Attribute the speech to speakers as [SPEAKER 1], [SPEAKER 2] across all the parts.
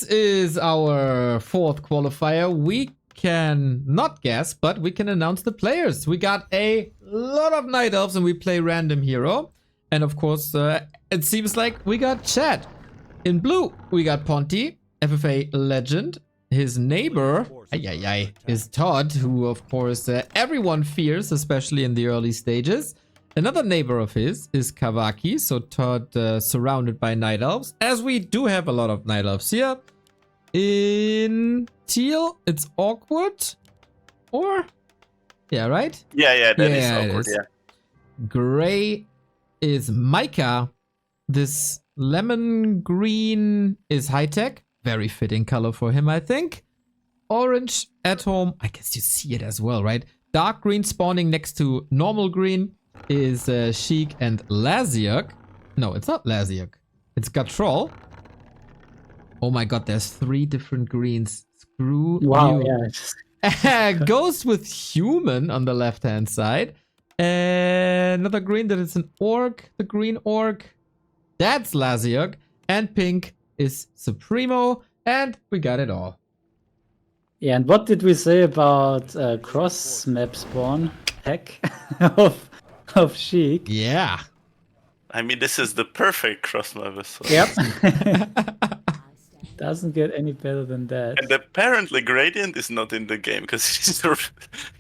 [SPEAKER 1] this is our fourth qualifier. We can not guess, but we can announce the players. We got a lot of Night Elves and we play random hero. And of course, it seems like we got Chad. In blue, we got Ponty, FFA legend. His neighbor, is Todd, who of course everyone fears, especially in the early stages. Another neighbor of his is Kavaki, so Todd surrounded by Night Elves, as we do have a lot of Night Elves here. In teal, it's awkward, or? Yeah, right?
[SPEAKER 2] Yeah, that is awkward, yeah.
[SPEAKER 1] Gray is Micah. This lemon green is high tech. Very fitting color for him, I think. Orange at home. I guess you see it as well, right? Dark green spawning next to normal green is Sheik and Laziak. No, it's not Laziak. It's Gatrol. Oh my god, there's 3 different greens. Screw you. Yeah. Ghost with human on the left-hand side. Another green that is an orc. The green orc. That's Laziak. And pink is Supremo, and we got it all.
[SPEAKER 3] Yeah, and what did we say about cross map spawn hack of Sheik?
[SPEAKER 1] Yeah.
[SPEAKER 2] I mean, this is the perfect cross map. So.
[SPEAKER 3] Yep. Doesn't get any better than that.
[SPEAKER 2] And apparently Gradient is not in the game because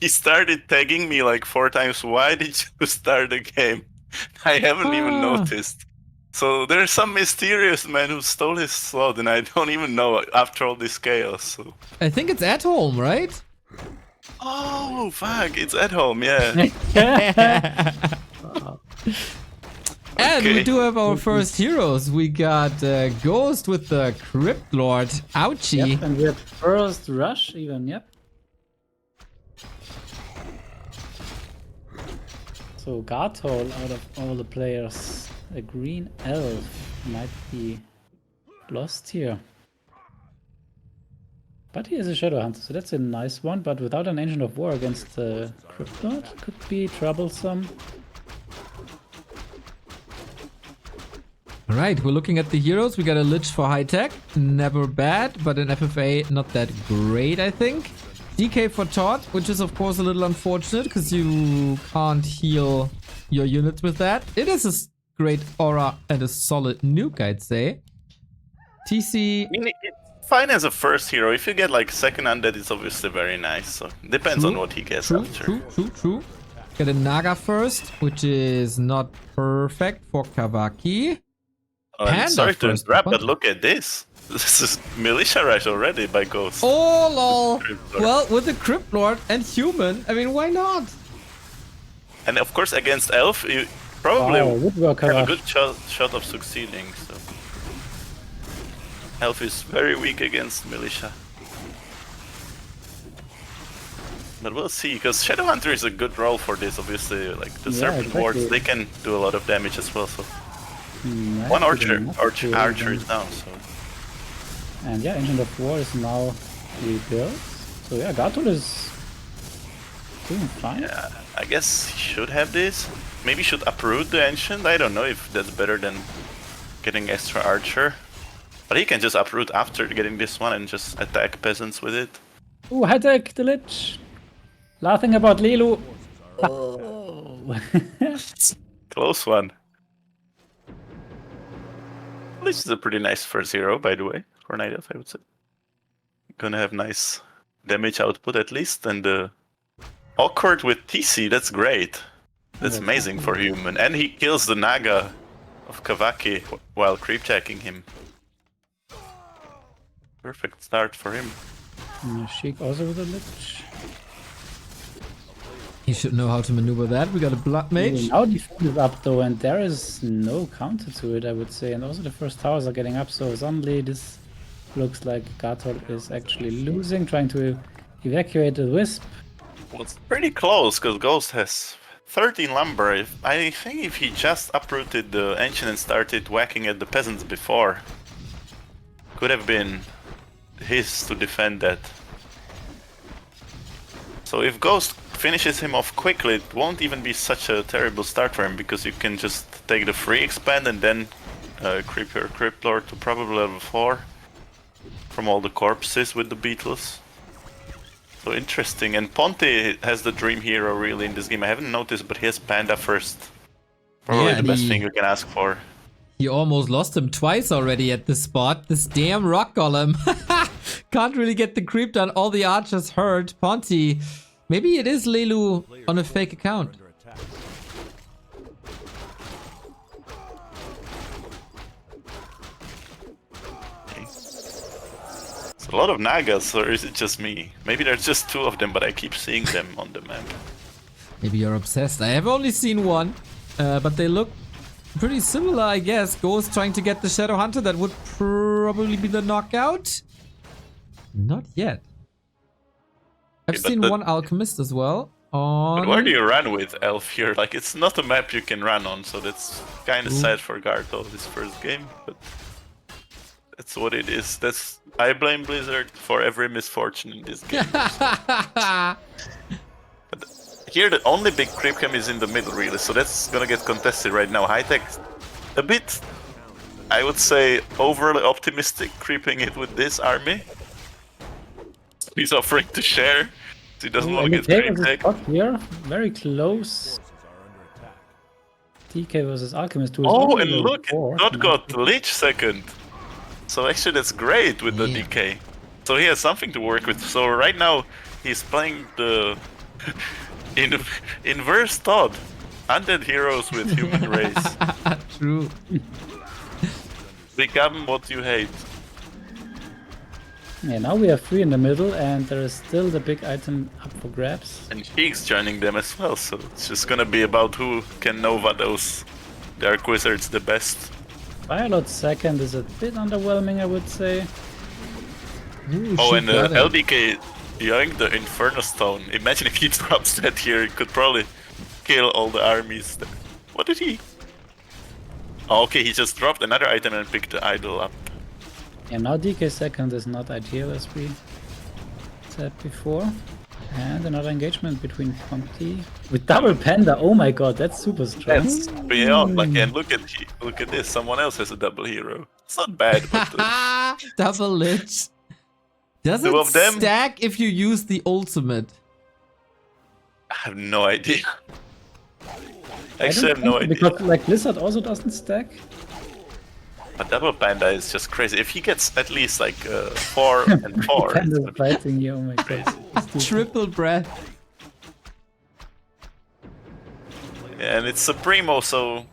[SPEAKER 2] he started tagging me like 4 times. Why did you start the game? I haven't even noticed. So there's some mysterious man who stole his slot, and I don't even know after all this chaos. So.
[SPEAKER 1] I think it's at home, right?
[SPEAKER 2] Oh, fuck, it's at home, yeah.
[SPEAKER 1] And we do have our first heroes. We got Ghost with the Crypt Lord. Ouchie.
[SPEAKER 3] Yep, and we have first rush even, yep. So Gartol out of all the players. A green elf might be lost here. But he is a Shadow Hunter, so that's a nice one. But without an Ancient of War against the Crypt Lord, could be troublesome.
[SPEAKER 1] Alright, we're looking at the heroes. We got a Lich for high tech. Never bad, but an FFA not that great, I think. DK for Todd, which is of course a little unfortunate because you can't heal your units with that. It is a great aura and a solid nuke, I'd say. TC...
[SPEAKER 2] I mean, it's fine as a first hero. If you get like second undead, it's obviously very nice. So depends on what he gets after.
[SPEAKER 1] True. Get a Naga first, which is not perfect for Kavaki.
[SPEAKER 2] Oh, I'm sorry to interrupt, but look at this. This is Militia Rush already by Ghost.
[SPEAKER 1] Oh, lol. Well, with the Crypt Lord and human, I mean, why not?
[SPEAKER 2] And of course, against Elf, you probably have a good shot of succeeding. So. Elf is very weak against Militia. But we'll see, because Shadowhunter is a good role for this, obviously. Like the Serpent Wards, they can do a lot of damage as well. So. One archer is down, so.
[SPEAKER 3] And yeah, Ancient of War is now rebuilt. So yeah, Gatul is doing fine.
[SPEAKER 2] Yeah, I guess he should have this. Maybe should uproot the Ancient. I don't know if that's better than getting extra archer. But he can just uproot after getting this one and just attack peasants with it.
[SPEAKER 3] Ooh, high tech, the Lich. Laughing about Lilu. Oh.
[SPEAKER 2] Close one. Lich is a pretty nice first hero, by the way, for Night Elf, I would say. Gonna have nice damage output at least, and awkward with TC, that's great. That's amazing for human. And he kills the Naga of Kavaki while creep checking him. Perfect start for him.
[SPEAKER 3] Sheik also with a Lich.
[SPEAKER 1] He should know how to maneuver that. We got a Blood Mage.
[SPEAKER 3] Now defense is up though, and there is no counter to it, I would say. And also the first towers are getting up, so suddenly this looks like Gatul is actually losing, trying to evacuate the Wisp.
[SPEAKER 2] Well, it's pretty close, because Ghost has 13 lumber. I think if he just uprooted the Ancient and started whacking at the peasants before, could have been his to defend that. So if Ghost finishes him off quickly, it won't even be such a terrible start for him, because you can just take the free expand and then creep your Crypt Lord to probably level 4. from all the corpses with the beetles. So interesting. And Ponte has the dream hero really in this game. I haven't noticed, but he has Panda first. Probably
[SPEAKER 1] Yeah,
[SPEAKER 2] the best thing you can ask for.
[SPEAKER 1] He almost lost him twice already at this spot. This damn rock golem. Can't really get the creep done. All the archers hurt. Ponte. Maybe it is Lelu on a fake account.
[SPEAKER 2] It's a lot of Nagas, or is it just me? Maybe there's just 2 of them, but I keep seeing them on the map.
[SPEAKER 1] Maybe you're obsessed. I have only seen one, but they look pretty similar, I guess. Ghost trying to get the Shadow Hunter. That would probably be the knockout. Not yet. I've seen one Alchemist as well.
[SPEAKER 2] But where do you run with Elf here? Like, it's not a map you can run on, so that's kind of sad for Garto this first game, but that's what it is. I blame Blizzard for every misfortune in this game. But here the only big creep cam is in the middle really, so that's gonna get contested right now. High Tech a bit, I would say, overly optimistic creeping it with this army. He's offering to share. He doesn't want to get creep tech.
[SPEAKER 3] Here, very close. DK versus Alchemist.
[SPEAKER 2] Oh, and look, Dot got Lich second. So actually that's great with the DK. So he has something to work with. So right now he's playing the inverse Todd. Undead heroes with human race.
[SPEAKER 1] True.
[SPEAKER 2] Become what you hate.
[SPEAKER 3] Yeah, now we have 3 in the middle, and there is still the big item up for grabs.
[SPEAKER 2] And Sheik's joining them as well, so it's just gonna be about who can Nova those Dark Wizards the best.
[SPEAKER 3] Firelord second is a bit underwhelming, I would say.
[SPEAKER 1] Ooh,
[SPEAKER 2] oh, and
[SPEAKER 1] got it.
[SPEAKER 2] LDK yoink the Inferno Stone. Imagine if he drops that here, he could probably kill all the armies. What did he? Oh, okay, he just dropped another item and picked the idol up.
[SPEAKER 3] Yeah, now DK second is not ideal, as we said before. And another engagement between Ponte with double Panda. Oh my god, that's super strong.
[SPEAKER 2] That's beyond. Like, and look at this. Someone else has a double hero. It's not bad, but
[SPEAKER 1] double Lich. Does
[SPEAKER 2] 2 of
[SPEAKER 1] it
[SPEAKER 2] them
[SPEAKER 1] stack if you use the ultimate?
[SPEAKER 2] I have no idea. Actually, I have no idea.
[SPEAKER 3] Because like Blizzard also doesn't stack.
[SPEAKER 2] But double Panda is just crazy. If he gets at least like 4 and 4.
[SPEAKER 3] Panda's fighting here, oh my god.
[SPEAKER 1] Triple breath.
[SPEAKER 2] And it's Supremo, so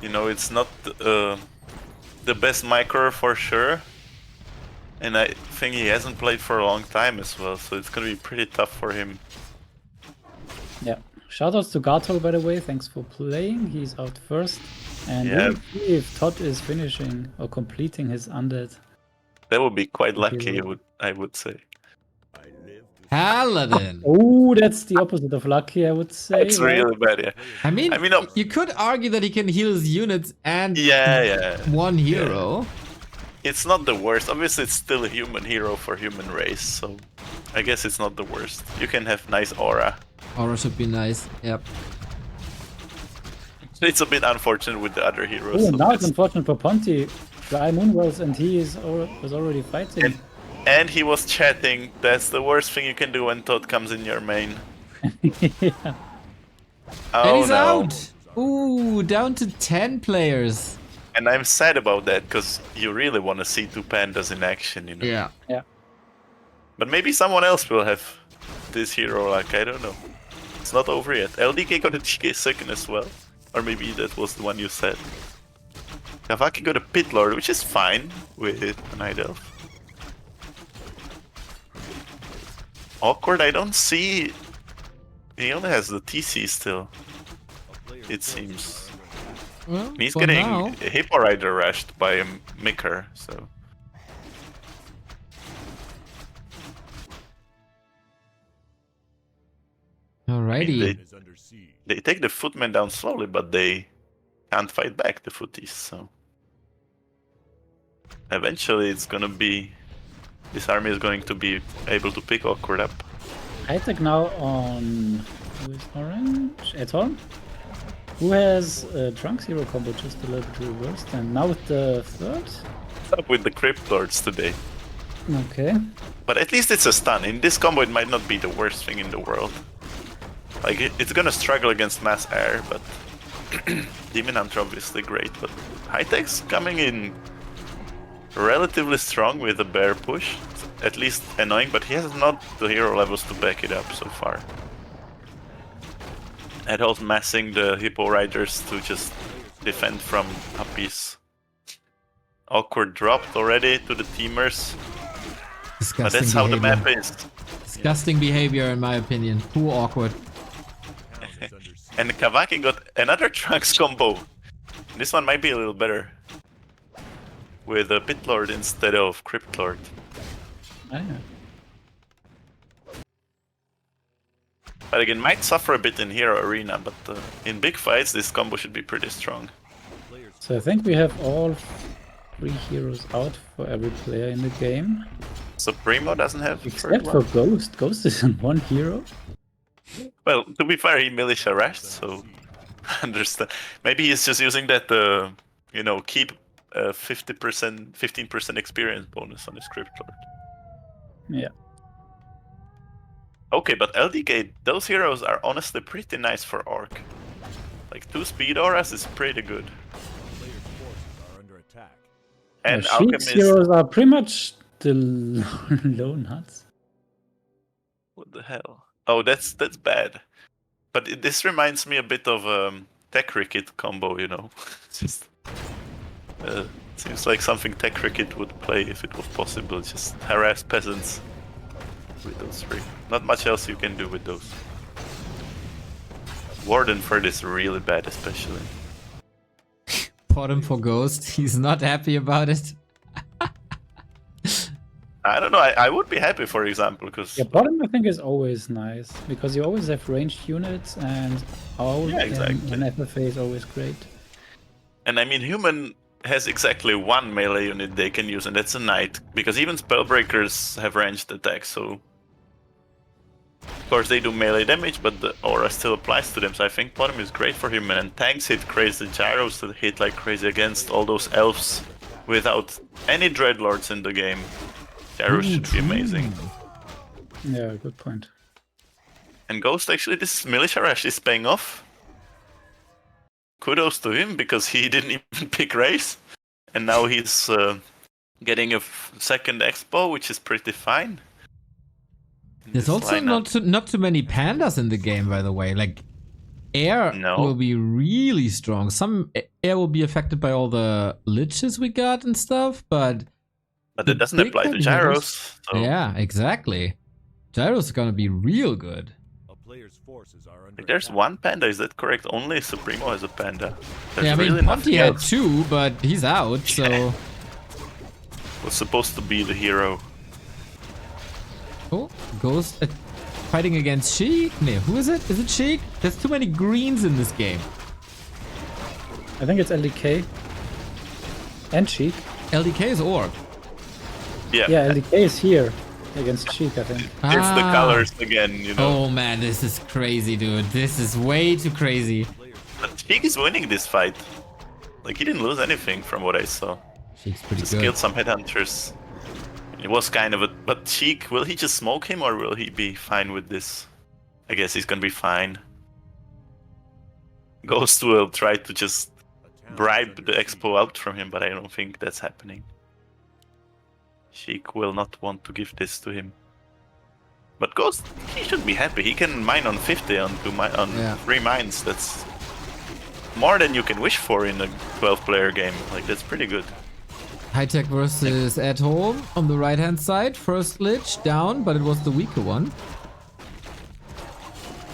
[SPEAKER 2] you know it's not the best micro for sure. And I think he hasn't played for a long time as well, so it's gonna be pretty tough for him.
[SPEAKER 3] Yeah. Shoutouts to Gartol, by the way. Thanks for playing. He's out first. And we'll see if Todd is finishing or completing his undead.
[SPEAKER 2] That would be quite lucky, I would say.
[SPEAKER 1] Paladin.
[SPEAKER 3] Oh, that's the opposite of lucky, I would say.
[SPEAKER 2] It's really bad, yeah.
[SPEAKER 1] I mean, you could argue that he can heal his units and one hero.
[SPEAKER 2] Yeah. It's not the worst. Obviously, it's still a human hero for human race, so I guess it's not the worst. You can have nice aura.
[SPEAKER 1] Aura should be nice, yep.
[SPEAKER 2] It's a bit unfortunate with the other heroes.
[SPEAKER 3] Oh, now it's unfortunate for Ponte. Dry Moonwells, and he was already fighting.
[SPEAKER 2] And he was chatting. That's the worst thing you can do when Todd comes in your main.
[SPEAKER 3] Yeah.
[SPEAKER 2] Oh,
[SPEAKER 1] and he's
[SPEAKER 2] no.
[SPEAKER 1] out! Ooh, down to 10 players.
[SPEAKER 2] And I'm sad about that, because you really want to see 2 pandas in action, you know?
[SPEAKER 1] Yeah.
[SPEAKER 3] Yeah.
[SPEAKER 2] But maybe someone else will have this hero, like, I don't know. It's not over yet. LDK got a DK second as well. Or maybe that was the one you said. Kavaki got a Pit Lord, which is fine with an Night Elf. Awkward, I don't see... He only has the TC still, it seems.
[SPEAKER 1] Well,
[SPEAKER 2] He's
[SPEAKER 1] for
[SPEAKER 2] getting
[SPEAKER 1] now.
[SPEAKER 2] Hippo Rider rushed by a Micker, so...
[SPEAKER 1] Alrighty.
[SPEAKER 2] They take the footmen down slowly, but they can't fight back the footies, so... Eventually it's gonna be... This army is going to be able to pick Awkward up.
[SPEAKER 3] Hightech now on... Who is orange? Eton? Who has Trunks hero combo just a little bit reversed, and now with the third
[SPEAKER 2] up with the Crypt Lords today.
[SPEAKER 3] Okay.
[SPEAKER 2] But at least it's a stun. In this combo, it might not be the worst thing in the world. Like, it's gonna struggle against Mass Air, but Demon Hunter obviously great. But High Tech's coming in relatively strong with a bear push. It's at least annoying, but he has not the hero levels to back it up so far. And also massing the Hippo Riders to just defend from Uppies. Awkward dropped already to the teamers.
[SPEAKER 1] Disgusting
[SPEAKER 2] But that's how the
[SPEAKER 1] behavior.
[SPEAKER 2] map is.
[SPEAKER 1] Disgusting behavior, in my opinion. Too awkward.
[SPEAKER 2] And Kavaki got another Trunks combo. This one might be a little better. With a Pit Lord instead of Crypt Lord.
[SPEAKER 3] Ah, yeah.
[SPEAKER 2] But again, might suffer a bit in Hero Arena, but in big fights this combo should be pretty strong.
[SPEAKER 3] So I think we have all 3 heroes out for every player in the game.
[SPEAKER 2] Supremo doesn't have
[SPEAKER 3] Except
[SPEAKER 2] third
[SPEAKER 3] for
[SPEAKER 2] one.
[SPEAKER 3] Ghost. Ghost is in 1 hero.
[SPEAKER 2] Well, to be fair, he militia rashed, so I understand. Maybe he's just using that, you know, keep 15% experience bonus on his Crypt Lord.
[SPEAKER 3] Yeah.
[SPEAKER 2] Okay, but LDK, those heroes are honestly pretty nice for Orc. Like 2 speed auras is pretty good. And
[SPEAKER 3] Sheik's
[SPEAKER 2] Alchemist,
[SPEAKER 3] heroes are pretty much the low nuts.
[SPEAKER 2] what the hell? Oh, that's bad. But this reminds me a bit of Tech Cricket combo, you know. Just seems like something Tech Cricket would play if it was possible. Just harass peasants with those 3. Not much else you can do with those. Warden Ferd is really bad, especially.
[SPEAKER 1] Bottom for Ghost. He's not happy about it.
[SPEAKER 2] I don't know. I would be happy, for example, because
[SPEAKER 3] Yeah, bottom I think is always nice because you always have ranged units and all
[SPEAKER 2] Yeah, exactly.
[SPEAKER 3] and FFA is always great.
[SPEAKER 2] and I mean human has exactly 1 melee unit they can use, and that's a knight. Because even spellbreakers have ranged attacks, so of course they do melee damage, but the aura still applies to them. So I think bottom is great for human, and tanks hit crazy, gyros that hit like crazy against all those elves without any dreadlords in the game. Gyros should be amazing.
[SPEAKER 3] Yeah, good point.
[SPEAKER 2] And Ghost, actually, this militia rush is paying off. Kudos to him, because he didn't even pick race. And now he's getting a second expo, which is pretty fine.
[SPEAKER 1] There's also not too many pandas in the game, by the way. Like, air
[SPEAKER 2] No.
[SPEAKER 1] will be really strong. Some air will be affected by all the liches we got and stuff, but
[SPEAKER 2] But
[SPEAKER 1] the
[SPEAKER 2] it doesn't
[SPEAKER 1] big
[SPEAKER 2] apply to
[SPEAKER 1] bad
[SPEAKER 2] gyros. So
[SPEAKER 1] yeah, exactly. Gyros are gonna be real good.
[SPEAKER 2] like, there's 1 panda, is that correct? Only Supremo has a panda. There's
[SPEAKER 1] Yeah, I mean,
[SPEAKER 2] really
[SPEAKER 1] Ponty
[SPEAKER 2] nothing
[SPEAKER 1] had
[SPEAKER 2] else.
[SPEAKER 1] 2, but he's out, so...
[SPEAKER 2] Was supposed to be the hero.
[SPEAKER 1] Oh, Ghost fighting against Sheik? No, who is it? Is it Sheik? There's too many greens in this game.
[SPEAKER 3] I think it's LDK and Sheik.
[SPEAKER 1] LDK is Orc.
[SPEAKER 2] Yeah,
[SPEAKER 3] Yeah, LDK is here against Sheik, I think.
[SPEAKER 2] it's the colors again, you know.
[SPEAKER 1] Oh man, this is crazy, dude. This is way too crazy.
[SPEAKER 2] But Sheik is winning this fight. Like, he didn't lose anything from what I saw.
[SPEAKER 1] Sheik's pretty
[SPEAKER 2] Just
[SPEAKER 1] good.
[SPEAKER 2] killed some headhunters. It was kind of a... But Sheik, will he just smoke him, or will he be fine with this? I guess he's gonna be fine. Ghost will try to just bribe the expo out from him, but I don't think that's happening. Sheik will not want to give this to him. But Ghost, he should be happy. He can mine on 50 on 3 mines. That's more than you can wish for in a 12-player game. Like, that's pretty good.
[SPEAKER 1] High Tech versus At Home on the right hand side. First glitch down, but it was the weaker one.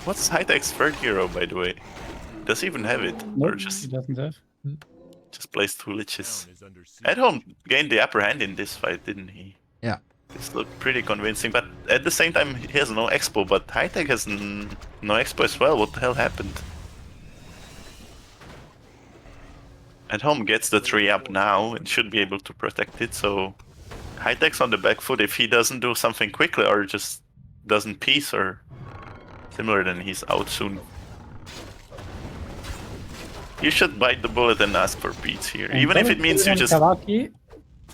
[SPEAKER 2] What's High Tech's third hero, by the way? Does he even have it? Or
[SPEAKER 3] Nope,
[SPEAKER 2] just
[SPEAKER 3] he doesn't have.
[SPEAKER 2] plays 2 liches? At Home gained the upper hand in this fight, didn't he?
[SPEAKER 1] Yeah.
[SPEAKER 2] This looked pretty convincing, but at the same time he has no expo, but High Tech has no expo as well. What the hell happened? At Home gets the 3 up now and should be able to protect it, so High Tech's on the back foot. If he doesn't do something quickly or just doesn't piece or similar, then he's out soon. You should bite the bullet and ask for beats here,
[SPEAKER 3] And
[SPEAKER 2] even if
[SPEAKER 3] double
[SPEAKER 2] it means
[SPEAKER 3] kill
[SPEAKER 2] you
[SPEAKER 3] on
[SPEAKER 2] just...
[SPEAKER 3] Kawaki.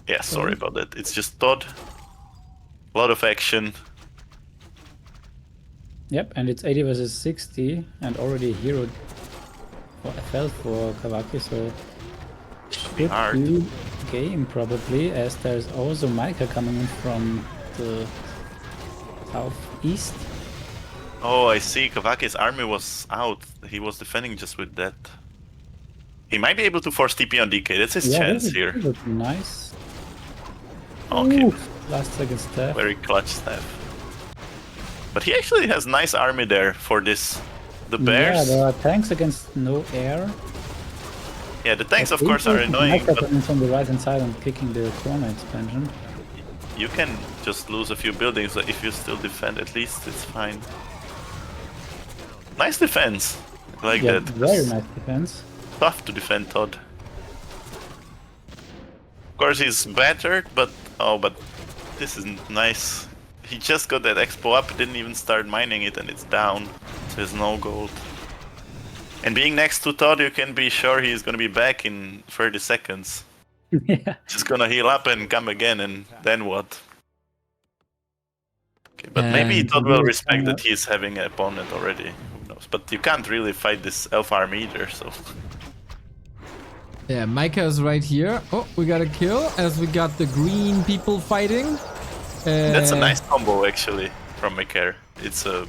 [SPEAKER 2] Yeah, sorry about that. It's just Todd. A lot of action.
[SPEAKER 3] Yep, and it's 80 versus 60, and already a hero for FL for Kawaki, so should
[SPEAKER 2] hard.
[SPEAKER 3] be game probably, as there's also Micah coming in from the southeast.
[SPEAKER 2] Oh, I see. Kawaki's army was out. He was defending just with that. He might be able to force TP on DK. That's his chance here.
[SPEAKER 3] That would be nice.
[SPEAKER 2] Okay.
[SPEAKER 3] Ooh, last second staff.
[SPEAKER 2] Very clutch staff. But he actually has nice army there for this. The bears.
[SPEAKER 3] Yeah, there are tanks against no air.
[SPEAKER 2] Yeah, the tanks of course are annoying.
[SPEAKER 3] Micah
[SPEAKER 2] But
[SPEAKER 3] coming from the right hand side and kicking the corner expansion.
[SPEAKER 2] you can just lose a few buildings if you still defend. At least it's fine. Nice defense. I like that.
[SPEAKER 3] Very nice defense.
[SPEAKER 2] Tough to defend Todd. Of course he's battered, but but this is nice. He just got that expo up, didn't even start mining it, and it's down. So there's no gold. And being next to Todd, you can be sure he's gonna be back in 30 seconds.
[SPEAKER 3] Yeah.
[SPEAKER 2] Just gonna heal up and come again, and then what? Okay, but maybe
[SPEAKER 1] And
[SPEAKER 2] Todd will respect that he's having an opponent already. Who knows? But you can't really fight this elf army either, so.
[SPEAKER 1] Yeah, Micah is right here. Oh, we got a kill as we got the green people fighting.
[SPEAKER 2] That's a nice combo actually from Maker. It's a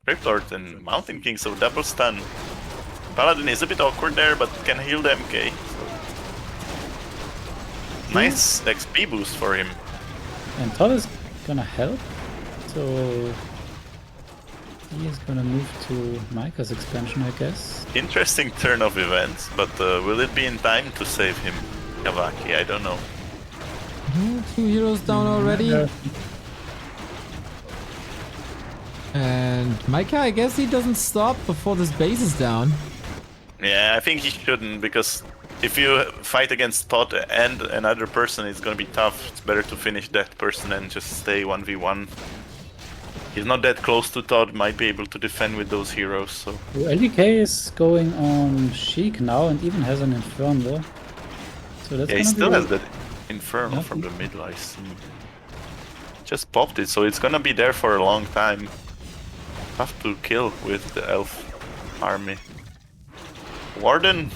[SPEAKER 2] Crypt Lord and Mountain King, so double stun. Paladin is a bit awkward there, but can heal the MK. So. Nice XP boost for him.
[SPEAKER 3] And Todd is gonna help, so he is gonna move to Micah's expansion, I guess.
[SPEAKER 2] Interesting turn of events, but will it be in time to save him? Kawaki, I don't know.
[SPEAKER 1] 2 heroes down already.
[SPEAKER 3] Yeah.
[SPEAKER 1] And Micah, I guess he doesn't stop before this base is down.
[SPEAKER 2] Yeah, I think he shouldn't, because if you fight against Todd and another person, it's gonna be tough. It's better to finish that person and just stay 1v1. He's not that close to Todd, might be able to defend with those heroes, so...
[SPEAKER 3] LDK is going on Sheik now and even has an Infernal. So that's
[SPEAKER 2] yeah, he
[SPEAKER 3] gonna
[SPEAKER 2] still
[SPEAKER 3] be
[SPEAKER 2] has that Infernal from the middle, I see. Just popped it, so it's gonna be there for a long time. Tough to kill with the elf army. Warden!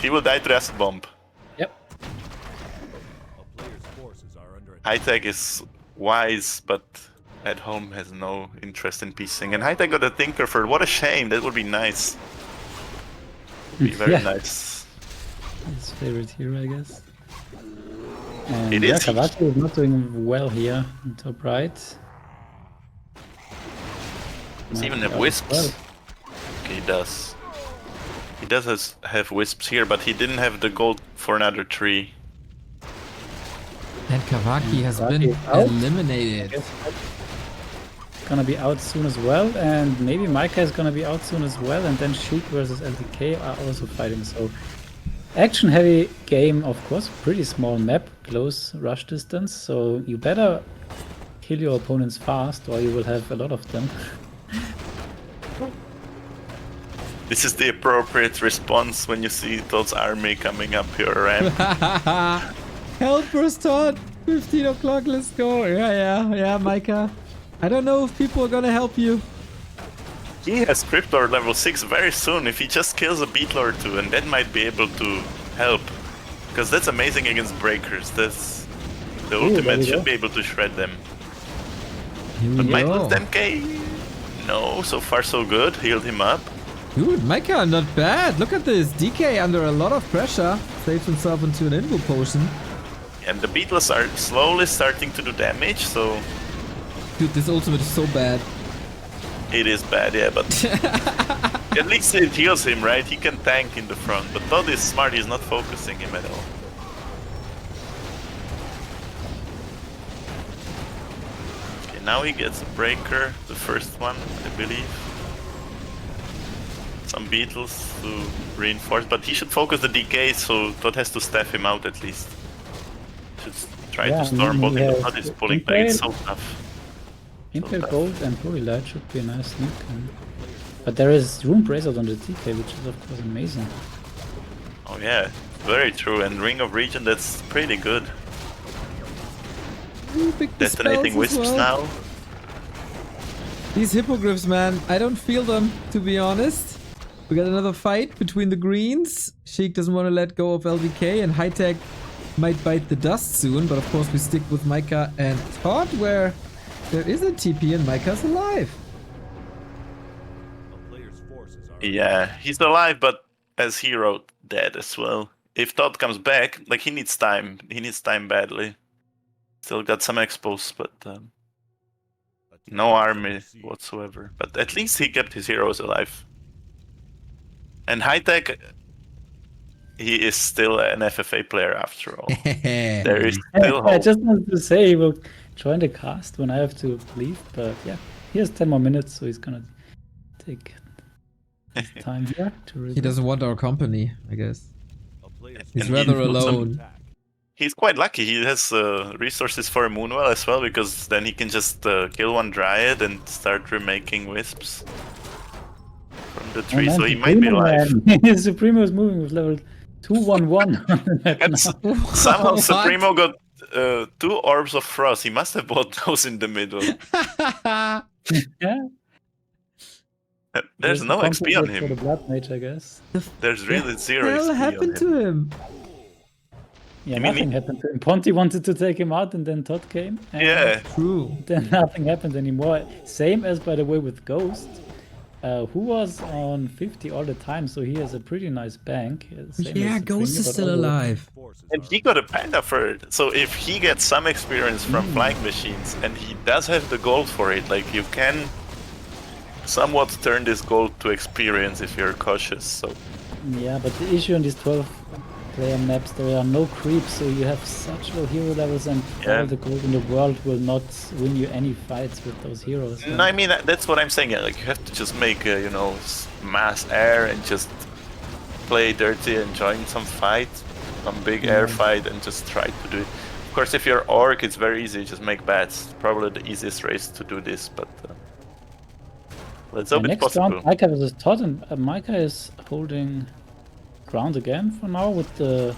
[SPEAKER 2] He will die to acid bomb.
[SPEAKER 3] Yep.
[SPEAKER 2] High-Tech is wise, but at home has no interest in piecing. And High-Tech got a Tinkerford. What a shame, that would be nice. Be very nice.
[SPEAKER 3] His favorite hero, I guess. And
[SPEAKER 2] It
[SPEAKER 3] yeah,
[SPEAKER 2] is.
[SPEAKER 3] Kawaki is not doing well here in top right.
[SPEAKER 2] Does he even have
[SPEAKER 3] Yeah,
[SPEAKER 2] wisps?
[SPEAKER 3] well.
[SPEAKER 2] Okay, he does. He does have wisps here, but he didn't have the gold for another tree.
[SPEAKER 1] And Kawaki has
[SPEAKER 3] Kawaki
[SPEAKER 1] been
[SPEAKER 3] is out.
[SPEAKER 1] eliminated.
[SPEAKER 3] Gonna be out soon as well, and maybe Micah is gonna be out soon as well, and then Sheik versus LTK are also fighting. So action heavy game, of course, pretty small map, close rush distance, so you better kill your opponents fast or you will have a lot of them.
[SPEAKER 2] This is the appropriate response when you see Todd's army coming up your ramp.
[SPEAKER 1] Help us, Todd! 15 o'clock, let's go. Yeah, Micah. I don't know if people are gonna help you.
[SPEAKER 2] He has Crypt Lord level 6 very soon. If he just kills a Beat Lord too, and that might be able to help. Because that's amazing against breakers. That's the ultimate should be able to shred them. But might lose 10k. No, so far so good. Healed him up.
[SPEAKER 1] Dude, Micah, not bad. Look at this. DK under a lot of pressure. Saves himself into an invo potion.
[SPEAKER 2] And the Beatles are slowly starting to do damage, so...
[SPEAKER 1] Dude, this ultimate is so bad.
[SPEAKER 2] It is bad, yeah, but... at least it heals him, right? He can tank in the front. But Todd is smart, he's not focusing him at all. Okay, now he gets a breaker, the first one, I believe. Some beetles to reinforce, but he should focus the DK, so Todd has to staff him out at least. Should try to storm bot, but Todd is pulling back, it's so tough.
[SPEAKER 3] Impel Gold and Holy Light should be a nice sneak. But there is Rune Bracelet on the DK, which is of course amazing.
[SPEAKER 2] Oh yeah, very true. And Ring of Region, that's pretty good.
[SPEAKER 1] Ooh, big
[SPEAKER 2] Detonating
[SPEAKER 1] dispels as
[SPEAKER 2] Wisps
[SPEAKER 1] well.
[SPEAKER 2] now.
[SPEAKER 1] These hippogriffs, man, I don't feel them, to be honest. We got another fight between the greens. Sheik doesn't want to let go of LVK, and High Tech might bite the dust soon. But of course, we stick with Micah and Todd, where there is a TP and Micah's alive.
[SPEAKER 2] Yeah, he's alive, but as hero, dead as well. If Todd comes back, like he needs time. He needs time badly. Still got some expos, but no army whatsoever. But at least he kept his heroes alive. And High Tech, he is still an FFA player after all. There is still hope.
[SPEAKER 3] I just wanted to say he will join the cast when I have to leave, but yeah, he has 10 more minutes, so he's gonna take his time here to
[SPEAKER 1] He doesn't want our company, I guess. He's
[SPEAKER 2] And
[SPEAKER 1] rather
[SPEAKER 2] he's not some-
[SPEAKER 1] alone.
[SPEAKER 2] He's quite lucky. He has resources for a Moonwell as well, because then he can just kill one Dryad and start remaking Wisps from the tree, so he might be alive.
[SPEAKER 3] Supremo is moving with level 211 on the map
[SPEAKER 2] That's-
[SPEAKER 3] now.
[SPEAKER 2] Somehow
[SPEAKER 1] What?
[SPEAKER 2] Supremo got 2 Orbs of Frost. He must have bought those in the middle.
[SPEAKER 3] Yeah.
[SPEAKER 2] There's no XP on
[SPEAKER 3] compensate for the
[SPEAKER 2] him.
[SPEAKER 3] Blood Mage, I guess.
[SPEAKER 2] There's really zero
[SPEAKER 1] What the hell
[SPEAKER 2] XP on
[SPEAKER 1] happened
[SPEAKER 2] him.
[SPEAKER 1] to him?
[SPEAKER 3] Yeah,
[SPEAKER 2] You mean
[SPEAKER 3] nothing happened to him. Ponty wanted to take him out, and then Todd came. And
[SPEAKER 2] Yeah,
[SPEAKER 1] True.
[SPEAKER 3] then nothing happened anymore. Same as, by the way, with Ghost, who was on 50 all the time, so he has a pretty nice bank. Same
[SPEAKER 1] Yeah,
[SPEAKER 3] as
[SPEAKER 1] Ghost
[SPEAKER 3] Supreme,
[SPEAKER 1] is
[SPEAKER 3] but
[SPEAKER 1] still
[SPEAKER 3] also-
[SPEAKER 1] alive.
[SPEAKER 2] and he got a Panda for it. So if he gets some experience from flying machines, and he does have the gold for it, like you can somewhat turn this gold to experience if you're cautious. So
[SPEAKER 3] Yeah, but the issue on these 12-player maps, there are no creeps, so you have such low hero levels, and
[SPEAKER 2] Yeah.
[SPEAKER 3] all the gold in the world will not win you any fights with those heroes.
[SPEAKER 2] no, I mean that's what I'm saying. Like you have to just make mass air and just play dirty and join some fight, some big air fight, and just try to do it. Of course, if you're orc, it's very easy. Just make bats. Probably the easiest race to do this, but let's hope it's
[SPEAKER 3] Next
[SPEAKER 2] possible.
[SPEAKER 3] round, Micah versus Todd, and Micah is holding ground again for now with the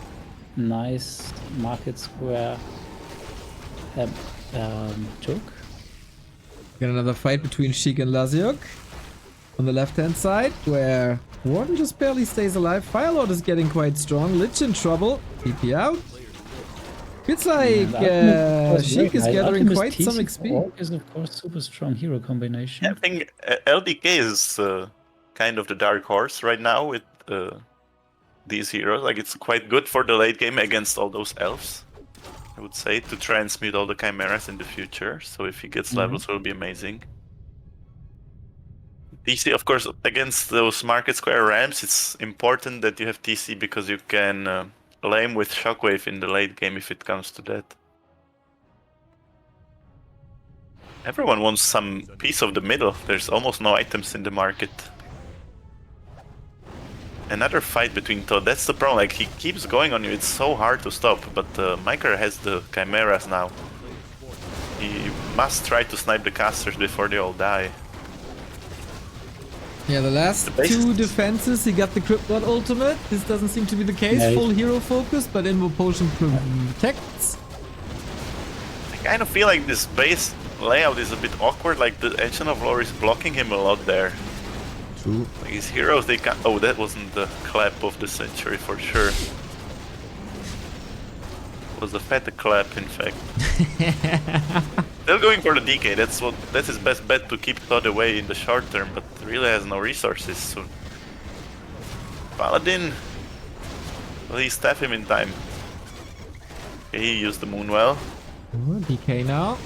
[SPEAKER 3] nice market square joke.
[SPEAKER 1] Got another fight between Sheik and Laziok on the left-hand side, where Warden just barely stays alive. Firelord is getting quite strong. Lich in trouble. TP out. It's like Sheik is gathering quite some XP.
[SPEAKER 3] Orc is of course super strong hero combination.
[SPEAKER 2] I think LDK is kind of the dark horse right now with these heroes. Like it's quite good for the late game against all those elves, I would say, to transmute all the chimeras in the future. So if he gets levels, it will be amazing. TC, of course, against those market square ramps, it's important that you have TC because you can lame with Shockwave in the late game if it comes to that. Everyone wants some piece of the middle. There's almost no items in the market. Another fight between Todd. That's the problem. Like he keeps going on you. It's so hard to stop. But Micah has the chimeras now. He must try to snipe the casters before they all die.
[SPEAKER 1] Yeah, the last
[SPEAKER 2] base-
[SPEAKER 1] two defenses, he got the Cryptbot ultimate. This doesn't seem to be the case.
[SPEAKER 3] Yeah,
[SPEAKER 1] Full hero focus, but Invo Potion protects.
[SPEAKER 2] I kind of feel like this base layout is a bit awkward. Like the Ancient of Lore is blocking him a lot there.
[SPEAKER 1] True.
[SPEAKER 2] Like his heroes, they can't. Oh, that wasn't the clap of the century for sure. It was a fat clap, in fact. Still going for the DK. That's his best bet to keep Todd away in the short term, but really has no resources. So Paladin, will he staff him in time? Okay, he used the Moonwell.
[SPEAKER 1] Oh, DK now.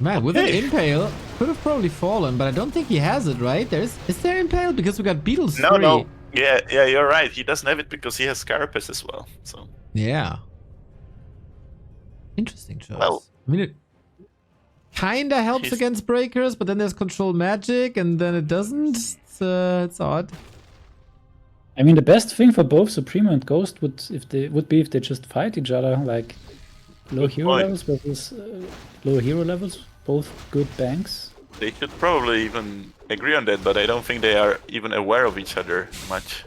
[SPEAKER 1] Man, with an
[SPEAKER 2] Okay.
[SPEAKER 1] Impale, could have probably fallen, but I don't think he has it, right? Is there Impale? Because we got Beetles
[SPEAKER 2] No,
[SPEAKER 1] 3.
[SPEAKER 2] no. Yeah, you're right. He doesn't have it because he has Carapace as well. So
[SPEAKER 1] Yeah. Interesting choice.
[SPEAKER 2] Well-
[SPEAKER 1] I mean, it kinda helps
[SPEAKER 2] He's-
[SPEAKER 1] against breakers, but then there's control magic, and then it doesn't. It's odd.
[SPEAKER 3] I mean, the best thing for both Supreme and Ghost would be if they just fight each other, like low hero
[SPEAKER 2] point.
[SPEAKER 3] levels versus low hero levels, both good banks.
[SPEAKER 2] they should probably even agree on that, but I don't think they are even aware of each other much.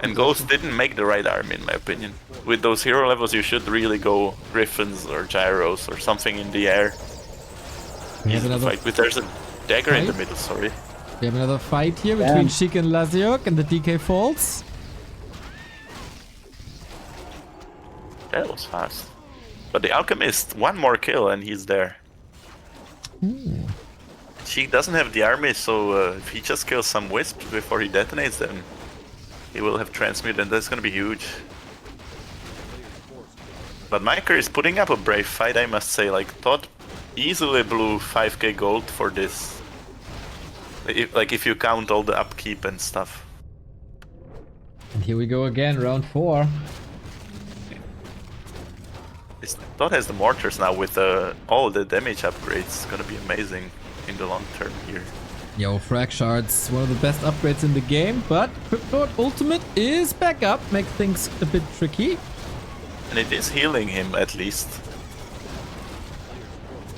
[SPEAKER 2] And Ghost didn't make the right army, in my opinion. With those hero levels, you should really go Griffins or Gyros or something in the air.
[SPEAKER 1] We have
[SPEAKER 2] Easy to
[SPEAKER 1] another
[SPEAKER 2] fight with. There's a dagger in the
[SPEAKER 1] fight?
[SPEAKER 2] middle, sorry.
[SPEAKER 1] We have another fight here between Sheik and Laziok, and the DK falls.
[SPEAKER 2] That was fast. But the Alchemist, one more kill and he's there. Sheik doesn't have the army, so if he just kills some wisps before he detonates them, he will have transmute, and that's gonna be huge. But Micah is putting up a brave fight, I must say. Like, Todd easily blew 5k gold for this. If you count all the upkeep and stuff.
[SPEAKER 1] And here we go again, round 4.
[SPEAKER 2] Todd has the mortars now with all the damage upgrades. It's gonna be amazing in the long term here.
[SPEAKER 1] Yo, Frag Shards, one of the best upgrades in the game, but Cryptod Ultimate is back up, make things a bit tricky.
[SPEAKER 2] And it is healing him at least.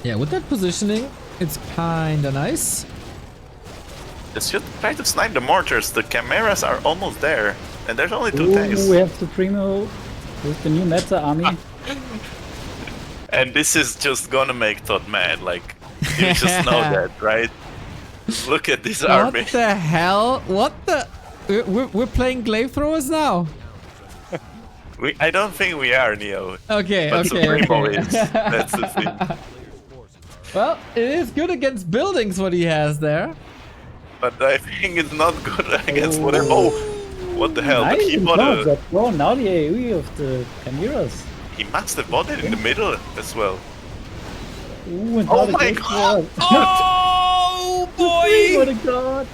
[SPEAKER 1] Yeah, with that positioning, it's kinda nice.
[SPEAKER 2] Just should try to snipe the mortars. The chimeras are almost there, and there's only 2 tanks.
[SPEAKER 3] We have Supremo with the new meta army.
[SPEAKER 2] And this is just gonna make Todd mad, like, you just know that, right? Look at this army.
[SPEAKER 1] What the hell? What the? We're playing glaive throwers now?
[SPEAKER 2] I don't think we are, Neo.
[SPEAKER 1] Okay,
[SPEAKER 2] But
[SPEAKER 1] okay,
[SPEAKER 2] Supremo
[SPEAKER 1] okay.
[SPEAKER 2] is. That's the thing.
[SPEAKER 1] Well, it is good against buildings what he has there.
[SPEAKER 2] But I think it's not good against whatever. Oh, what the hell? But
[SPEAKER 3] Nice
[SPEAKER 2] he bought a,
[SPEAKER 3] oh, now the AoE of the Chimeras.
[SPEAKER 2] he must have bought it in the middle as well.
[SPEAKER 3] Ooh, and
[SPEAKER 2] Oh
[SPEAKER 3] now the
[SPEAKER 2] my
[SPEAKER 3] Ghost
[SPEAKER 2] god!
[SPEAKER 1] Oh boy!
[SPEAKER 3] What a god!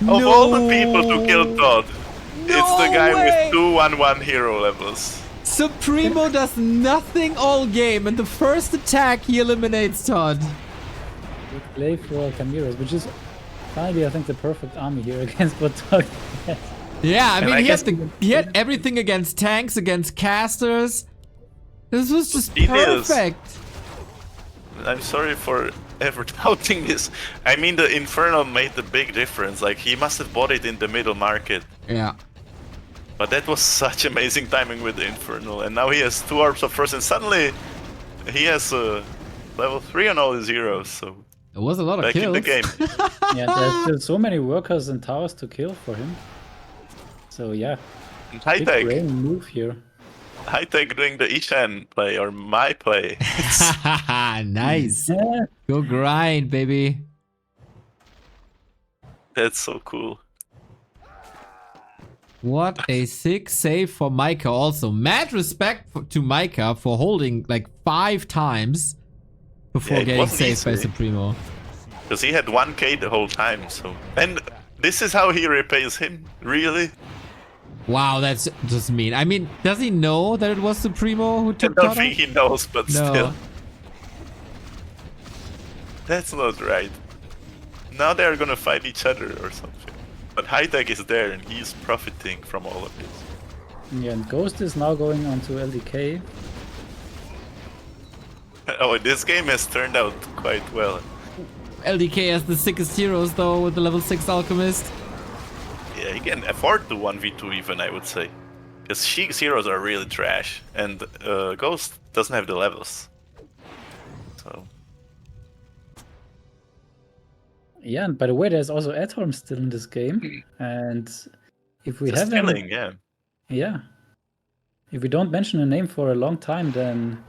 [SPEAKER 2] Of all the people to kill Todd, it's the guy
[SPEAKER 1] way.
[SPEAKER 2] with 2/1/1 hero levels.
[SPEAKER 1] Supremo does nothing all game, and the first attack he eliminates Todd.
[SPEAKER 3] We play for Chimeras, which is finally, I think, the perfect army here against what Todd has.
[SPEAKER 1] Yeah, I
[SPEAKER 2] And
[SPEAKER 1] mean,
[SPEAKER 2] I
[SPEAKER 1] he
[SPEAKER 2] guess-
[SPEAKER 1] had everything against tanks, against casters. This was just
[SPEAKER 2] It is.
[SPEAKER 1] perfect.
[SPEAKER 2] I'm sorry for ever doubting this. I mean, the Infernal made the big difference. Like, he must have bought it in the middle market.
[SPEAKER 1] Yeah.
[SPEAKER 2] But that was such amazing timing with the Infernal. And now he has 2 Orbs of Frost, and suddenly he has level 3 on all his heroes. So
[SPEAKER 1] It was a lot of
[SPEAKER 2] back
[SPEAKER 1] kills.
[SPEAKER 2] in the game.
[SPEAKER 3] Yeah, there's still so many workers and towers to kill for him. So yeah,
[SPEAKER 2] High
[SPEAKER 3] big
[SPEAKER 2] Tech.
[SPEAKER 3] brain move here.
[SPEAKER 2] High Tech doing the Ishan play, or my play.
[SPEAKER 1] Nice.
[SPEAKER 3] Yeah.
[SPEAKER 1] Go grind, baby.
[SPEAKER 2] That's so cool.
[SPEAKER 1] What a sick save for Micah also. Mad respect to Micah for holding like 5 times before
[SPEAKER 2] Yeah, it
[SPEAKER 1] getting
[SPEAKER 2] wasn't
[SPEAKER 1] saved by
[SPEAKER 2] easy.
[SPEAKER 1] Supremo.
[SPEAKER 2] Because he had 1k the whole time, so... And this is how he repays him? Really?
[SPEAKER 1] Wow, that's just mean. I mean, does he know that it was Supremo who
[SPEAKER 2] I
[SPEAKER 1] took
[SPEAKER 2] don't
[SPEAKER 1] Todd
[SPEAKER 2] think
[SPEAKER 1] out?
[SPEAKER 2] he knows, but
[SPEAKER 1] No.
[SPEAKER 2] still. That's not right. Now they're gonna fight each other or something. But High Tech is there and he's profiting from all of this.
[SPEAKER 3] Yeah, and Ghost is now going on to LDK.
[SPEAKER 2] Oh, this game has turned out quite well.
[SPEAKER 1] LDK has the sickest heroes though with the level 6 Alchemist.
[SPEAKER 2] Yeah, he can afford to 1v2 even, I would say. Because Sheik's heroes are really trash, and Ghost doesn't have the levels. So...
[SPEAKER 3] Yeah, and by the way, there's also Edholm still in this game. And if we
[SPEAKER 2] Just
[SPEAKER 3] haven't...
[SPEAKER 2] killing, yeah.
[SPEAKER 3] Yeah. If we don't mention a name for a long time, then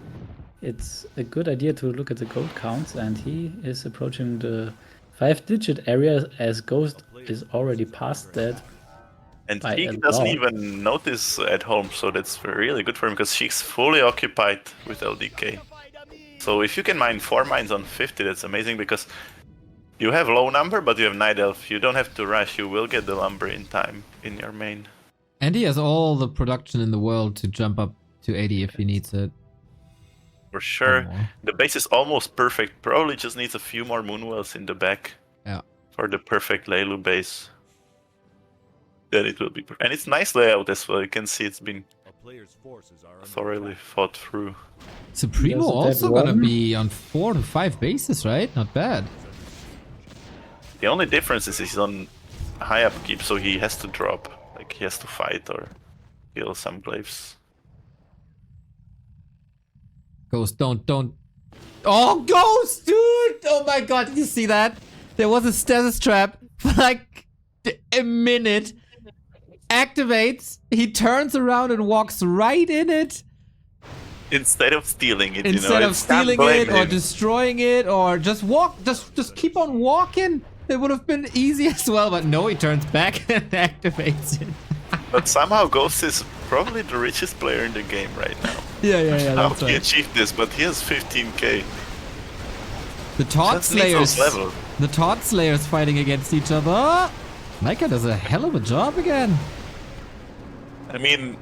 [SPEAKER 3] it's a good idea to look at the gold counts, and he is approaching the 5-digit area as Ghost is already past that.
[SPEAKER 2] And
[SPEAKER 3] by a
[SPEAKER 2] Sheik doesn't
[SPEAKER 3] lot.
[SPEAKER 2] even notice at home, so that's really good for him, because Sheik's fully occupied with LDK. So if you can mine 4 mines on 50, that's amazing, because you have low number, but you have Night Elf. You don't have to rush, you will get the lumber in time in your main.
[SPEAKER 1] And he has all the production in the world to jump up to 80 if he needs it.
[SPEAKER 2] For sure.
[SPEAKER 1] more.
[SPEAKER 2] The base is almost perfect, probably just needs a few more Moonwells in the back.
[SPEAKER 1] Yeah.
[SPEAKER 2] For the perfect Leilu base. Then it will be and it's nice layout as well. You can see it's been thoroughly thought through.
[SPEAKER 1] Supremo
[SPEAKER 3] Doesn't
[SPEAKER 1] also
[SPEAKER 3] that
[SPEAKER 1] gonna
[SPEAKER 3] run?
[SPEAKER 1] be on 4 to 5 bases, right? Not bad.
[SPEAKER 2] The only difference is he's on high upkeep, so he has to drop. Like, Like, he has to fight or kill some glaives.
[SPEAKER 1] Ghost, don't. Oh, Ghost, dude! Oh my god, did you see that? There was a stasis trap for like a minute. Activates, he turns around and walks right in it.
[SPEAKER 2] Instead of stealing it,
[SPEAKER 1] Instead of stealing it or
[SPEAKER 2] him.
[SPEAKER 1] destroying it or just keep on walking. It would have been easy as well, but no, he turns back and activates it.
[SPEAKER 2] But somehow Ghost is probably the richest player in the game right now.
[SPEAKER 1] Yeah,
[SPEAKER 2] How
[SPEAKER 1] that's
[SPEAKER 2] he
[SPEAKER 1] right.
[SPEAKER 2] achieved this, but he has 15k.
[SPEAKER 1] The Taunt
[SPEAKER 2] That's Nico's
[SPEAKER 1] Slayers.
[SPEAKER 2] level.
[SPEAKER 1] The Taunt Slayers fighting against each other. Micah does a hell of a job again.
[SPEAKER 2] I mean,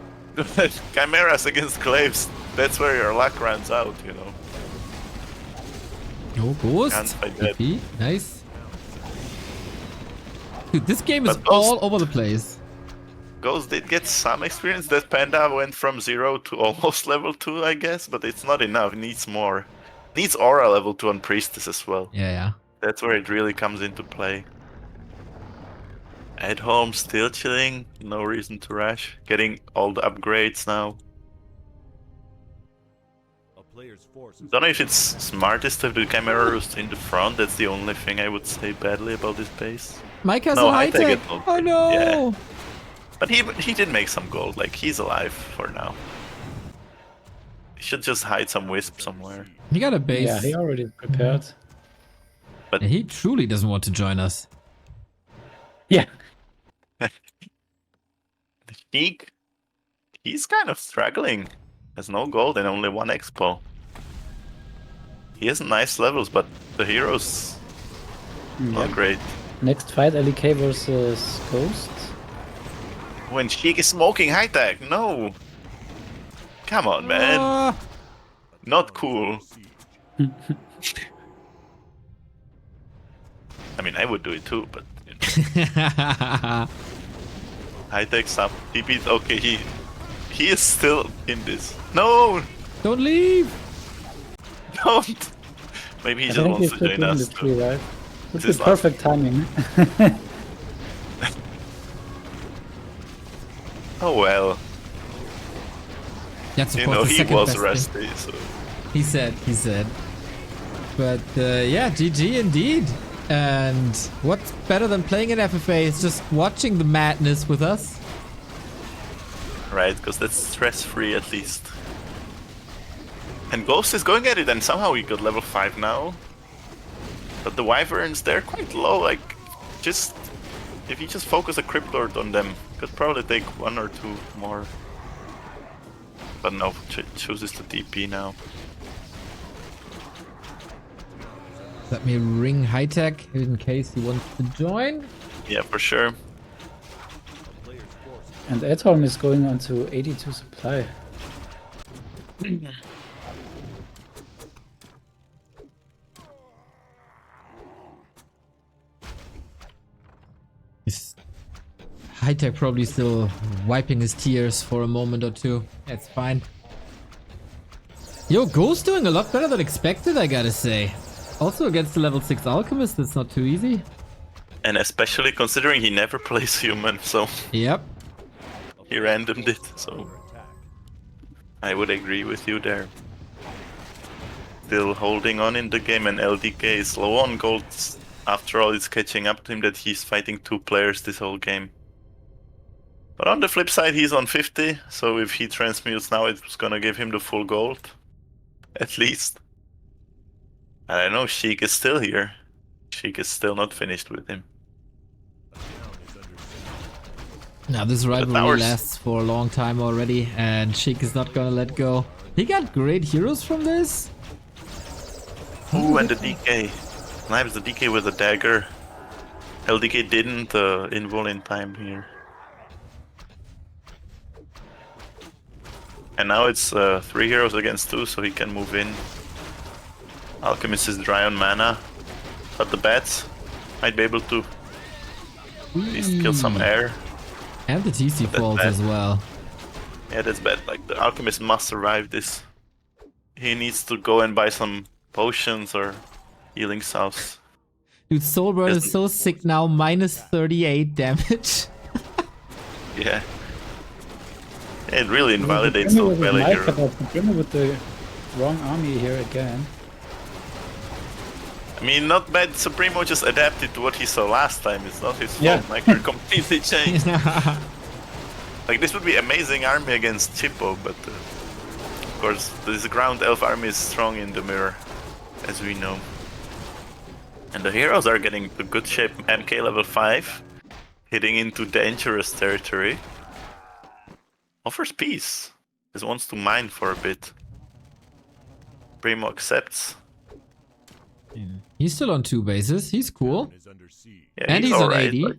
[SPEAKER 2] chimeras against glaives, that's where your luck runs out, you know.
[SPEAKER 1] No Ghost.
[SPEAKER 2] Can't fight that.
[SPEAKER 1] TP. Nice. Dude, this game is
[SPEAKER 2] But Ghost-
[SPEAKER 1] all over the place.
[SPEAKER 2] Ghost did get some experience. That Panda went from 0 to almost level 2, I guess, but it's not enough. It needs more. Needs aura level 2 on Priestess as well.
[SPEAKER 1] Yeah.
[SPEAKER 2] That's where it really comes into play. At home, still chilling. No reason to rush. Getting all the upgrades now. Don't know if it's smartest to have the Chimera Roost in the front. That's the only thing I would say badly about this base.
[SPEAKER 1] Micah's
[SPEAKER 2] No,
[SPEAKER 1] a high
[SPEAKER 2] high-tech
[SPEAKER 1] tech.
[SPEAKER 2] is not
[SPEAKER 1] Oh
[SPEAKER 2] good.
[SPEAKER 1] no.
[SPEAKER 2] Yeah. But he did make some gold. Like, he's alive for now. He should just hide some wisp somewhere.
[SPEAKER 1] He got a base.
[SPEAKER 3] Yeah, he already prepared.
[SPEAKER 1] And he truly doesn't want to join us.
[SPEAKER 3] Yeah.
[SPEAKER 2] Sheik, he's kind of struggling. Has no gold and only 1 expo. He has nice levels, but the heroes not great.
[SPEAKER 3] Next fight, LEK versus Ghost.
[SPEAKER 2] When Sheik is smoking high tech, no. Come on, man. Not cool. I mean, I would do it too, but you know. High tech sub. TP. Okay, he is still in this. No,
[SPEAKER 1] Don't leave.
[SPEAKER 2] don't. Maybe he
[SPEAKER 3] I
[SPEAKER 2] just
[SPEAKER 3] think
[SPEAKER 2] wants
[SPEAKER 3] he's
[SPEAKER 2] to join
[SPEAKER 3] in
[SPEAKER 2] us.
[SPEAKER 3] the tree, right? Would
[SPEAKER 2] This
[SPEAKER 3] be
[SPEAKER 2] is
[SPEAKER 3] perfect timing.
[SPEAKER 2] Oh well.
[SPEAKER 1] That's of
[SPEAKER 2] You
[SPEAKER 1] course
[SPEAKER 2] know,
[SPEAKER 1] the
[SPEAKER 2] he
[SPEAKER 1] second
[SPEAKER 2] was
[SPEAKER 1] best
[SPEAKER 2] rusty, so.
[SPEAKER 1] He said. But yeah, GG indeed. And what's better than playing an FFA is just watching the madness with us.
[SPEAKER 2] Right, because that's stress-free at least. And Ghost is going at it, and somehow he got level 5 now. But the Wyverns, they're quite low, like, just... If you just focus a Crypt Lord on them, could probably take 1 or 2 more. But no, chooses to TP now.
[SPEAKER 1] Let me ring high tech in case he wants to join.
[SPEAKER 2] Yeah, for sure.
[SPEAKER 3] And Edholm is going on to 82 supply.
[SPEAKER 1] High tech probably still wiping his tears for a moment or two. That's fine. Yo, Ghost doing a lot better than expected, I gotta say. Also against the level 6 Alchemist, that's not too easy.
[SPEAKER 2] And especially considering he never plays human, so
[SPEAKER 1] Yep.
[SPEAKER 2] he randomed it, so... I would agree with you there. Still holding on in the game, and LDK is low on gold. After all, it's catching up to him that he's fighting 2 players this whole game. But on the flip side, he's on 50, so if he transmutes now, it's gonna give him the full gold. At least. I don't know, Sheik is still here. Sheik is still not finished with him.
[SPEAKER 1] Now this rivalry lasts for a long time already, and Sheik is not gonna let go. He got great heroes from this.
[SPEAKER 2] Ooh, and the DK. Snipes the DK with a dagger. LDK didn't invul in time here. And now it's 3 heroes against 2, so he can move in. Alchemist is dry on mana, but the bats might be able to at least kill some air.
[SPEAKER 1] And the TC falls
[SPEAKER 2] bad.
[SPEAKER 1] as well.
[SPEAKER 2] Yeah, that's bad. Like, the Alchemist must survive this. He needs to go and buy some potions or healing salves.
[SPEAKER 1] Dude, Soulburn is so sick now, minus 38 damage.
[SPEAKER 2] Yeah. It really
[SPEAKER 3] He's
[SPEAKER 2] invalidates
[SPEAKER 3] Supremo
[SPEAKER 2] those
[SPEAKER 3] with his
[SPEAKER 2] melee
[SPEAKER 3] Micah,
[SPEAKER 2] heroes.
[SPEAKER 3] but Supremo with the wrong army here again.
[SPEAKER 2] I mean, not bad. Supremo just adapted to what he saw last time. It's not his
[SPEAKER 3] Yeah.
[SPEAKER 2] fault. Micah completely changed. Like, this would be amazing army against Chippo, but of course, this ground elf army is strong in the mirror, as we know. And the heroes are getting to good shape. MK level 5, hitting into dangerous territory. Offers peace. Just wants to mine for a bit. Primo accepts.
[SPEAKER 1] He's still on 2 bases. He's cool.
[SPEAKER 2] Yeah,
[SPEAKER 1] And he's on
[SPEAKER 2] alright,
[SPEAKER 1] 80.
[SPEAKER 2] like,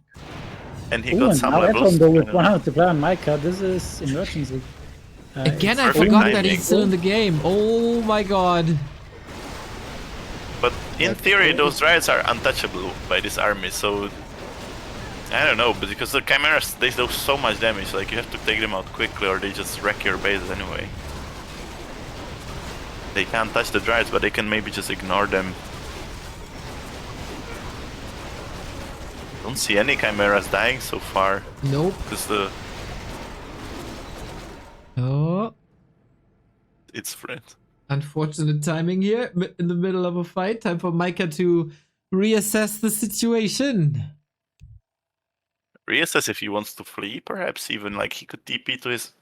[SPEAKER 2] and he
[SPEAKER 3] Oh,
[SPEAKER 2] got
[SPEAKER 3] and
[SPEAKER 2] some
[SPEAKER 3] now
[SPEAKER 2] levels.
[SPEAKER 3] Atom though with 100 to play on Micah. This is emergency.
[SPEAKER 1] Again, I
[SPEAKER 2] perfect
[SPEAKER 1] forgot that
[SPEAKER 2] timing.
[SPEAKER 1] he's still in the game. Oh my god.
[SPEAKER 2] But in theory, those dryads are untouchable by this army, so I don't know. But because the chimeras, they do so much damage, like you have to take them out quickly, or they just wreck your base anyway. They can't touch the dryads, but they can maybe just ignore them. Don't see any chimeras dying so far.
[SPEAKER 1] Nope.
[SPEAKER 2] Because the
[SPEAKER 1] Oh,
[SPEAKER 2] it's friend.
[SPEAKER 1] unfortunate timing here in the middle of a fight. Time for Micah to reassess the situation.
[SPEAKER 2] Reassess if he wants to flee, perhaps even like he could TP to his.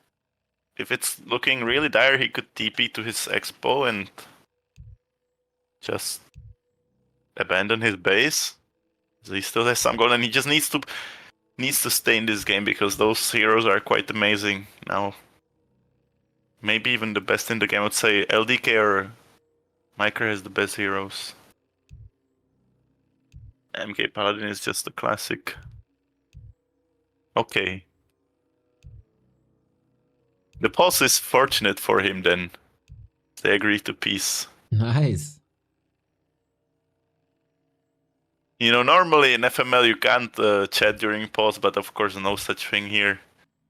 [SPEAKER 2] If it's looking really dire, he could TP to his expo and just abandon his base. So he still has some gold, and he just needs to stay in this game because those heroes are quite amazing now. Maybe even the best in the game. I would say LDK or Micah has the best heroes. MK Paladin is just a classic. Okay. The pause is fortunate for him then. They agree to peace.
[SPEAKER 1] Nice.
[SPEAKER 2] You know, normally in FML you can't chat during pause, but of course no such thing here.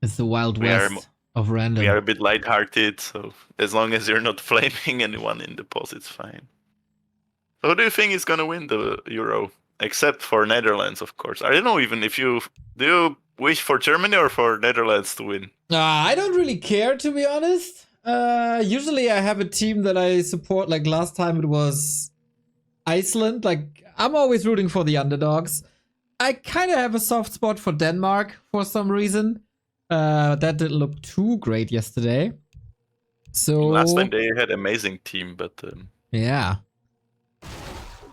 [SPEAKER 1] It's the Wild
[SPEAKER 2] We are-
[SPEAKER 1] West of random.
[SPEAKER 2] We are a bit lighthearted, so as long as you're not flaming anyone in the pause, it's fine. So who do you think is gonna win the Euro? Except for Netherlands, of course. I don't know even if you... Do you wish for Germany or for Netherlands to win?
[SPEAKER 1] I don't really care, to be honest. Usually I have a team that I support. Like last time it was Iceland. Like I'm always rooting for the underdogs. I kind of have a soft spot for Denmark for some reason. That didn't look too great yesterday. So
[SPEAKER 2] Last time they had amazing team, but...
[SPEAKER 1] yeah.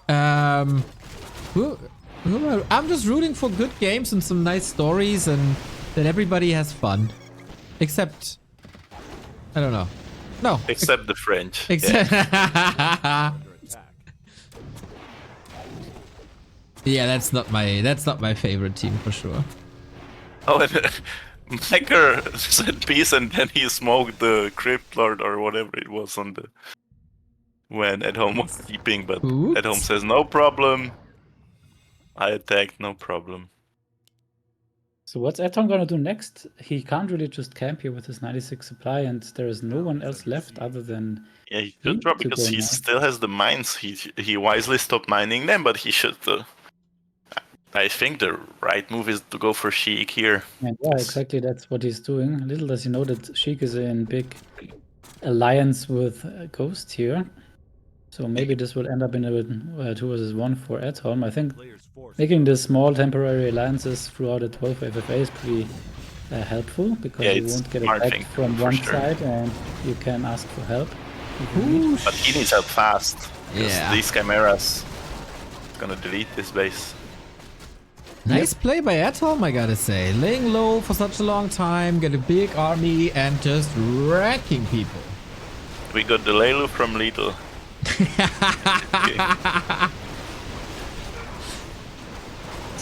[SPEAKER 1] I'm just rooting for good games and some nice stories and that everybody has fun. Except, I don't know. No.
[SPEAKER 2] Except the French.
[SPEAKER 1] Except. Yeah, that's not my favorite team for sure.
[SPEAKER 2] Oh, and Micah said peace, and then he smoked the Crypt Lord or whatever it was on the... When At Home was keeping, but
[SPEAKER 1] Oops.
[SPEAKER 2] At Home says no problem. I attacked, no problem.
[SPEAKER 3] So what's Atom gonna do next? He can't really just camp here with his 96 supply, and there is no one else left other than...
[SPEAKER 2] Yeah, he should drop
[SPEAKER 3] to
[SPEAKER 2] because
[SPEAKER 3] go
[SPEAKER 2] he
[SPEAKER 3] now.
[SPEAKER 2] still has the mines. He wisely stopped mining them, but he should... I think the right move is to go for Sheik here.
[SPEAKER 3] And yeah, exactly, that's what he's doing. Little does he know that Sheik is in big alliance with Ghost here. So maybe this will end up in a 2 versus 1 for Atom. I think making the small temporary alliances throughout the 12 FFA is pretty helpful, because
[SPEAKER 2] Yeah,
[SPEAKER 3] you
[SPEAKER 2] it's
[SPEAKER 3] won't get
[SPEAKER 2] smart
[SPEAKER 3] attacked
[SPEAKER 2] thing,
[SPEAKER 3] from
[SPEAKER 2] for
[SPEAKER 3] one
[SPEAKER 2] sure.
[SPEAKER 3] side, and you can ask for help if you need.
[SPEAKER 2] But he needs help fast. Because
[SPEAKER 1] Yeah.
[SPEAKER 2] these chimeras gonna delete this base.
[SPEAKER 1] Nice play by Atom, I gotta say. Laying low for such a long time, get a big army, and just wrecking people.
[SPEAKER 2] We got the Leilu from Lidl.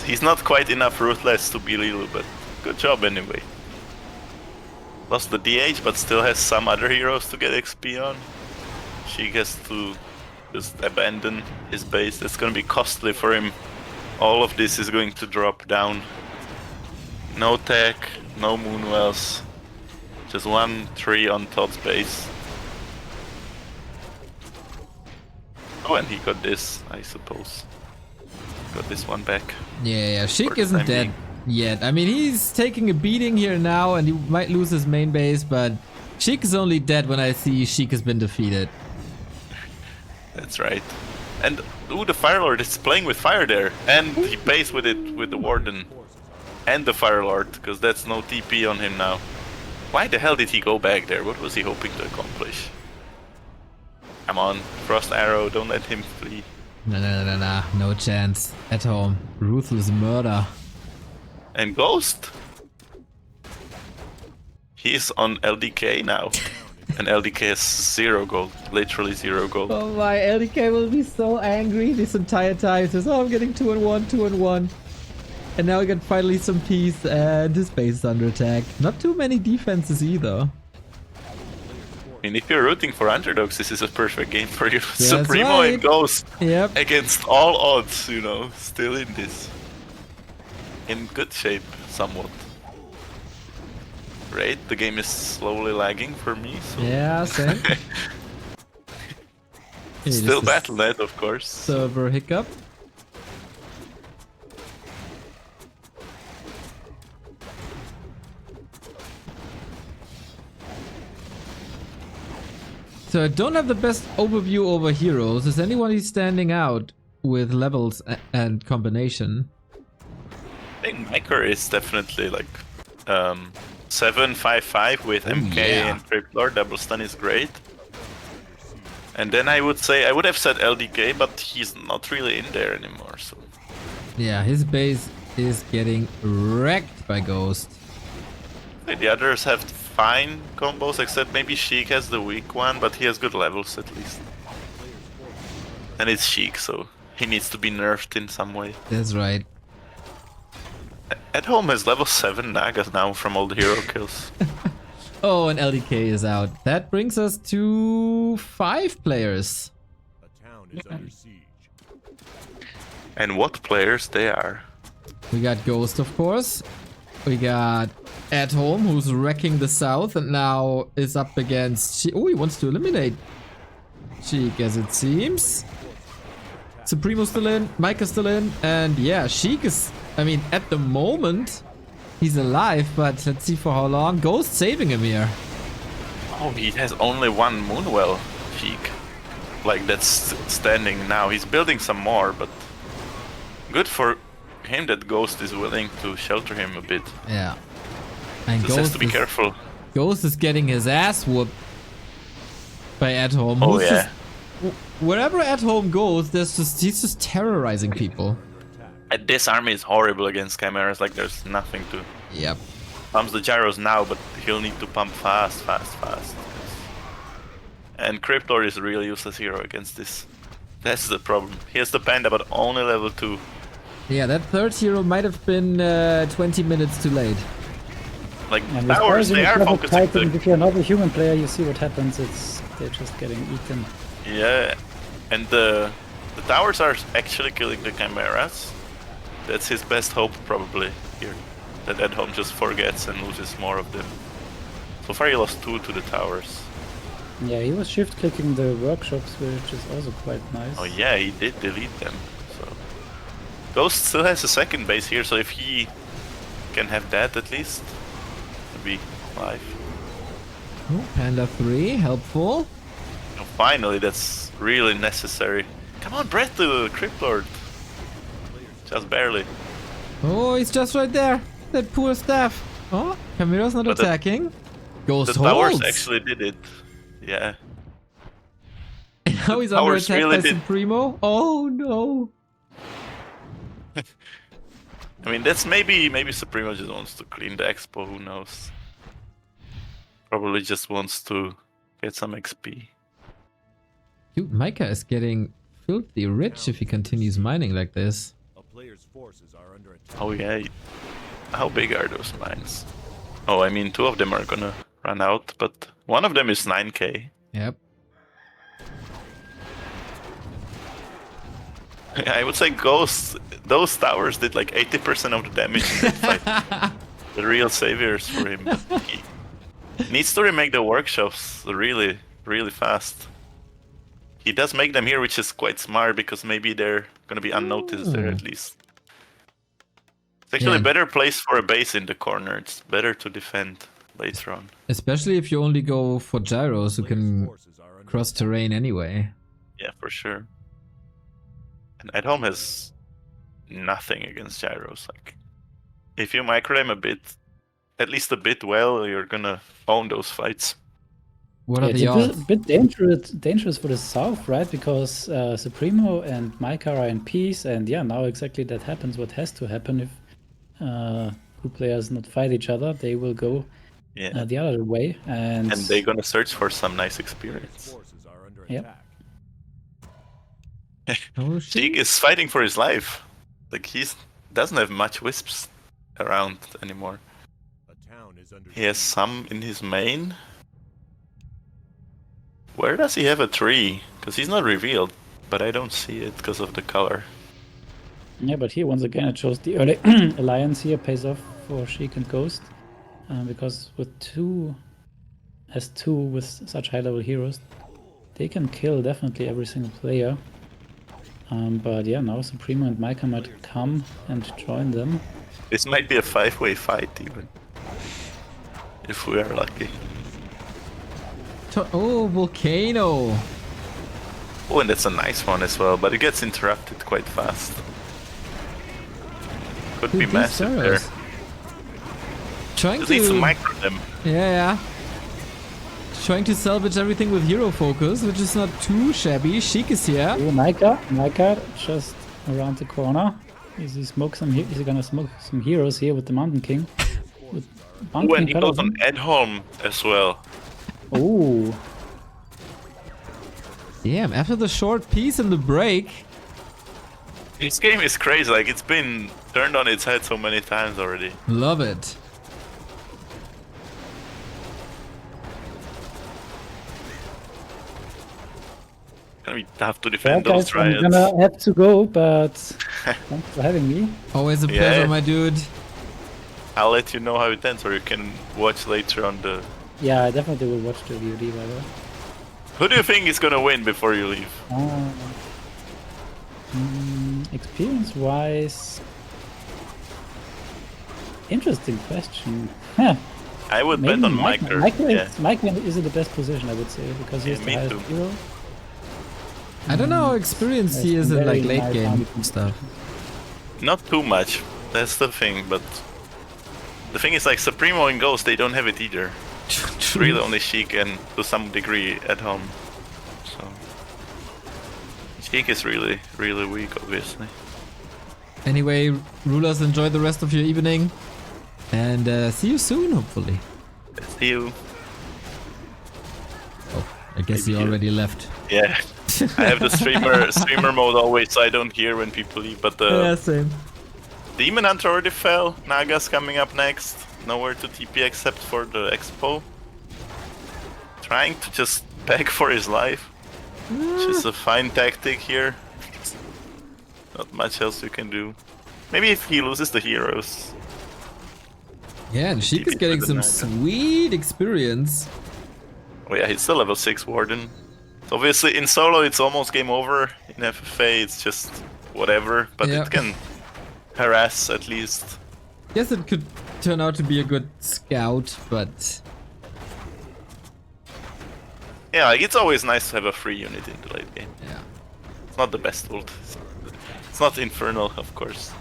[SPEAKER 2] He's not quite enough ruthless to be Lidl, but good job anyway. Lost the DH, but still has some other heroes to get XP on. She has to just abandon his base. That's gonna be costly for him. All of this is going to drop down. No tech, no moonwells. Just 1 tree on Todd's base. Oh, and he got this, I suppose. Got this one back.
[SPEAKER 1] Yeah, Sheik
[SPEAKER 2] For the
[SPEAKER 1] isn't
[SPEAKER 2] time
[SPEAKER 1] dead. yet. I mean, he's taking a beating here now, and he might lose his main base, but Sheik is only dead when I see Sheik has been defeated.
[SPEAKER 2] That's right. And ooh, the Fire Lord is playing with fire there, and he pays with it with the Warden and the Fire Lord, because that's no TP on him now. Why the hell did he go back there? What was he hoping to accomplish? Come on, Frost Arrow, don't let him flee.
[SPEAKER 1] Nah, no chance. At home. Ruthless murder.
[SPEAKER 2] And Ghost? He's on LDK now. And LDK has 0 gold. Literally 0 gold.
[SPEAKER 1] Oh my, LDK will be so angry this entire time. He says, oh, I'm getting 2-1, 2-1. And now we got finally some peace, and his base is under attack. Not too many defenses either.
[SPEAKER 2] I mean, if you're rooting for underdogs, this is a perfect game for you.
[SPEAKER 1] Yeah,
[SPEAKER 2] Supremo
[SPEAKER 1] right.
[SPEAKER 2] and Ghost
[SPEAKER 1] Yep.
[SPEAKER 2] against all odds, you know, still in this. In good shape, somewhat. Great, the game is slowly lagging for me, so...
[SPEAKER 1] Yeah, same.
[SPEAKER 2] Still Battle.net, of course.
[SPEAKER 1] Server hiccup. So I don't have the best overview over heroes. Is anyone standing out with levels and combination?
[SPEAKER 2] I think Miker is definitely like 7-5-5 with MK
[SPEAKER 1] yeah.
[SPEAKER 2] and Crypt Lord. Double stun is great. And then I would say, I would have said LDK, but he's not really in there anymore, so...
[SPEAKER 1] Yeah, his base is getting wrecked by Ghost.
[SPEAKER 2] The others have fine combos, except maybe Sheik has the weak one, but he has good levels at least. And it's Sheik, so he needs to be nerfed in some way.
[SPEAKER 1] That's right.
[SPEAKER 2] At home has level 7 Nagas now from all the hero kills.
[SPEAKER 1] Oh, and LDK is out. That brings us to 5 players.
[SPEAKER 4] A town is under siege.
[SPEAKER 2] And what players they are.
[SPEAKER 1] We got Ghost, of course. We got At Home, who's wrecking the south and now is up against... Oh, he wants to eliminate Sheik, as it seems. Supremo still in, Micah still in, and yeah, Sheik is... I mean, at the moment, he's alive, but let's see for how long. Ghost saving him here.
[SPEAKER 2] Oh, he has only one Moonwell, Sheik. Like, that's standing now. He's building some more, but... Good for him that Ghost is willing to shelter him a bit.
[SPEAKER 1] Yeah. And
[SPEAKER 2] Just has to be careful.
[SPEAKER 1] Ghost is getting his ass whooped by At Home.
[SPEAKER 2] Oh, yeah.
[SPEAKER 1] Wherever At Home goes, he's just terrorizing people.
[SPEAKER 2] And this army is horrible against Chimeras, like there's nothing to...
[SPEAKER 1] Yep.
[SPEAKER 2] Pumps the gyros now, but he'll need to pump fast. And Crypt Lord is a really useless hero against this. That's the problem. He has the Panda, but only level 2.
[SPEAKER 1] Yeah, that third hero might have been 20 minutes too late.
[SPEAKER 2] Like,
[SPEAKER 3] And
[SPEAKER 2] towers, they are focusing...
[SPEAKER 3] If you're not a human player, you see what happens. They're just getting eaten.
[SPEAKER 2] Yeah, and the towers are actually killing the Chimeras. That's his best hope, probably, here. That At Home just forgets and loses more of them. So far he lost 2 to the towers.
[SPEAKER 3] Yeah, he was shift-clicking the workshops, which is also quite nice.
[SPEAKER 2] Oh yeah, he did delete them. So Ghost still has a second base here, so if he can have that at least, it'll be 5.
[SPEAKER 1] Oh, Panda 3, helpful.
[SPEAKER 2] Oh, finally, that's really necessary. Come on, breath to Crypt Lord. Just barely.
[SPEAKER 1] Oh, he's just right there. That poor staff. Oh, Chimera's not
[SPEAKER 2] But
[SPEAKER 1] attacking. Ghost
[SPEAKER 2] The towers
[SPEAKER 1] holds.
[SPEAKER 2] actually did it. Yeah.
[SPEAKER 1] And now he's under
[SPEAKER 2] towers
[SPEAKER 1] attack
[SPEAKER 2] really
[SPEAKER 1] by
[SPEAKER 2] did.
[SPEAKER 1] Supremo. Oh no.
[SPEAKER 2] I mean, that's maybe Supremo just wants to clean the expo, who knows. Probably just wants to get some XP.
[SPEAKER 1] Dude, Micah is getting filthy rich if he continues mining like this.
[SPEAKER 4] A player's forces are under attack.
[SPEAKER 2] Oh yeah. How big are those mines? Oh, I mean, 2 of them are gonna run out, but one of them is 9k.
[SPEAKER 1] Yep.
[SPEAKER 2] I would say Ghost, those towers did like 80% of the damage in that fight. The real saviors for him. But he needs to remake the workshops really fast. He does make them here, which is quite smart, because maybe they're gonna be unnoticed there at least. It's actually
[SPEAKER 1] Yeah.
[SPEAKER 2] a better place for a base in the corner. It's better to defend later on.
[SPEAKER 1] Especially if you only go for gyros who
[SPEAKER 4] Player's
[SPEAKER 1] can
[SPEAKER 4] forces are under
[SPEAKER 1] cross
[SPEAKER 4] attack.
[SPEAKER 1] terrain anyway.
[SPEAKER 2] Yeah, for sure. And at home has nothing against gyros. Like, if you micro them a bit, at least a bit well, you're gonna own those fights.
[SPEAKER 1] What are
[SPEAKER 3] It's
[SPEAKER 1] the
[SPEAKER 3] a
[SPEAKER 1] odds?
[SPEAKER 3] bit dangerous for the South, right? Because Supremo and Micah are in peace, and yeah, now exactly that happens. What has to happen if two players not fight each other? They will go
[SPEAKER 2] Yeah.
[SPEAKER 3] the other way, and
[SPEAKER 2] And they're gonna search for some nice
[SPEAKER 4] Player's
[SPEAKER 2] experience.
[SPEAKER 4] forces are under
[SPEAKER 3] Yep.
[SPEAKER 4] attack.
[SPEAKER 1] Oh,
[SPEAKER 2] Sheik is fighting for his life. Like, doesn't have much wisps around anymore.
[SPEAKER 4] A town is under
[SPEAKER 2] He has
[SPEAKER 4] siege.
[SPEAKER 2] some in his main. Where does he have a tree? Because he's not revealed, but I don't see it because of the color.
[SPEAKER 3] yeah, but here once again it shows the early alliance here pays off for Sheik and Ghost, because with two with such high level heroes, they can kill definitely every single player. But yeah, now Supremo and Micah might come and join them.
[SPEAKER 2] This might be a 5-way fight even. If we are lucky.
[SPEAKER 1] Oh, Volcano.
[SPEAKER 2] Oh, and that's a nice one as well, but it gets interrupted quite fast. Could be
[SPEAKER 1] Dude, these
[SPEAKER 2] massive there.
[SPEAKER 1] gyros. Trying
[SPEAKER 2] Just needs to
[SPEAKER 1] to...
[SPEAKER 2] micro them.
[SPEAKER 1] Yeah. Trying to salvage everything with hero focus, which is not too shabby. Sheik is here.
[SPEAKER 3] Oh, Micah just around the corner. Is he gonna smoke some heroes here with the Mountain King? With
[SPEAKER 2] Oh, and he goes
[SPEAKER 3] Paladin.
[SPEAKER 2] on Edholm as well.
[SPEAKER 3] Oh,
[SPEAKER 1] Damn, after the short piece in the break.
[SPEAKER 2] This game is crazy, like it's been turned on its head so many times already.
[SPEAKER 1] Love it.
[SPEAKER 2] Gonna be tough to
[SPEAKER 3] well,
[SPEAKER 2] defend
[SPEAKER 3] guys,
[SPEAKER 2] those
[SPEAKER 3] I'm
[SPEAKER 2] triads.
[SPEAKER 3] gonna have to go, but thanks for having me.
[SPEAKER 1] Always a pleasure,
[SPEAKER 2] Yeah.
[SPEAKER 1] my dude.
[SPEAKER 2] I'll let you know how it ends, or you can watch later on the...
[SPEAKER 3] Yeah, I definitely will watch the VOD, by the way.
[SPEAKER 2] Who do you think is gonna win before you leave?
[SPEAKER 3] Experience-wise, interesting question. Huh.
[SPEAKER 2] I would
[SPEAKER 3] Maybe
[SPEAKER 2] bet on
[SPEAKER 3] Micah.
[SPEAKER 2] Micah.
[SPEAKER 3] Micah is in the best position, I would say, because he's
[SPEAKER 2] Yeah,
[SPEAKER 3] the
[SPEAKER 2] me
[SPEAKER 3] highest
[SPEAKER 2] too.
[SPEAKER 3] hero.
[SPEAKER 1] I don't know how experienced he is in like
[SPEAKER 3] Very
[SPEAKER 1] late
[SPEAKER 3] nice
[SPEAKER 1] game
[SPEAKER 3] army
[SPEAKER 1] stuff.
[SPEAKER 2] Not too much. That's the thing, but... The thing is, like, Supremo and Ghost, they don't have it either. It's really only Sheik and, to some degree, at home. So... Sheik is really, really weak, obviously.
[SPEAKER 1] Anyway, rulers, enjoy the rest of your evening. And see you soon, hopefully.
[SPEAKER 2] See you.
[SPEAKER 1] Oh, I guess
[SPEAKER 2] Maybe
[SPEAKER 1] he
[SPEAKER 2] you.
[SPEAKER 1] already left.
[SPEAKER 2] Yeah. I have the streamer mode always, so I don't hear when people leave, but the...
[SPEAKER 1] Yeah, same.
[SPEAKER 2] Demon Hunter already fell. Naga's coming up next. Nowhere to TP except for the Expo. Trying to just beg for his life. Which is a fine tactic here. Not much else you can do. Maybe if he loses the heroes.
[SPEAKER 1] Yeah, and Sheik is
[SPEAKER 2] TP
[SPEAKER 1] getting
[SPEAKER 2] for the
[SPEAKER 1] some
[SPEAKER 2] Naga.
[SPEAKER 1] sweet experience.
[SPEAKER 2] Oh yeah, he's still level 6 Warden. So obviously in solo it's almost game over. In FFA it's just whatever. But
[SPEAKER 1] Yeah.
[SPEAKER 2] it can harass at least.
[SPEAKER 1] Guess it could turn out to be a good scout, but
[SPEAKER 2] Yeah, like it's always nice to have a free unit in the late game.
[SPEAKER 1] yeah.
[SPEAKER 2] It's not the best ult. It's not Infernal, of course.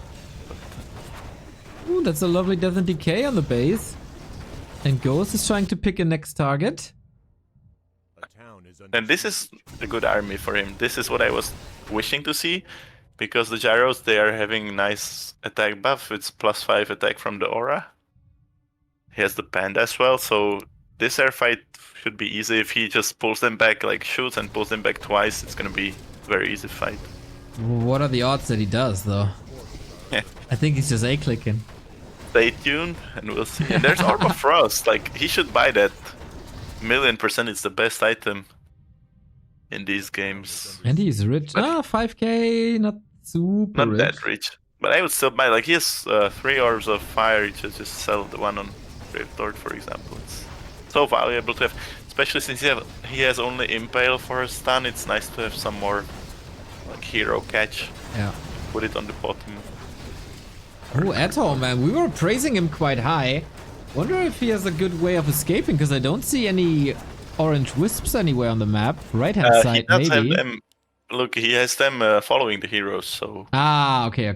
[SPEAKER 1] Ooh, that's a lovely Death and Decay on the base. And Ghost is trying to pick a next target.
[SPEAKER 4] A town is under
[SPEAKER 2] And this is a good army for him. This is what I was wishing to see. Because the Gyros, they are having nice attack buff. It's +5 attack from the aura. He has the Panda as well, so this air fight should be easy. If he just pulls them back, like shoots and pulls them back twice, it's gonna be a very easy fight.
[SPEAKER 1] What are the odds that he does, though?
[SPEAKER 2] Yeah.
[SPEAKER 1] I think he's just A-clicking.
[SPEAKER 2] Stay tuned and we'll see. And there's Orb of Frost, like he should buy that. 1,000,000% it's the best item in these games.
[SPEAKER 1] And he's rich.
[SPEAKER 2] But-
[SPEAKER 1] 5k, not super
[SPEAKER 2] Not
[SPEAKER 1] rich.
[SPEAKER 2] that rich. But I would still buy, like he has 3 Orbs of Fire, you should just sell the one on Brave Lord, for example. It's so valuable to have, especially since he has only Impale for a stun. It's nice to have some more like hero catch.
[SPEAKER 1] Yeah.
[SPEAKER 2] Put it on the bottom.
[SPEAKER 1] Oh, Eto, man, we were praising him quite high. Wonder if he has a good way of escaping, because I don't see any orange wisps anywhere on the map. Right-hand
[SPEAKER 2] He
[SPEAKER 1] side,
[SPEAKER 2] does
[SPEAKER 1] maybe.
[SPEAKER 2] have them. Look, he has them following the heroes, so
[SPEAKER 1] Ah, okay.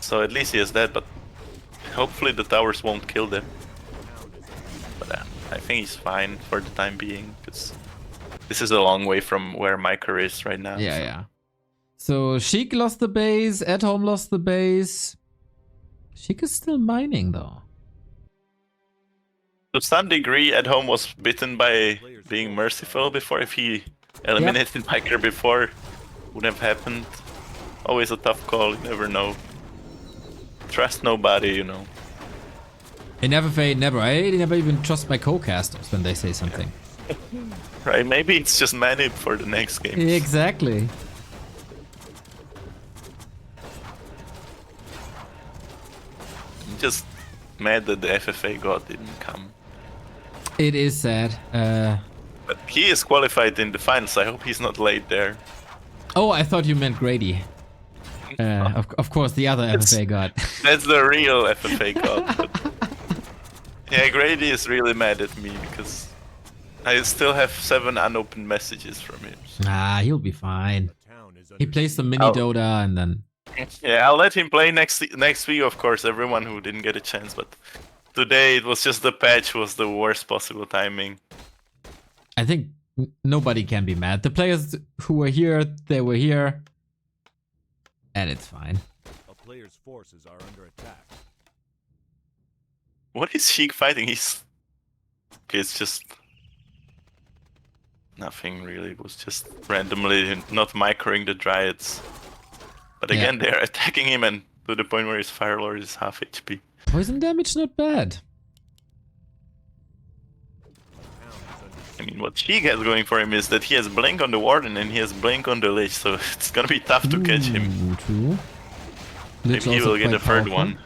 [SPEAKER 2] so at least he has that. But hopefully the towers won't kill them. But I think he's fine for the time being, because this is a long way from where Micah is right now.
[SPEAKER 1] Yeah,
[SPEAKER 2] so.
[SPEAKER 1] yeah. So Sheik lost the base, At Home lost the base. Sheik is still mining though.
[SPEAKER 2] To some degree, At Home was bitten by being merciful before. If he eliminated Micah before, would have happened. Always a tough call, you never know. Trust nobody, you know.
[SPEAKER 1] In FFA, never. I never even trust my co-casters when they say something.
[SPEAKER 2] Right, maybe it's just manip for the next game.
[SPEAKER 1] Exactly.
[SPEAKER 2] I'm just mad that the FFA god didn't come.
[SPEAKER 1] It is sad.
[SPEAKER 2] But he is qualified in the finals, I hope he's not late there.
[SPEAKER 1] Oh, I thought you meant Grady. Of course, the other FFA god.
[SPEAKER 2] That's the real FFA god. But yeah, Grady is really mad at me because I still have 7 unopened messages from him. So.
[SPEAKER 1] Ah, he'll be fine.
[SPEAKER 4] The town is
[SPEAKER 1] He
[SPEAKER 4] under
[SPEAKER 1] plays some
[SPEAKER 4] siege.
[SPEAKER 1] mini Dota and then...
[SPEAKER 2] Yeah, I'll let him play next week, of course, everyone who didn't get a chance, but today it was just the patch was the worst possible timing.
[SPEAKER 1] I think nobody can be mad. The players who were here, they were here. And it's fine.
[SPEAKER 4] A player's forces are under attack.
[SPEAKER 2] What is Sheik fighting? Okay, it's just... Nothing really, it was just randomly not microing the Dryads. But again, they're attacking him and to the point where his Fire Lord is half HP.
[SPEAKER 1] Poison damage, not bad.
[SPEAKER 2] I mean, what Sheik has going for him is that he has Blink on the Warden and he has Blink on the Lich, so it's gonna be tough to catch him.
[SPEAKER 1] Ooh, true. Lich
[SPEAKER 2] Maybe he
[SPEAKER 1] also
[SPEAKER 2] will get
[SPEAKER 1] quite
[SPEAKER 2] a third
[SPEAKER 1] powerful.
[SPEAKER 2] one.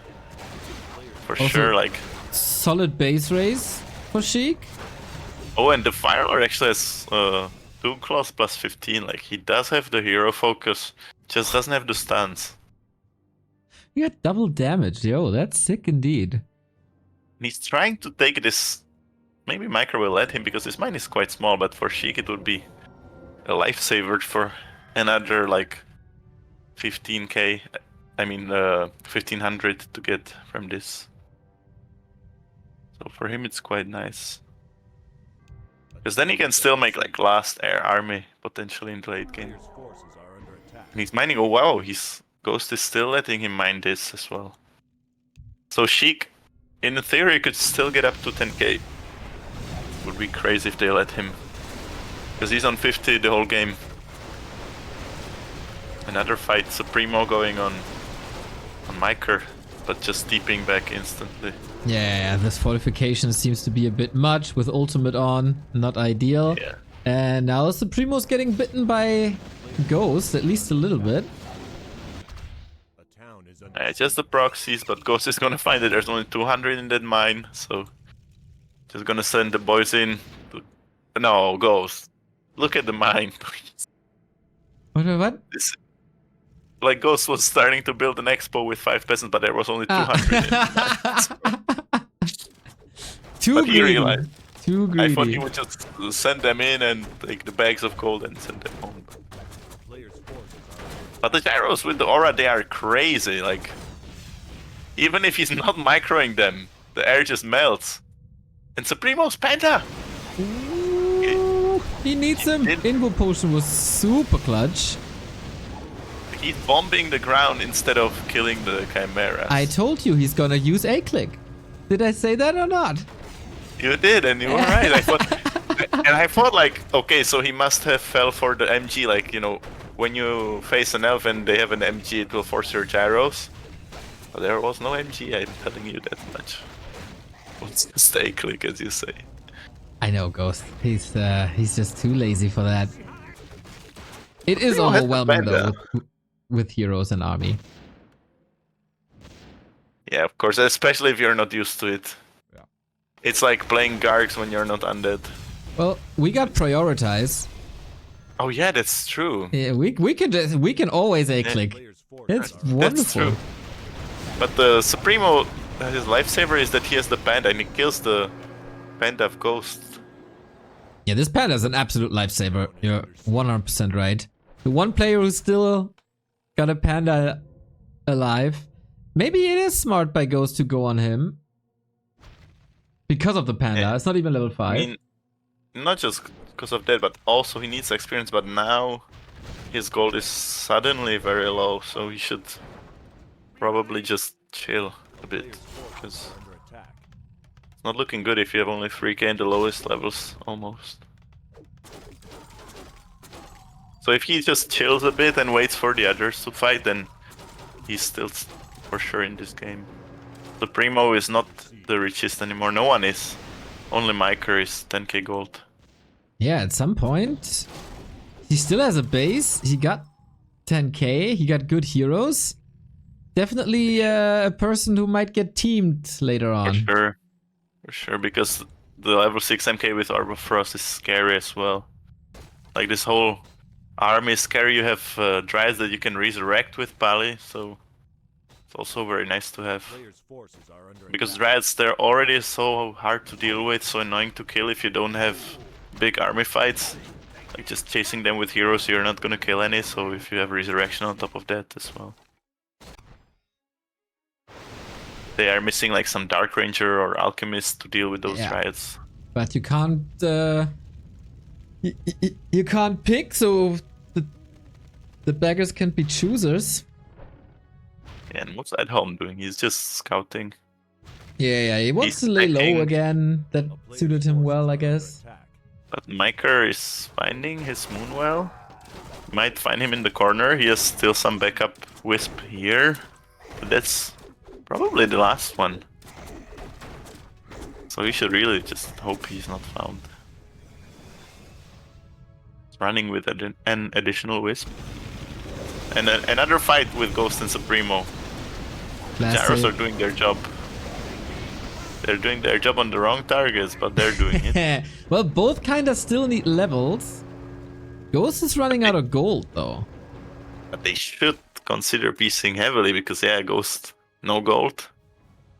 [SPEAKER 2] For
[SPEAKER 1] Also-
[SPEAKER 2] sure, like...
[SPEAKER 1] Solid base raise for Sheik.
[SPEAKER 2] Oh, and the Fire Lord actually has 2 claws plus 15, like he does have the hero focus, just doesn't have the stuns.
[SPEAKER 1] You got double damage, yo, that's sick indeed.
[SPEAKER 2] And he's trying to take this... Maybe Micro will let him because his mine is quite small, but for Sheik it would be a lifesaver for another like 15k. I mean 1500 to get from this. So for him it's quite nice. Because then he can still make like last air army potentially in the late game.
[SPEAKER 4] Player's forces are under attack.
[SPEAKER 2] And he's mining, oh wow, his Ghost is still letting him mine this as well. So Sheik, in theory, could still get up to 10k. Would be crazy if they let him. Because he's on 50 the whole game. Another fight, Supremo going on Micah, but just deeping back instantly.
[SPEAKER 1] Yeah, this fortification seems to be a bit much with ultimate on, not ideal.
[SPEAKER 2] Yeah.
[SPEAKER 1] And now Supremo's getting bitten by Ghost, at least a little bit.
[SPEAKER 4] A town is under
[SPEAKER 2] Just the proxies, but Ghost is gonna find that there's only 200 in that mine, so just gonna send the boys in. No, Ghost, look at the mine, please.
[SPEAKER 1] What?
[SPEAKER 2] This, like Ghost was starting to build an expo with 5 peasants, but there was only 200 in it.
[SPEAKER 1] Too
[SPEAKER 2] But he
[SPEAKER 1] greedy.
[SPEAKER 2] realized.
[SPEAKER 1] Too greedy.
[SPEAKER 2] I thought he would just send them in and take the bags of gold and send them home.
[SPEAKER 4] player's forces are under
[SPEAKER 2] But the gyros with the aura, they are crazy. Like, even if he's not microing them, the air just melts. And Supremo's Panda!
[SPEAKER 1] Ooh, he needs him.
[SPEAKER 2] did-
[SPEAKER 1] Invo potion was super clutch.
[SPEAKER 2] He's bombing the ground instead of killing the chimeras.
[SPEAKER 1] I told you he's gonna use A-click. Did I say that or not?
[SPEAKER 2] You did, and you were right. I thought like, okay, so he must have fell for the MG. Like, you know, when you face an elf and they have an MG, it will force your gyros. But there was no MG, I'm telling you that much. It's just A-click, as you say.
[SPEAKER 1] I know, Ghost. He's just too lazy for that. It is
[SPEAKER 2] Supremo has the
[SPEAKER 1] overwhelming though
[SPEAKER 2] Panda.
[SPEAKER 1] with heroes and army.
[SPEAKER 2] Yeah, of course, especially if you're not used to it.
[SPEAKER 1] Yeah.
[SPEAKER 2] It's like playing Gargs when you're not undead.
[SPEAKER 1] Well, we got prioritize.
[SPEAKER 2] Oh yeah, that's true.
[SPEAKER 1] Yeah, we can always A-click.
[SPEAKER 4] player's forces
[SPEAKER 1] It's
[SPEAKER 4] are
[SPEAKER 2] That's
[SPEAKER 1] wonderful.
[SPEAKER 2] true. But the Supremo, his lifesaver is that he has the Panda and he kills the Panda of Ghost.
[SPEAKER 1] Yeah, this Panda is an absolute lifesaver. You're 100% right. The one player who's still got a Panda alive. Maybe it is smart by Ghost to go on him. Because of the Panda.
[SPEAKER 2] Yeah.
[SPEAKER 1] It's not even level 5.
[SPEAKER 2] I mean, not just because of that, but also he needs experience. But now his gold is suddenly very low, so he should probably just chill a bit.
[SPEAKER 4] Players'
[SPEAKER 2] Because
[SPEAKER 4] forces are under attack.
[SPEAKER 2] it's not looking good if you have only 3k in the lowest levels, almost. So if he just chills a bit and waits for the others to fight, then he's still for sure in this game. The Primo is not the richest anymore. No one is. Only Miker is 10k gold.
[SPEAKER 1] Yeah, at some point, he still has a base. He got 10k. He got good heroes. Definitely a person who might get teamed later on.
[SPEAKER 2] For sure, because the level 6 MK with Orb of Frost is scary as well. Like this whole army is scary. You have Dryads that you can resurrect with Pali, so it's also very nice to have.
[SPEAKER 4] Players' forces are under
[SPEAKER 2] Because
[SPEAKER 4] attack.
[SPEAKER 2] Dryads, they're already so hard to deal with, so annoying to kill if you don't have big army fights. Like just chasing them with heroes, you're not gonna kill any, so if you have resurrection on top of that as well. They are missing like some Dark Ranger or Alchemist to deal with those
[SPEAKER 1] Yeah.
[SPEAKER 2] Dryads.
[SPEAKER 1] But you can't you can't pick, so the beggars can be choosers.
[SPEAKER 2] Yeah, and what's at home doing? He's just scouting.
[SPEAKER 1] Yeah, he wants
[SPEAKER 2] He's
[SPEAKER 1] to lay low
[SPEAKER 2] attacking.
[SPEAKER 1] again. That
[SPEAKER 4] A player's
[SPEAKER 1] suited him
[SPEAKER 4] forces
[SPEAKER 1] well,
[SPEAKER 4] are
[SPEAKER 1] I
[SPEAKER 4] under
[SPEAKER 1] guess.
[SPEAKER 4] attack.
[SPEAKER 2] But Miker is finding his moon well. Might find him in the corner. He has still some backup Wisp here. But that's probably the last one. So he should really just hope he's not found. He's running with an additional Wisp. And another fight with Ghost and Supremo. Gyros are doing their job. They're doing their job on the wrong targets, but they're doing it.
[SPEAKER 1] Well, both kinda still need levels. Ghost is running out of gold, though.
[SPEAKER 2] But they should consider piecing heavily because, yeah, Ghost, no gold.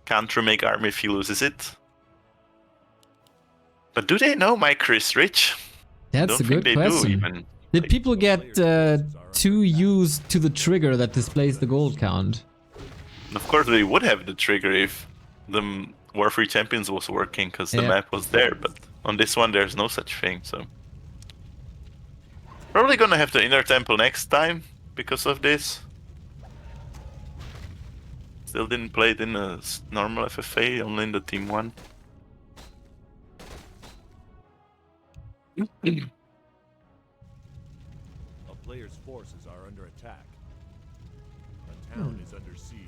[SPEAKER 2] Can't remake army if he loses it. But do they know Miker is rich?
[SPEAKER 1] That's
[SPEAKER 2] Don't
[SPEAKER 1] a
[SPEAKER 2] think
[SPEAKER 1] good
[SPEAKER 2] they
[SPEAKER 1] question.
[SPEAKER 2] do even.
[SPEAKER 1] Did people get too used to the trigger that displays the gold count?
[SPEAKER 2] Of course, they would have the trigger if the Warfree Champions was working because the
[SPEAKER 1] Yeah.
[SPEAKER 2] map was there. But on this one, there's no such thing. So probably gonna have the Inner Temple next time because of this. Still didn't play it in a normal FFA, only in the Team 1.
[SPEAKER 4] A player's forces are under attack. A town is under siege.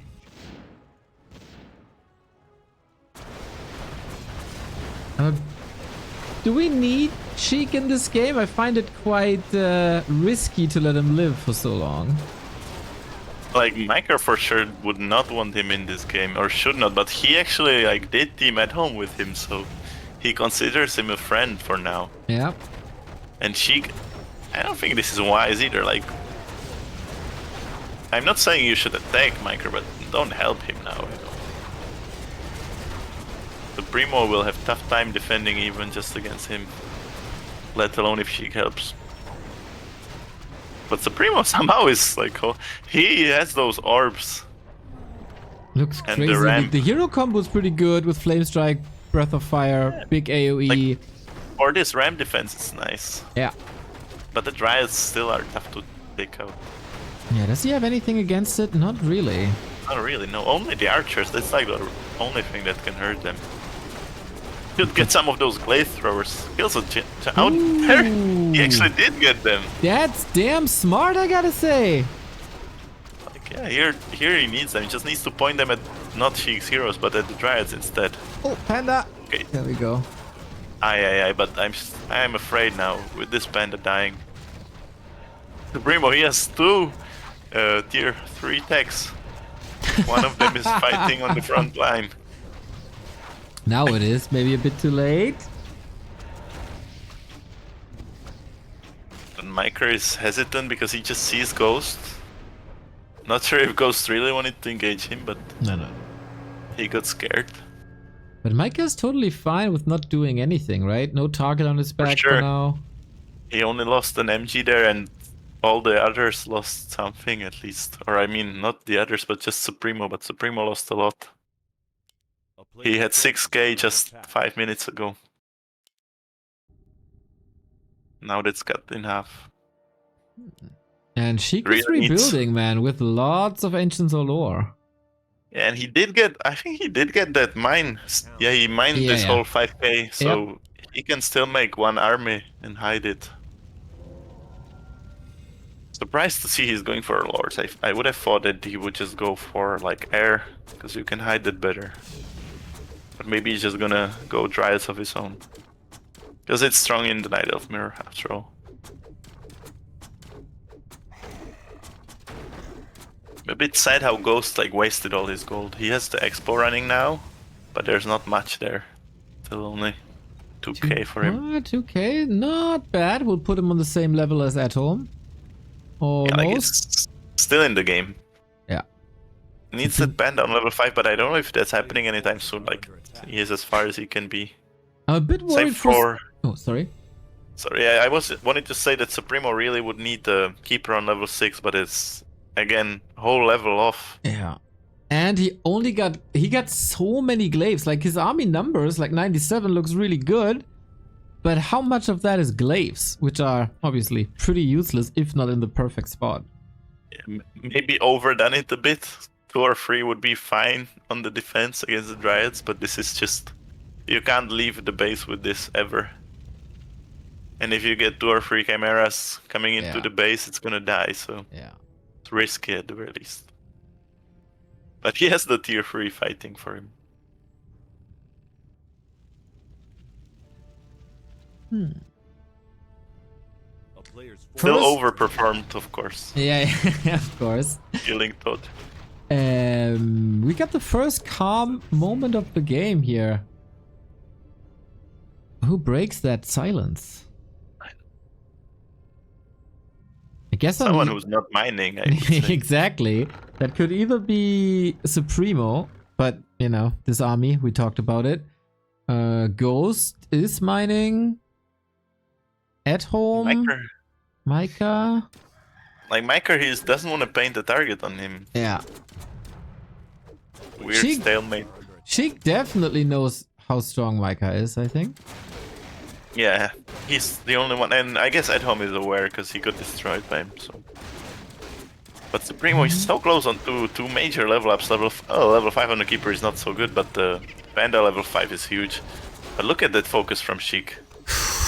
[SPEAKER 1] Do we need Sheik in this game? I find it quite risky to let him live for so long.
[SPEAKER 2] Like, Miker for sure would not want him in this game, or should not, but he actually like did team at home with him, so he considers him a friend for now.
[SPEAKER 1] Yeah.
[SPEAKER 2] And Sheik, I don't think this is wise either, like... I'm not saying you should attack Miker, but don't help him now, you know. The Primo will have tough time defending even just against him, let alone if Sheik helps. But Supremo somehow is like, oh, he has those orbs.
[SPEAKER 1] Looks
[SPEAKER 2] And the
[SPEAKER 1] crazy.
[SPEAKER 2] ramp.
[SPEAKER 1] The hero combo is pretty good with Flame Strike, Breath of Fire, big AoE.
[SPEAKER 2] Or this ram defense is nice.
[SPEAKER 1] Yeah.
[SPEAKER 2] But the Dryads still are tough to take out.
[SPEAKER 1] Yeah, does he have anything against it? Not really.
[SPEAKER 2] Not really, no. Only the archers. That's like the only thing that can hurt them. Should get some of those glaive throwers. Kills a out there. He actually did get them.
[SPEAKER 1] That's damn smart, I gotta say.
[SPEAKER 2] Like, yeah, here he needs them. He just needs to point them at not Sheik's heroes, but at the Dryads instead.
[SPEAKER 1] Oh, Panda.
[SPEAKER 2] Okay.
[SPEAKER 1] There we go.
[SPEAKER 2] Aye, but I'm afraid now with this Panda dying. The Primo, he has two tier 3 techs. One of them is fighting on the front line.
[SPEAKER 1] Now it is maybe a bit too late.
[SPEAKER 2] And Miker is hesitant because he just sees Ghost. Not sure if Ghost really wanted to engage him, but
[SPEAKER 1] No.
[SPEAKER 2] he got scared.
[SPEAKER 1] But Micah's totally fine with not doing anything, right? No target on his back for
[SPEAKER 2] sure.
[SPEAKER 1] now.
[SPEAKER 2] He only lost an MG there, and all the others lost something at least. Or I mean, not the others, but just Supremo. But Supremo lost a lot.
[SPEAKER 4] A
[SPEAKER 2] He
[SPEAKER 4] player's
[SPEAKER 2] had
[SPEAKER 4] forces
[SPEAKER 2] 6k
[SPEAKER 4] are under
[SPEAKER 2] just
[SPEAKER 4] attack.
[SPEAKER 2] 5 minutes ago. Now that's cut in half.
[SPEAKER 1] And Sheik is
[SPEAKER 2] Really needs-
[SPEAKER 1] rebuilding, man, with lots of Ancients Allure.
[SPEAKER 2] Yeah, and he did get, I think he did get that mine. Yeah, he mined
[SPEAKER 1] Yeah,
[SPEAKER 2] this
[SPEAKER 1] yeah.
[SPEAKER 2] whole 5k, so he can still make one army and hide it. Surprised to see he's going for Lords. I would have thought that he would just go for like air, because you can hide it better. But maybe he's just gonna go Dryads of his own. Because it's strong in the Night Elf Mirror after all. A bit sad how Ghost like wasted all his gold. He has the Expo running now, but there's not much there. Still only 2k for him.
[SPEAKER 1] 2k, not bad. We'll put him on the same level as at home. Almost.
[SPEAKER 2] Yeah, like it's still in the game.
[SPEAKER 1] Yeah.
[SPEAKER 2] Needs that Panda on level 5, but I don't know if that's happening anytime soon. Like, he is as far as he can be.
[SPEAKER 1] I'm a bit
[SPEAKER 2] Same
[SPEAKER 1] worried
[SPEAKER 2] for...
[SPEAKER 1] Oh, sorry.
[SPEAKER 2] Sorry, I wanted to say that Supremo really would need the Keeper on level 6, but it's, again, whole level off.
[SPEAKER 1] Yeah. And he got so many glaives. Like his army numbers, like 97 looks really good. But how much of that is glaives, which are obviously pretty useless if not in the perfect spot.
[SPEAKER 2] Yeah, maybe overdone it a bit. 2 or 3 would be fine on the defense against the Dryads, but this is just... You can't leave the base with this ever. And if you get 2 or 3 Chimeras coming into the base, it's gonna die, so...
[SPEAKER 1] Yeah.
[SPEAKER 2] It's risky at the very least. But he has the tier 3 fighting for him.
[SPEAKER 4] A player's
[SPEAKER 2] Still
[SPEAKER 1] First-
[SPEAKER 2] overperformed, of course.
[SPEAKER 1] Yeah, of course.
[SPEAKER 2] Killing Toad.
[SPEAKER 1] We got the first calm moment of the game here. Who breaks that silence? I guess
[SPEAKER 2] Someone who's not mining, I would say.
[SPEAKER 1] exactly. That could either be Supremo, but you know, this army, we talked about it. Ghost is mining. At home.
[SPEAKER 2] Miker.
[SPEAKER 1] Micah.
[SPEAKER 2] Like, Miker, he doesn't want to paint the target on him.
[SPEAKER 1] Yeah.
[SPEAKER 2] Weird
[SPEAKER 1] She-
[SPEAKER 2] stalemate.
[SPEAKER 1] Sheik definitely knows how strong Micah is, I think.
[SPEAKER 2] Yeah, he's the only one. And I guess at home is aware because he got destroyed by him, so... But Supremo is so close on two major level ups. Level 5 on the Keeper is not so good, but the Panda level 5 is huge. But look at that focus from Sheik.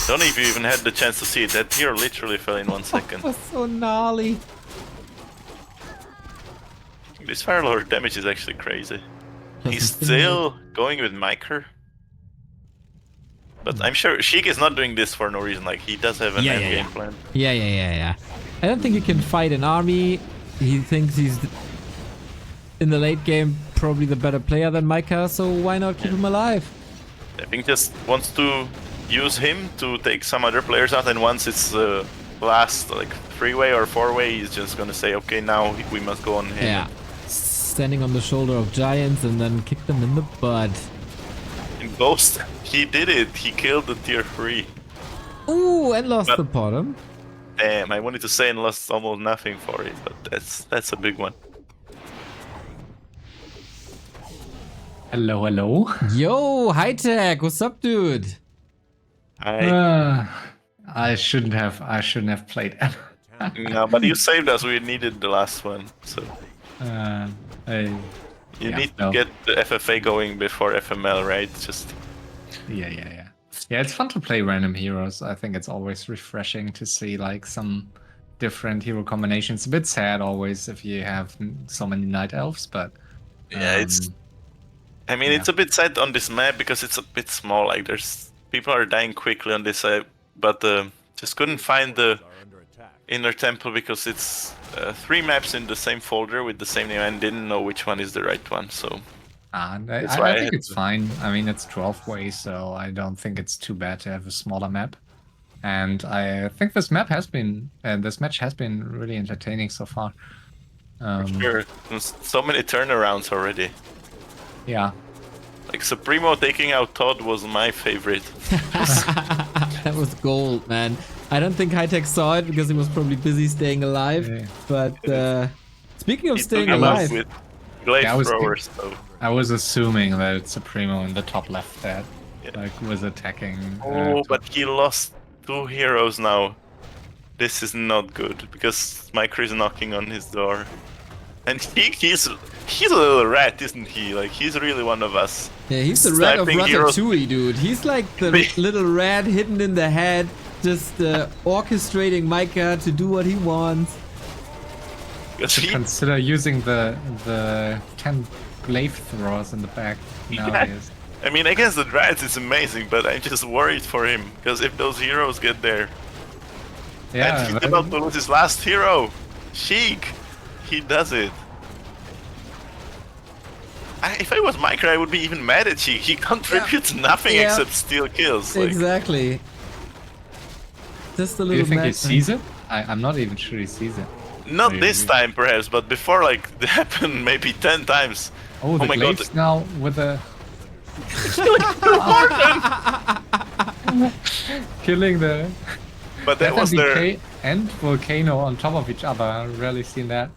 [SPEAKER 2] Don't know if you even had the chance to see it. That tier literally fell in 1 second.
[SPEAKER 1] That's so gnarly.
[SPEAKER 2] This Firelord damage is actually crazy. He's
[SPEAKER 1] Doesn't
[SPEAKER 2] still going with Miker. But I'm sure Sheik is not doing this for no reason. Like, he does have an game plan.
[SPEAKER 1] Yeah. I don't think he can fight an army. He thinks he's in the late game probably the better player than Micah, so why not keep him alive?
[SPEAKER 2] I think just wants to use him to take some other players out, and once it's last like 3-way or 4-way, he's just gonna say, okay, now we must go on him.
[SPEAKER 1] Yeah. Standing on the shoulder of giants and then kick them in the butt.
[SPEAKER 2] And Ghost, he did it. He killed the tier 3.
[SPEAKER 1] Ooh, and lost
[SPEAKER 2] But-
[SPEAKER 1] the bottom.
[SPEAKER 2] Damn, I wanted to say and lost almost nothing for it, but that's a big one.
[SPEAKER 3] Hello.
[SPEAKER 1] Yo, high tech, what's up, dude?
[SPEAKER 3] I shouldn't have played.
[SPEAKER 2] No, but you saved us. We needed the last one, so you need to get the FFA going before FML, right? Just
[SPEAKER 3] Yeah, it's fun to play random heroes. I think it's always refreshing to see like some different hero combinations. A bit sad always if you have so many night elves, but
[SPEAKER 2] yeah, it's. I mean, it's a bit sad on this map because it's a bit small. Like, there's people are dying quickly on this side, but just couldn't find the
[SPEAKER 4] are under attack.
[SPEAKER 2] inner temple because it's 3 maps in the same folder with the same name and didn't know which one is the right one. So
[SPEAKER 3] I
[SPEAKER 2] why I
[SPEAKER 3] think
[SPEAKER 2] had
[SPEAKER 3] it's fine. I mean, it's 12 ways, so I don't think it's too bad to have a smaller map. And I think this map has been, this match has been really entertaining so far.
[SPEAKER 2] Sure. So many turnarounds already.
[SPEAKER 5] Yeah.
[SPEAKER 2] Like Supremo taking out Todd was my favorite.
[SPEAKER 1] That was gold, man. I don't think Hightech saw it because he was probably busy staying alive.
[SPEAKER 5] Yeah.
[SPEAKER 1] But speaking of
[SPEAKER 2] He took
[SPEAKER 1] staying
[SPEAKER 2] him out
[SPEAKER 1] alive,
[SPEAKER 2] with glaive
[SPEAKER 5] Yeah, I was
[SPEAKER 2] throwers. So.
[SPEAKER 5] I was assuming that it's Supremo in the top left that
[SPEAKER 2] Yeah.
[SPEAKER 5] like was attacking.
[SPEAKER 2] Oh, but he lost 2 heroes now. This is not good because Micro is knocking on his door, and he's a little rat, isn't he? Like he's really one of us.
[SPEAKER 1] yeah, he's the rat of
[SPEAKER 2] Sniping heroes.
[SPEAKER 1] Ratatouille, dude. He's like the little rat hidden in the head, just orchestrating Micah to do what he wants.
[SPEAKER 5] Consider using the 10 glaive throwers in the back nowadays.
[SPEAKER 2] I mean, against the rats it's amazing, but I'm just worried for him because if those heroes get there,
[SPEAKER 5] Yeah,
[SPEAKER 2] and he's about to lose his last hero, Sheik, he does it. If I was Micro, I would be even mad at Sheik. He contributes nothing
[SPEAKER 1] Yeah.
[SPEAKER 2] except steal kills. Like,
[SPEAKER 1] Exactly. Just a
[SPEAKER 5] do
[SPEAKER 1] little
[SPEAKER 5] you think he
[SPEAKER 1] mad-
[SPEAKER 5] sees it? I'm not even sure he sees it.
[SPEAKER 2] not
[SPEAKER 5] Maybe.
[SPEAKER 2] this time, perhaps, but before, like, it happened maybe 10 times.
[SPEAKER 5] Oh, the
[SPEAKER 2] my god.
[SPEAKER 5] glaives now with the killing the
[SPEAKER 2] But that was their,
[SPEAKER 5] FFA and Volcano on top of each other. I've rarely seen that.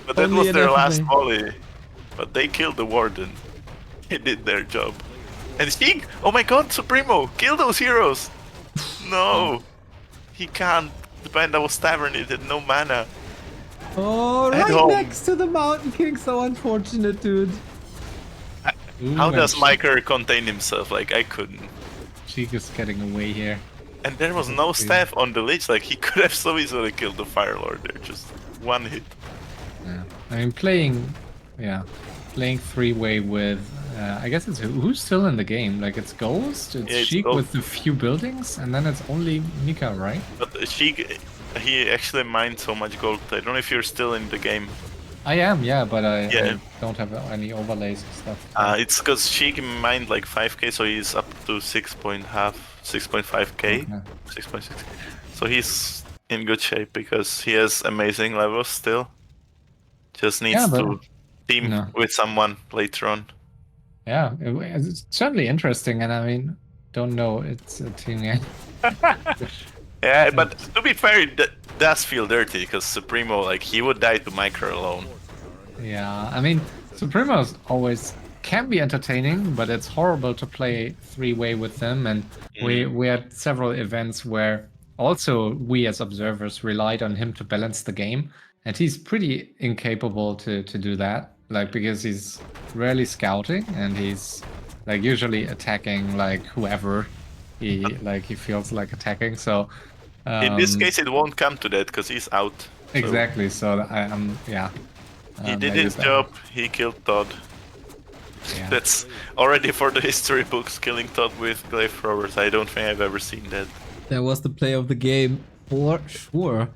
[SPEAKER 2] but that
[SPEAKER 1] Only
[SPEAKER 2] was
[SPEAKER 1] an
[SPEAKER 2] their last
[SPEAKER 1] FFA.
[SPEAKER 2] volley. But they killed the Warden. He did their job. And Sheik, oh my god, Supremo, kill those heroes! No, he can't. The Panda was Tavern, it had no mana.
[SPEAKER 1] Oh,
[SPEAKER 2] At
[SPEAKER 1] right
[SPEAKER 2] home.
[SPEAKER 1] next to the Mountain King. So unfortunate, dude.
[SPEAKER 2] How
[SPEAKER 5] Ooh,
[SPEAKER 2] does
[SPEAKER 5] and
[SPEAKER 2] Micah contain himself? Like, I couldn't.
[SPEAKER 5] Cheek is getting away here.
[SPEAKER 2] And there was no staff on the Lich, like, he could have so easily killed the Fire Lord there, just one hit.
[SPEAKER 5] Yeah. I mean, playing three-way with, I guess it's who's still in the game. Like it's Ghost, it's
[SPEAKER 2] Yeah, it's
[SPEAKER 5] Sheik
[SPEAKER 2] Ghost.
[SPEAKER 5] with the few buildings, and then it's only Mika, right?
[SPEAKER 2] But Sheik, he actually mined so much gold. I don't know if you're still in the game.
[SPEAKER 5] I am, yeah, but I
[SPEAKER 2] Yeah.
[SPEAKER 5] don't have any overlays and stuff.
[SPEAKER 2] It's because Sheik mined like 5k, so he's up to 6.5k,
[SPEAKER 5] Okay.
[SPEAKER 2] 6.6. So he's in good shape because he has amazing levels still. Just needs
[SPEAKER 5] Yeah, but-
[SPEAKER 2] to team
[SPEAKER 5] No.
[SPEAKER 2] with someone later on.
[SPEAKER 5] Yeah, it's certainly interesting, and I mean, don't know, it's a team game.
[SPEAKER 2] Yeah, but to be fair, it does feel dirty because Supremo, like, he would die to Micro alone.
[SPEAKER 5] Yeah, I mean, Supremos always can be entertaining, but it's horrible to play three-way with them. And we had several events where also we as observers relied on him to balance the game, and he's pretty incapable to do that. Like because he's rarely scouting, and he's like usually attacking like whoever he feels like attacking. So
[SPEAKER 2] In this case, it won't come to that because he's out. So
[SPEAKER 5] exactly. So yeah.
[SPEAKER 2] he did
[SPEAKER 5] maybe
[SPEAKER 2] his
[SPEAKER 5] that-
[SPEAKER 2] job. He killed Todd.
[SPEAKER 5] Yeah.
[SPEAKER 2] That's already for the history books. Killing Todd with glaive throwers. I don't think I've ever seen that.
[SPEAKER 1] That was the play of the game for sure.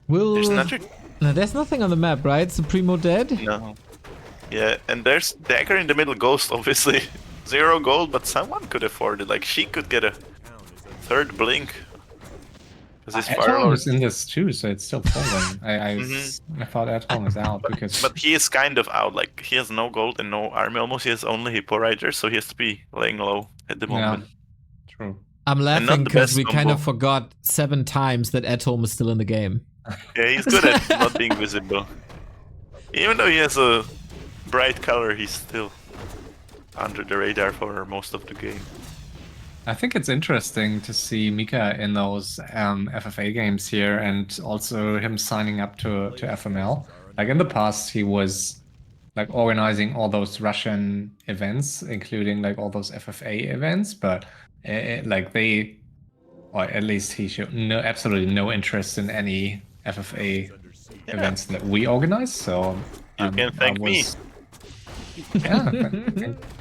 [SPEAKER 1] Will
[SPEAKER 2] There's another.
[SPEAKER 1] No, there's nothing on the map, right? Supremo dead?
[SPEAKER 2] No. Yeah, and there's dagger in the middle. Ghost, obviously. 0 gold, but someone could afford it. Like she could get a third blink. Because his Fire
[SPEAKER 5] Atom
[SPEAKER 2] Lord.
[SPEAKER 5] is in this too, so it's still falling. I thought Atom is out because
[SPEAKER 2] But he is kind of out. Like he has no gold and no army. Almost he has only Hippo Riders, so he has to be laying low at the
[SPEAKER 5] yeah,
[SPEAKER 2] moment.
[SPEAKER 5] true.
[SPEAKER 1] I'm
[SPEAKER 2] not
[SPEAKER 1] laughing
[SPEAKER 2] the
[SPEAKER 1] because
[SPEAKER 2] best
[SPEAKER 1] we kind
[SPEAKER 2] combo.
[SPEAKER 1] of forgot 7 times that Atom is still in the game.
[SPEAKER 2] Yeah, he's good at not being visible. Even though he has a bright color, he's still under the radar for most of the game.
[SPEAKER 5] I think it's interesting to see Mika in those FFA games here, and also him signing up to FML. Like in the past, he was like organizing all those Russian events, including like all those FFA events, but like they, or at least he showed absolutely no interest in any FFA events that we organize. So
[SPEAKER 2] You can thank me.
[SPEAKER 5] Yeah,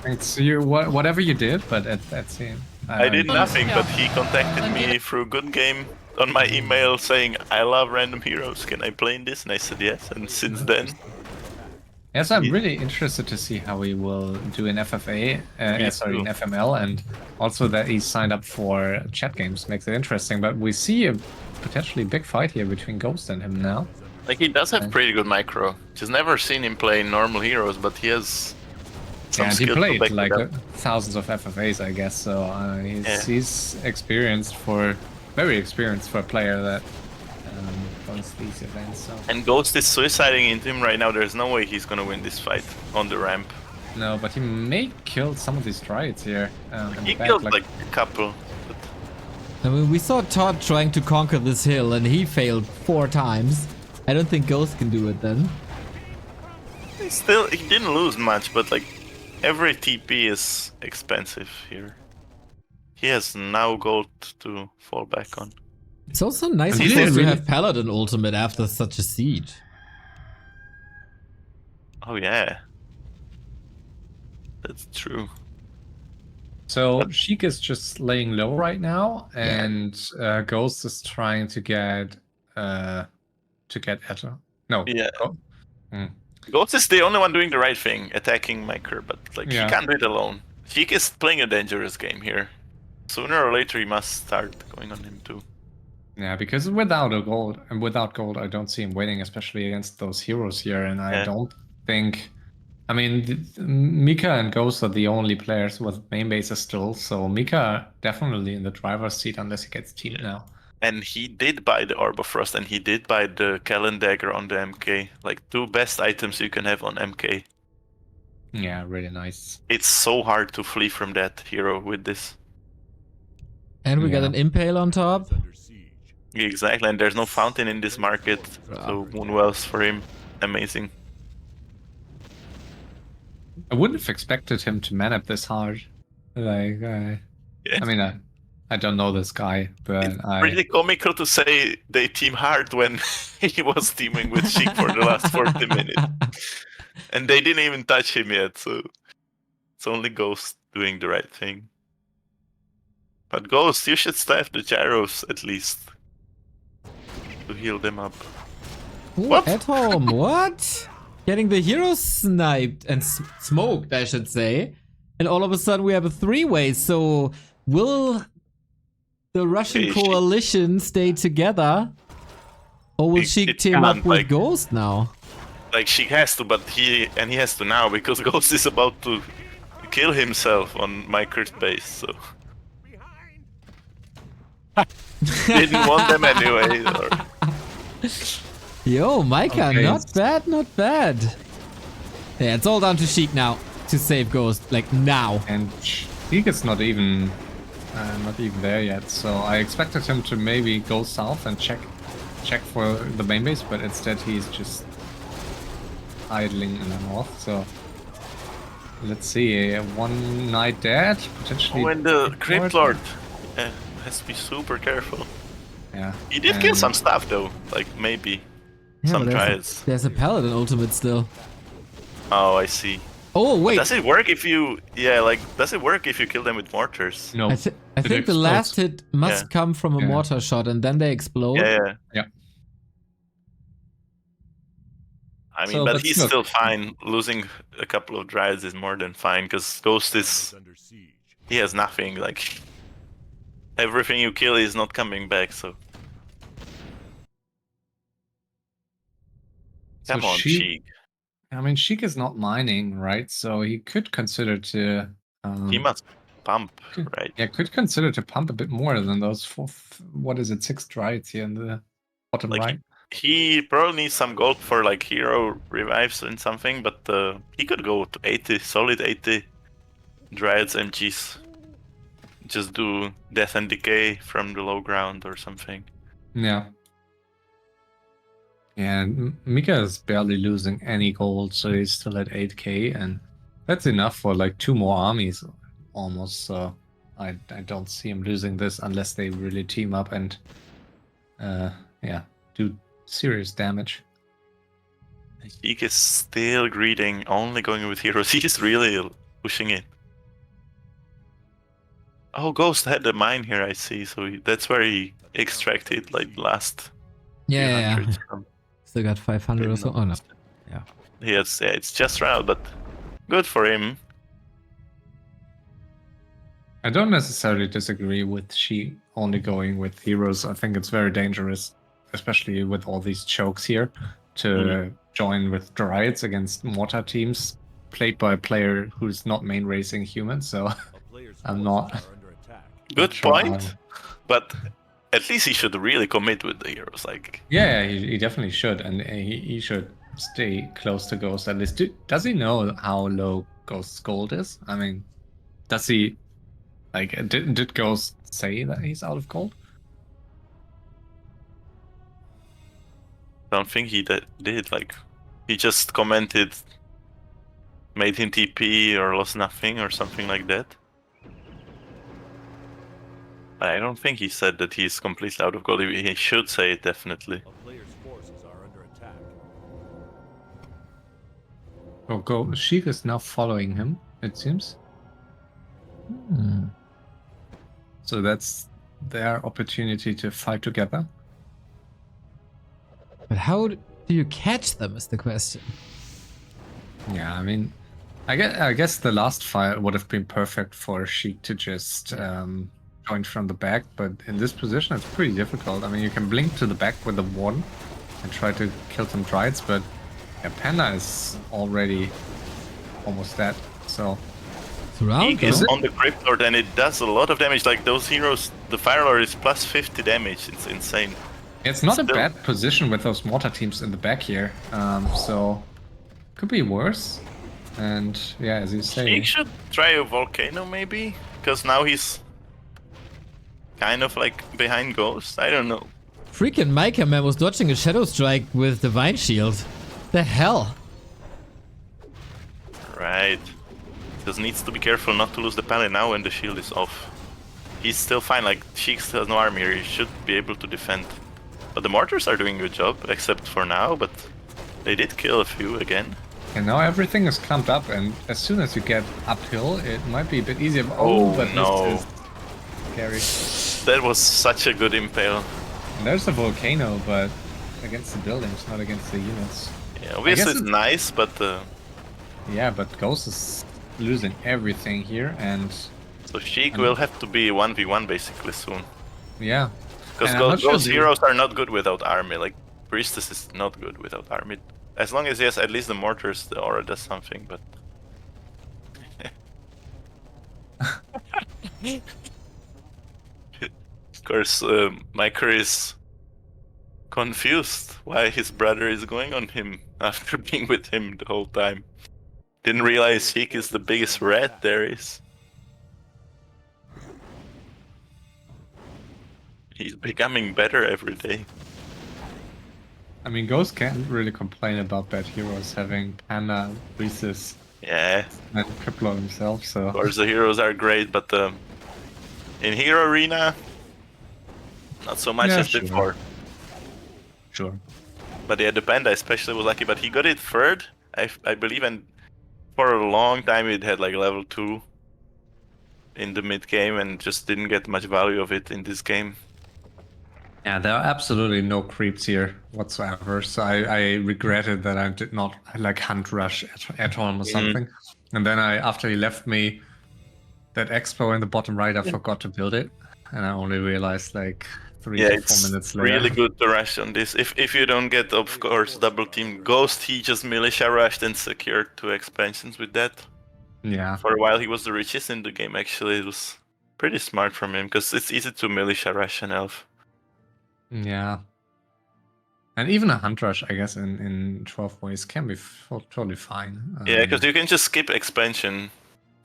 [SPEAKER 5] thanks to you. Whatever you did, but that's it.
[SPEAKER 2] I did nothing, but he contacted me through Good Game on my email saying, I love random heroes, can I play in this? And I said yes, and since then...
[SPEAKER 5] Yes, I'm really interested to see how he will do in FFA, sorry, in
[SPEAKER 2] too.
[SPEAKER 5] FML, and also that he signed up for chat games makes it interesting. But we see a potentially big fight here between Ghost and him now.
[SPEAKER 2] Like, he does have
[SPEAKER 5] Right.
[SPEAKER 2] pretty good micro. Just never seen him play normal heroes, but he has some
[SPEAKER 5] And he
[SPEAKER 2] skill to
[SPEAKER 5] played
[SPEAKER 2] back
[SPEAKER 5] like
[SPEAKER 2] it up.
[SPEAKER 5] thousands of FFAs, I guess. So
[SPEAKER 2] Yeah.
[SPEAKER 5] he's experienced very experienced for a player that runs these events. So
[SPEAKER 2] And Ghost is suiciding into him right now. There's no way he's gonna win this fight on the ramp.
[SPEAKER 5] no, but he may kill some of these Triads here. In
[SPEAKER 2] He
[SPEAKER 5] the back,
[SPEAKER 2] killed like a couple. But
[SPEAKER 1] I mean, we saw Todd trying to conquer this hill and he failed 4 times. I don't think Ghost can do it then.
[SPEAKER 2] he didn't lose much, but like every TP is expensive here. He has now gold to fall back on.
[SPEAKER 1] It's also nice
[SPEAKER 5] And
[SPEAKER 1] of
[SPEAKER 5] he
[SPEAKER 1] course,
[SPEAKER 5] did
[SPEAKER 1] to
[SPEAKER 5] really-
[SPEAKER 1] have Paladin ultimate after such a siege.
[SPEAKER 2] Oh yeah. That's true.
[SPEAKER 5] So Sheik is just laying low right now, and Ghost is trying to get Etta. No.
[SPEAKER 2] Yeah.
[SPEAKER 5] Go- Hmm.
[SPEAKER 2] Ghost is the only one doing the right thing, attacking Micro, but like
[SPEAKER 5] Yeah.
[SPEAKER 2] he can't do it alone. Sheik is playing a dangerous game here. Sooner or later he must start going on him too.
[SPEAKER 5] Yeah, because without gold, I don't see him winning, especially against those heroes here. And I
[SPEAKER 2] Yeah.
[SPEAKER 5] don't think. I mean, Mika and Ghost are the only players with main bases still, so Mika definitely in the driver's seat unless he gets teamed now.
[SPEAKER 2] And he did buy the Orb of Frost and he did buy the Kellen Dagger on the MK. Like 2 best items you can have on MK.
[SPEAKER 5] Yeah, really nice.
[SPEAKER 2] It's so hard to flee from that hero with this.
[SPEAKER 1] And we got
[SPEAKER 5] Yeah.
[SPEAKER 1] an Impale on top.
[SPEAKER 4] Under siege.
[SPEAKER 2] Exactly, and there's no fountain in this market, so Moonwells for him, amazing.
[SPEAKER 5] I wouldn't have expected him to man up this hard. Like, I mean, I don't know this guy, but
[SPEAKER 2] It's pretty comical to say they team hard when he was teaming with Sheik for the last 40 minutes. And they didn't even touch him yet, so it's only Ghost doing the right thing. But Ghost, you should staff the gyros at least to heal them up.
[SPEAKER 1] Ooh,
[SPEAKER 2] What?
[SPEAKER 1] At home, what? Getting the hero sniped and smoked, I should say. And all of a sudden we have a 3-way, so will the Russian
[SPEAKER 2] Okay, Sheik-
[SPEAKER 1] coalition stay together? Or will Sheik
[SPEAKER 2] it
[SPEAKER 1] team up
[SPEAKER 2] can't,
[SPEAKER 1] with
[SPEAKER 2] like-
[SPEAKER 1] Ghost now?
[SPEAKER 2] Like Sheik has to, but he has to now because Ghost is about to kill himself on Micro's base, so didn't want them anyway. Or...
[SPEAKER 1] Yo, Micah,
[SPEAKER 5] Okay.
[SPEAKER 1] not bad, not bad. Yeah, it's all down to Sheik now to save Ghost, like now.
[SPEAKER 5] And Sheik is not even there yet. So I expected him to maybe go south and check for the main base, but instead he's just idling in the north. So let's see, one knight dead, potentially.
[SPEAKER 2] When the
[SPEAKER 5] Crypt
[SPEAKER 2] Crypt Lord has to be super careful.
[SPEAKER 5] Yeah.
[SPEAKER 2] He did kill
[SPEAKER 5] and-
[SPEAKER 2] some stuff though, like maybe
[SPEAKER 1] Yeah,
[SPEAKER 2] some
[SPEAKER 1] but
[SPEAKER 2] trials.
[SPEAKER 1] there's a Paladin ultimate still.
[SPEAKER 2] Oh, I see.
[SPEAKER 1] Oh, wait.
[SPEAKER 2] Does it work if you? Yeah, like does it work if you kill them with mortars?
[SPEAKER 5] No.
[SPEAKER 1] I
[SPEAKER 5] It
[SPEAKER 1] think the
[SPEAKER 5] explodes.
[SPEAKER 1] last hit must
[SPEAKER 2] Yeah.
[SPEAKER 1] come from a
[SPEAKER 5] Yeah.
[SPEAKER 1] mortar shot and then they explode.
[SPEAKER 2] Yeah. I mean,
[SPEAKER 5] So,
[SPEAKER 2] but
[SPEAKER 5] but
[SPEAKER 2] he's
[SPEAKER 5] still-
[SPEAKER 2] still fine. Losing a couple of drives is more than fine because Ghost is
[SPEAKER 4] Under siege.
[SPEAKER 2] he has nothing. Like everything you kill is not coming back. So
[SPEAKER 5] So
[SPEAKER 2] come on, Sheik.
[SPEAKER 5] I mean, Sheik is not mining, right? So he could consider to.
[SPEAKER 2] He must pump,
[SPEAKER 5] Okay.
[SPEAKER 2] right?
[SPEAKER 5] Yeah, could consider to pump a bit more than those 6 drives here in the bottom
[SPEAKER 2] Like,
[SPEAKER 5] right.
[SPEAKER 2] He probably needs some gold for like hero revives and something, but he could go to 80, solid 80 Dryads MGs. Just do Death and Decay from the low ground or something.
[SPEAKER 5] Yeah. Yeah, and Mika is barely losing any gold, so he's still at 8k, and that's enough for like 2 more armies almost. So I don't see him losing this unless they really team up and do serious damage.
[SPEAKER 2] Sheik is still greeting, only going with heroes. He's really pushing it. Oh, Ghost had the mine here, I see. So that's where he extracted like last few
[SPEAKER 1] Yeah.
[SPEAKER 2] hundreds from.
[SPEAKER 1] Still got 500 or so. Oh no.
[SPEAKER 2] Yes, it's just round, but good for him.
[SPEAKER 5] I don't necessarily disagree with she only going with heroes. I think it's very dangerous. especially with all these chokes here, to join with Dryads against mortar teams played by a player who's not main racing human, so
[SPEAKER 4] A player's
[SPEAKER 5] I'm
[SPEAKER 4] forces
[SPEAKER 5] not.
[SPEAKER 4] are under attack.
[SPEAKER 2] Good
[SPEAKER 5] sure
[SPEAKER 2] point, but at least he should really commit with the heroes. Like,
[SPEAKER 5] Yeah, he definitely should, and he should stay close to Ghost at least. Does he know how low Ghost's gold is? I mean, does he, like, did Ghost say that he's out of gold?
[SPEAKER 2] I don't think he did. Like, he just commented, made him TP or lost nothing or something like that. I don't think he said that he's completely out of gold. He should say it, definitely.
[SPEAKER 4] A player's forces are under attack.
[SPEAKER 5] Oh, Sheik is now following him, it seems. So that's their opportunity to fight together.
[SPEAKER 1] But how do you catch them is the question.
[SPEAKER 5] Yeah, I mean, I guess the last fight would have been perfect for Sheik to just join from the back, but in this position it's pretty difficult. I mean, you can blink to the back with the warden and try to kill some Dryads, but yeah, Panda is already almost dead, so...
[SPEAKER 1] Surround
[SPEAKER 2] Is
[SPEAKER 1] them?
[SPEAKER 2] on the Crypt Lord and it does a lot of damage. Like, those heroes, the Fire Lord is plus 50 damage. It's insane.
[SPEAKER 5] It's not a
[SPEAKER 2] Still-
[SPEAKER 5] bad position with those mortar teams in the back here, so could be worse. And yeah, as you say,
[SPEAKER 2] He should try a Volcano, maybe? Because now he's kind of like behind Ghost. I don't know.
[SPEAKER 1] Freaking Micah man was dodging a Shadow Strike with Divine Shield. The hell?
[SPEAKER 2] Right. Just needs to be careful not to lose the Panda now when the shield is off. He's still fine, like, Sheik still has no army here, he should be able to defend. But the mortars are doing a good job, except for now, but they did kill a few again.
[SPEAKER 5] and now everything is clumped up, and as soon as you get uphill, it might be a bit easier.
[SPEAKER 2] Oh,
[SPEAKER 5] but
[SPEAKER 2] no.
[SPEAKER 5] this is scary.
[SPEAKER 2] That was such a good impale.
[SPEAKER 5] And there's a volcano, but against the buildings, not against the units.
[SPEAKER 2] Yeah, obviously
[SPEAKER 5] guess
[SPEAKER 2] it's
[SPEAKER 5] it-
[SPEAKER 2] nice, but
[SPEAKER 5] Yeah, but Ghost is losing everything here, and
[SPEAKER 2] so Sheik will have to be 1v1 basically soon.
[SPEAKER 5] yeah.
[SPEAKER 2] Because
[SPEAKER 5] And I'm not sure
[SPEAKER 2] those
[SPEAKER 5] the-
[SPEAKER 2] heroes are not good without army, like Priestess is not good without army. As long as he has at least the mortars, the aura does something, but... Of course, Micah is confused why his brother is going on him after being with him the whole time. Didn't realize Sheik is the biggest rat there is. He's becoming better every day.
[SPEAKER 5] I mean, Ghost can't really complain about bad heroes having Panda, Rhesus,
[SPEAKER 2] Yeah,
[SPEAKER 5] and Crippler himself, so...
[SPEAKER 2] of course the heroes are great, but in Hero Arena, not so much
[SPEAKER 5] Yeah,
[SPEAKER 2] as
[SPEAKER 5] sure.
[SPEAKER 2] before.
[SPEAKER 5] Sure.
[SPEAKER 2] But yeah, the Panda especially was lucky, but he got it third, I believe, and for a long time it had like level 2 in the mid game and just didn't get much value of it in this game.
[SPEAKER 5] Yeah, there are absolutely no creeps here whatsoever, so I regretted that I did not like hunt rush at home or something. And then after he left me that expo in the bottom right, I forgot to build it, and I only realized like 3
[SPEAKER 2] Yeah,
[SPEAKER 5] to 4
[SPEAKER 2] it's
[SPEAKER 5] minutes later.
[SPEAKER 2] really good to rush on this. If you don't get, of course, double team Ghost, he just militia rushed and secured 2 expansions with that.
[SPEAKER 5] Yeah,
[SPEAKER 2] For a while he was the richest in the game, actually. It was pretty smart from him, because it's easy to militia rush an elf.
[SPEAKER 5] yeah. And even a hunt rush, I guess, in 12 ways can be totally fine.
[SPEAKER 2] Yeah, because you can just skip expansion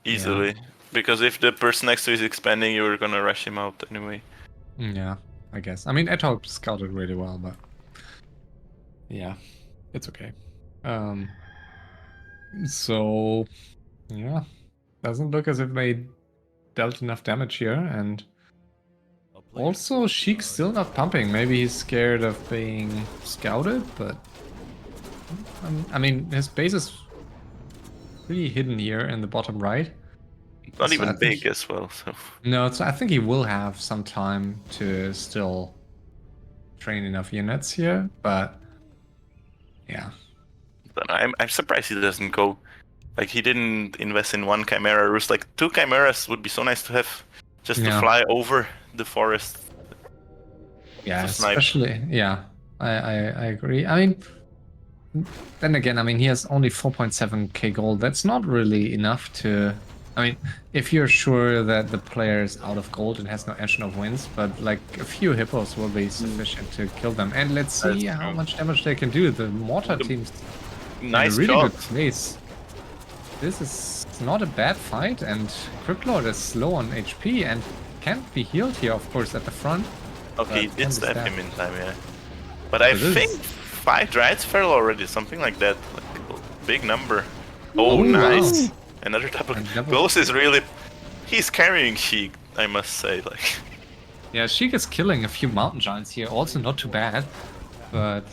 [SPEAKER 2] easily. Because if the person next to you is expanding, you're gonna rush him out anyway.
[SPEAKER 5] Yeah, I guess. I mean, Etop scouted really well, but yeah, it's okay. So yeah, doesn't look as if they dealt enough damage here, and
[SPEAKER 4] A player's
[SPEAKER 5] also
[SPEAKER 4] forces
[SPEAKER 5] Sheik's
[SPEAKER 4] are
[SPEAKER 5] still not pumping. Maybe he's scared of being scouted, but I mean, his base is pretty hidden here in the bottom right.
[SPEAKER 2] Not
[SPEAKER 5] So I
[SPEAKER 2] even
[SPEAKER 5] think
[SPEAKER 2] big as well, so...
[SPEAKER 5] No, I think he will have some time to still train enough units here, but yeah.
[SPEAKER 2] But I'm surprised he doesn't go... Like, he didn't invest in 1 Chimera Roost. Like, 2 Chimeras would be so nice to have, just to
[SPEAKER 5] Yeah.
[SPEAKER 2] fly over the forest.
[SPEAKER 5] Yeah,
[SPEAKER 2] To snipe.
[SPEAKER 5] especially, yeah. I agree. I mean, then again, I mean, he has only 4.7k gold. That's not really enough to. I mean, if you're sure that the player is out of gold and has no action of wins, but like a few hippos will be sufficient to kill them. And let's see
[SPEAKER 2] That's
[SPEAKER 5] how
[SPEAKER 2] true.
[SPEAKER 5] much damage they can do. The mortar team's in a
[SPEAKER 2] Nice
[SPEAKER 5] really
[SPEAKER 2] shot.
[SPEAKER 5] good place. This is not a bad fight, and Cryptlord is slow on HP and can't be healed here, of course, at the front.
[SPEAKER 2] Okay, he
[SPEAKER 5] but
[SPEAKER 2] did
[SPEAKER 5] can be
[SPEAKER 2] stab
[SPEAKER 5] stabbed.
[SPEAKER 2] him in time, yeah. But I
[SPEAKER 5] It is.
[SPEAKER 2] think 5 Dryads fell already, something like that. Like, big number. Oh,
[SPEAKER 5] Oh,
[SPEAKER 2] nice.
[SPEAKER 5] wow.
[SPEAKER 2] Another double.
[SPEAKER 5] And double-
[SPEAKER 2] Ghost is really... He's carrying Sheik, I must say. Like,
[SPEAKER 5] Yeah, Sheik is killing a few mountain giants here, also not too bad. But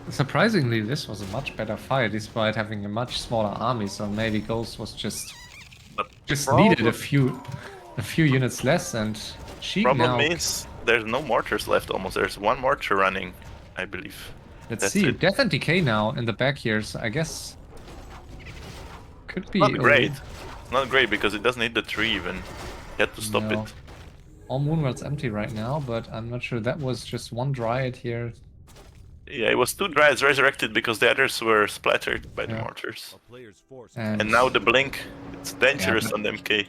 [SPEAKER 5] surprisingly, this was a much better fight, despite having a much smaller army. So maybe Ghost was just
[SPEAKER 2] but
[SPEAKER 5] needed a few units less, and Sheik
[SPEAKER 2] problem
[SPEAKER 5] now.
[SPEAKER 2] is there's no mortars left almost. There's one mortar running, I believe.
[SPEAKER 5] Let's
[SPEAKER 2] That's
[SPEAKER 5] see,
[SPEAKER 2] it.
[SPEAKER 5] Death and Decay now in the back here. So I guess could be
[SPEAKER 2] Not great. Not great because it doesn't hit the tree even. You had to stop
[SPEAKER 5] No.
[SPEAKER 2] it.
[SPEAKER 5] All Moonworld's empty right now, but I'm not sure that was just one Dryad here.
[SPEAKER 2] Yeah, it was 2 Dryads resurrected because the others were splattered by the
[SPEAKER 5] Yeah.
[SPEAKER 2] mortars.
[SPEAKER 4] A player's force
[SPEAKER 5] And,
[SPEAKER 2] And now the blink, it's dangerous
[SPEAKER 5] but-
[SPEAKER 2] on the MK.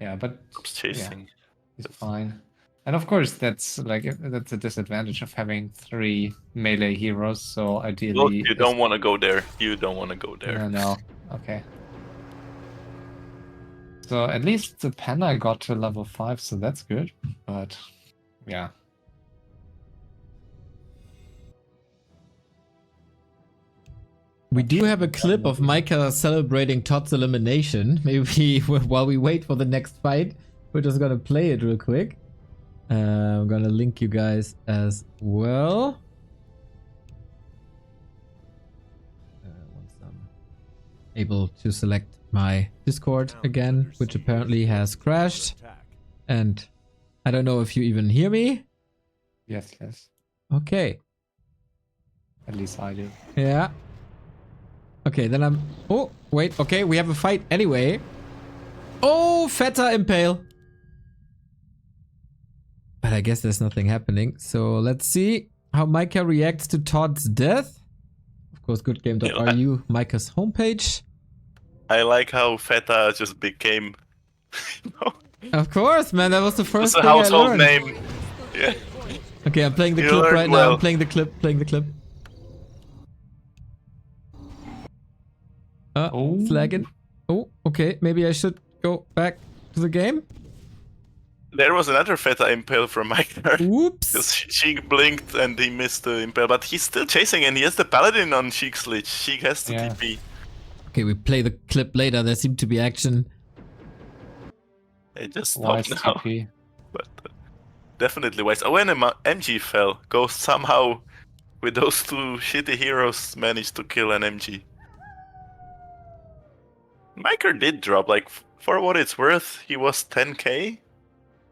[SPEAKER 5] yeah, but
[SPEAKER 2] Stops chasing.
[SPEAKER 5] he's fine. And of course, that's a disadvantage of having 3 melee heroes. So
[SPEAKER 2] Well,
[SPEAKER 5] ideally,
[SPEAKER 2] you don't want to go there. You don't want to go there.
[SPEAKER 5] No. Okay. So at least the Panda got to level 5, so that's good. But yeah.
[SPEAKER 1] We do have a clip of Micah celebrating Todd's elimination. Maybe while we wait for the next fight, we're just gonna play it real quick. I'm gonna link you guys as well. Once I'm able to select my Discord again, which apparently has crashed.
[SPEAKER 4] attack.
[SPEAKER 1] And I don't know if you even hear me.
[SPEAKER 5] Yes.
[SPEAKER 1] Okay.
[SPEAKER 5] At least I do.
[SPEAKER 1] Yeah. Okay, then I'm... Oh, wait. Okay, we have a fight anyway. Oh, Feta Impale. But I guess there's nothing happening. So let's see how Micah reacts to Todd's death. Of course, goodgame.ru, Micah's homepage.
[SPEAKER 2] I like how Feta just became
[SPEAKER 1] Of course, man. That was the first
[SPEAKER 2] it's a
[SPEAKER 1] thing I
[SPEAKER 2] household
[SPEAKER 1] learned.
[SPEAKER 2] name. Yeah.
[SPEAKER 1] Okay, I'm playing the
[SPEAKER 2] You
[SPEAKER 1] clip
[SPEAKER 2] learned
[SPEAKER 1] right now.
[SPEAKER 2] well.
[SPEAKER 1] I'm playing the clip.
[SPEAKER 5] Oh.
[SPEAKER 1] It's lagging. Oh, okay. Maybe I should go back to the game.
[SPEAKER 2] There was another Feta impale from Micah.
[SPEAKER 1] Oops.
[SPEAKER 2] Because Sheik blinked and he missed the impale, but he's still chasing and he has the paladin on Sheik's lich. Sheik has to
[SPEAKER 5] Yeah.
[SPEAKER 2] TP.
[SPEAKER 1] Okay, we play the clip later. There seemed to be action.
[SPEAKER 2] It just
[SPEAKER 5] Wise
[SPEAKER 2] stopped now.
[SPEAKER 5] TP.
[SPEAKER 2] But definitely wise. Oh, when MG fell, Ghost somehow, with those 2 shitty heroes, managed to kill an MG. Micah did drop, like, for what it's worth, he was 10k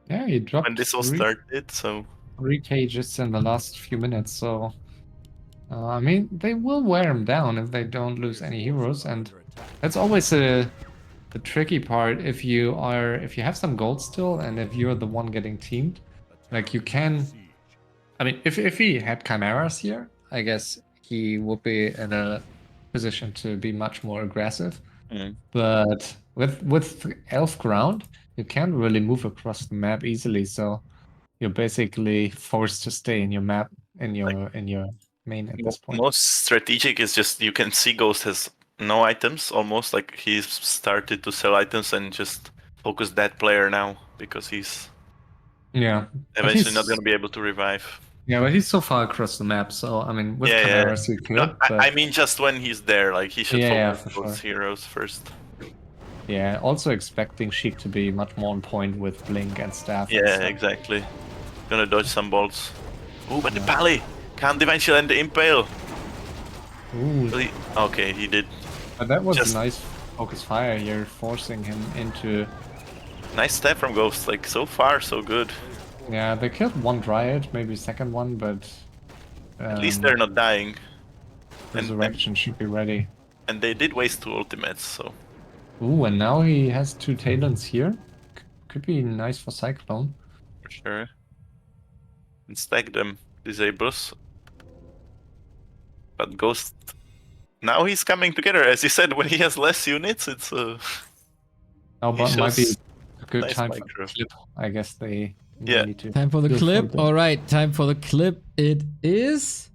[SPEAKER 5] Yeah, he dropped
[SPEAKER 2] when this all
[SPEAKER 5] 3
[SPEAKER 2] started, so...
[SPEAKER 5] 3k just in the last few minutes. So I mean, they will wear him down if they don't lose any heroes, and that's always the tricky part. If you have some gold still, and if you're the one getting teamed, like you can. I mean, if he had chimeras here, I guess he would be in a position to be much more aggressive.
[SPEAKER 2] Mm.
[SPEAKER 5] But with elf ground, you can't really move across the map easily. So you're basically forced to stay in your map in your main at this point.
[SPEAKER 2] Most strategic is just you can see Ghost has no items almost, like he's started to sell items and just focus that player now because he's
[SPEAKER 5] Yeah, but
[SPEAKER 2] eventually not going to be able to revive.
[SPEAKER 5] Yeah, but he's so far across the map, so I mean, with chimeras you could.
[SPEAKER 2] No,
[SPEAKER 5] but
[SPEAKER 2] I mean just when he's there, like he should
[SPEAKER 5] Yeah,
[SPEAKER 2] focus
[SPEAKER 5] for
[SPEAKER 2] those
[SPEAKER 5] sure.
[SPEAKER 2] heroes first.
[SPEAKER 5] yeah, also expecting Sheik to be much more on point with Blink and Staff. and
[SPEAKER 2] Yeah,
[SPEAKER 5] stuff.
[SPEAKER 2] exactly. Gonna dodge some bolts. Ooh, but the pally can't eventually end the impale.
[SPEAKER 5] Ooh,
[SPEAKER 2] Okay, he did.
[SPEAKER 5] but that was
[SPEAKER 2] just-
[SPEAKER 5] a nice focus fire here, forcing him into.
[SPEAKER 2] Nice step from Ghost. Like so far, so good.
[SPEAKER 5] Yeah, they killed one Dryad, maybe second one, but
[SPEAKER 2] At least they're not dying.
[SPEAKER 5] Resurrection should be ready.
[SPEAKER 2] And they did waste 2 ultimates, so
[SPEAKER 5] Ooh, and now he has 2 Talons here. Could be nice for Cyclone.
[SPEAKER 2] for sure. And stack them. Disables. But Ghost, now he's coming together. As you said, when he has less units, it's
[SPEAKER 5] Oh,
[SPEAKER 2] he
[SPEAKER 5] but might be
[SPEAKER 2] shows
[SPEAKER 5] a good
[SPEAKER 2] nice
[SPEAKER 5] time for
[SPEAKER 2] micro.
[SPEAKER 5] the clip. I guess they
[SPEAKER 2] Yeah.
[SPEAKER 5] need to.
[SPEAKER 1] Time for the
[SPEAKER 5] do it
[SPEAKER 1] clip.
[SPEAKER 5] them.
[SPEAKER 1] All right, time for the clip. It is.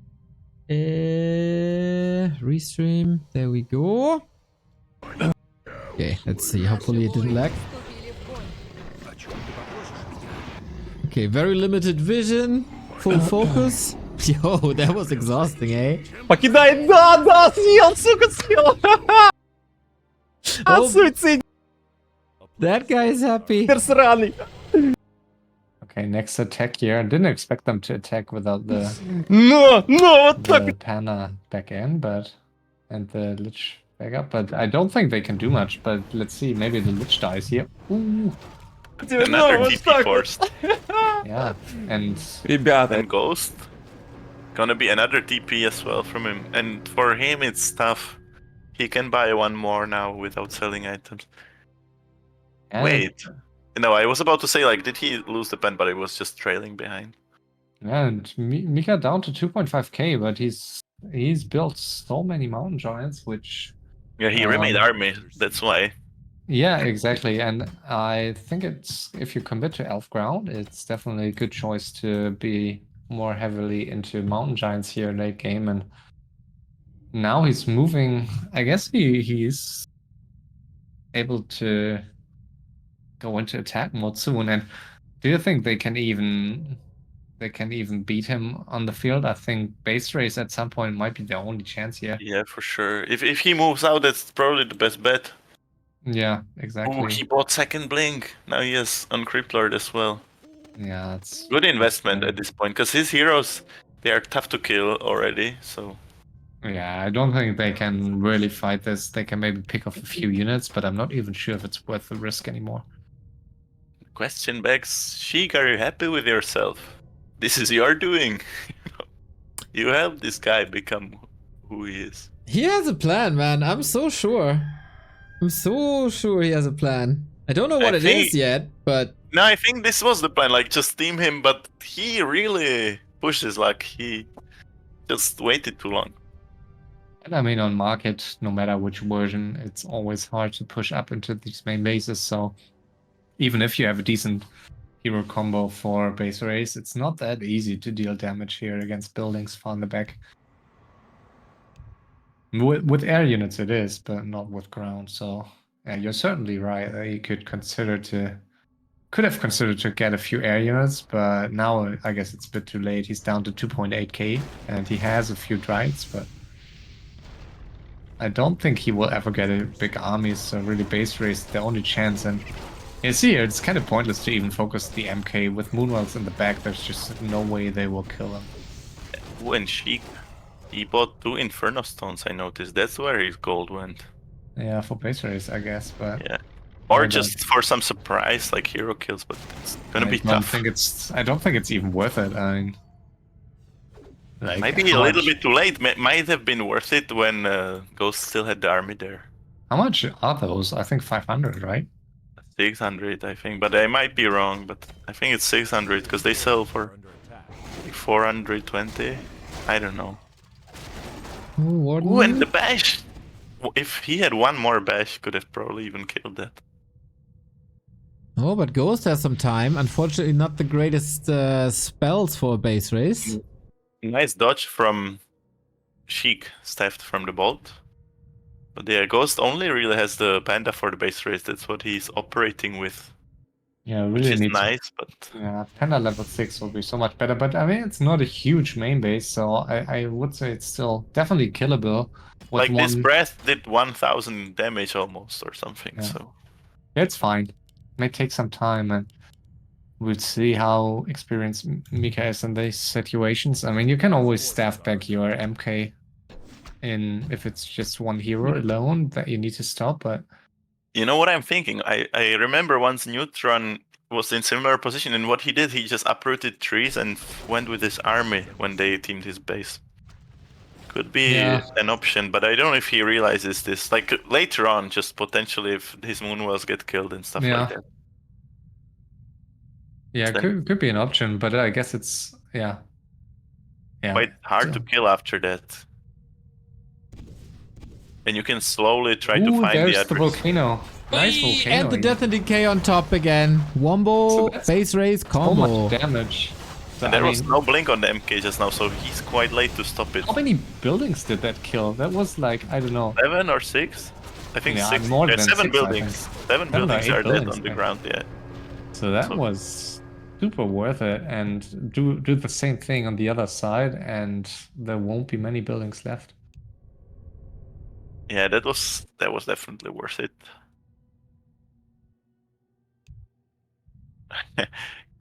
[SPEAKER 1] Restream. There we go. Okay, let's see. Hopefully it didn't lag. Okay, very limited vision. Full focus. Yo, that was exhausting, eh?
[SPEAKER 6] Покидай, да, съел, сука, съел.
[SPEAKER 1] Oh,
[SPEAKER 6] Суицид,
[SPEAKER 1] that guy is happy.
[SPEAKER 6] сраный.
[SPEAKER 5] Okay, next attack here. I didn't expect them to attack without the
[SPEAKER 6] Но, вот так.
[SPEAKER 5] the Panda back in, but and the Lich back up. But I don't think they can do much. But let's see. Maybe the Lich dies here. Ooh,
[SPEAKER 2] Another
[SPEAKER 6] вот
[SPEAKER 2] TP
[SPEAKER 6] так вот.
[SPEAKER 2] forced.
[SPEAKER 5] yeah, and
[SPEAKER 6] Ребята,
[SPEAKER 2] And Ghost. Gonna be another TP as well from him. And for him, it's tough. He can buy one more now without selling items.
[SPEAKER 5] and
[SPEAKER 2] Wait. No, I was about to say, like, did he lose the pen, but he was just trailing behind.
[SPEAKER 5] yeah, and Mika down to 2.5k, but he's built so many mountain giants, which
[SPEAKER 2] Yeah, he remade army. That's why.
[SPEAKER 5] yeah, exactly. And I think it's if you commit to elf ground, it's definitely a good choice to be more heavily into mountain giants here late game. And now he's moving. I guess he's able to go into attack mode soon. And do you think they can even beat him on the field? I think base race at some point might be the only chance here.
[SPEAKER 2] Yeah, for sure. If he moves out, that's probably the best bet.
[SPEAKER 5] Yeah,
[SPEAKER 2] Oh,
[SPEAKER 5] exactly.
[SPEAKER 2] he bought second blink. Now he has Uncrypt Lord as well.
[SPEAKER 5] Yeah, it's
[SPEAKER 2] Good investment at this point, because his heroes, they are tough to kill already, so...
[SPEAKER 5] yeah, I don't think they can really fight this. They can maybe pick off a few units, but I'm not even sure if it's worth the risk anymore.
[SPEAKER 2] Question begs, Sheik, are you happy with yourself? This is your doing. You helped this guy become who he is.
[SPEAKER 1] He has a plan, man. I'm so sure. I'm so sure he has a plan. I don't know what
[SPEAKER 2] I
[SPEAKER 1] it
[SPEAKER 2] think-
[SPEAKER 1] is yet, but
[SPEAKER 2] No, I think this was the plan, like, just team him, but he really pushes, like, he just waited too long.
[SPEAKER 5] And I mean, on market, no matter which version, it's always hard to push up into these main bases. So even if you have a decent hero combo for base race, it's not that easy to deal damage here against buildings far in the back. With air units it is, but not with ground. So yeah, you're certainly right that you could have considered to get a few air units, but now I guess it's a bit too late. He's down to 2.8k and he has a few drides, but I don't think he will ever get a big army, so really base race the only chance. And you see, it's kind of pointless to even focus the MK with Moonwells in the back. There's just no way they will kill him.
[SPEAKER 2] When Sheik, he bought 2 Inferno Stones, I noticed. That's where his gold went.
[SPEAKER 5] Yeah, for base race, I guess, but
[SPEAKER 2] Yeah. Or
[SPEAKER 5] I
[SPEAKER 2] just for some surprise, like hero kills, but it's gonna be tough.
[SPEAKER 5] I don't think it's even worth it. I mean, like,
[SPEAKER 2] Maybe
[SPEAKER 5] how
[SPEAKER 2] a little
[SPEAKER 5] much-
[SPEAKER 2] bit too late. Might have been worth it when Ghost still had the army there.
[SPEAKER 5] How much are those? I think 500, right?
[SPEAKER 2] 600, I think, but I might be wrong. But I think it's 600 because they sell for
[SPEAKER 4] Under attack.
[SPEAKER 2] like 420. I don't know.
[SPEAKER 1] oh, Warden.
[SPEAKER 2] Ooh, and the bash. If he had one more bash, could have probably even killed that.
[SPEAKER 1] Oh, but Ghost has some time. Unfortunately, not the greatest spells for a base race.
[SPEAKER 2] Nice dodge from Sheik, staffed from the bolt. But yeah, Ghost only really has the Panda for the base race. That's what he's operating with,
[SPEAKER 5] Yeah,
[SPEAKER 2] which
[SPEAKER 5] really
[SPEAKER 2] is
[SPEAKER 5] needs.
[SPEAKER 2] nice. But
[SPEAKER 5] Yeah, Panda level 6 will be so much better, but I mean, it's not a huge main base, so I would say it's still definitely killable. With
[SPEAKER 2] like this
[SPEAKER 5] one...
[SPEAKER 2] breath did 1000 damage almost or something.
[SPEAKER 5] Yeah.
[SPEAKER 2] So
[SPEAKER 5] It's fine. May take some time, and we'll see how experienced Mika is in these situations. I mean, you can always staff back your MK in if it's just one hero alone that you need to stop, but
[SPEAKER 2] you know what I'm thinking? I remember once Neutron was in similar position, and what he did, he just uprooted trees and went with his army when they teamed his base. Could be
[SPEAKER 5] Yeah.
[SPEAKER 2] an option, but I don't know if he realizes this. Like later on, just potentially if his Moonwells get killed and stuff
[SPEAKER 5] Yeah.
[SPEAKER 2] like that.
[SPEAKER 5] yeah,
[SPEAKER 2] Then-
[SPEAKER 5] could be an option, but I guess it's yeah.
[SPEAKER 2] Quite hard to kill after that. And you can slowly try to
[SPEAKER 5] Ooh,
[SPEAKER 2] find the
[SPEAKER 5] there's the
[SPEAKER 2] address.
[SPEAKER 5] volcano. Nice
[SPEAKER 1] Whee!
[SPEAKER 5] volcano.
[SPEAKER 1] And the Death and Decay on top again. Wombo,
[SPEAKER 5] So that's
[SPEAKER 1] base race,
[SPEAKER 5] So
[SPEAKER 1] combo.
[SPEAKER 5] much damage. So,
[SPEAKER 2] And there
[SPEAKER 5] I
[SPEAKER 2] was
[SPEAKER 5] mean,
[SPEAKER 2] no blink on the MK just now, so he's quite late to stop it.
[SPEAKER 5] how many buildings did that kill? That was like, I don't know.
[SPEAKER 2] 7 or 6? I think
[SPEAKER 5] Yeah,
[SPEAKER 2] 6.
[SPEAKER 5] more than
[SPEAKER 2] 7
[SPEAKER 5] 6, I
[SPEAKER 2] buildings.
[SPEAKER 5] think.
[SPEAKER 2] 7
[SPEAKER 5] or
[SPEAKER 2] buildings
[SPEAKER 5] 8
[SPEAKER 2] are dead
[SPEAKER 5] buildings,
[SPEAKER 2] on the
[SPEAKER 5] yeah.
[SPEAKER 2] ground, yeah.
[SPEAKER 5] So that
[SPEAKER 2] So-
[SPEAKER 5] was super worth it. And do the same thing on the other side, and there won't be many buildings left.
[SPEAKER 2] Yeah, that was definitely worth it.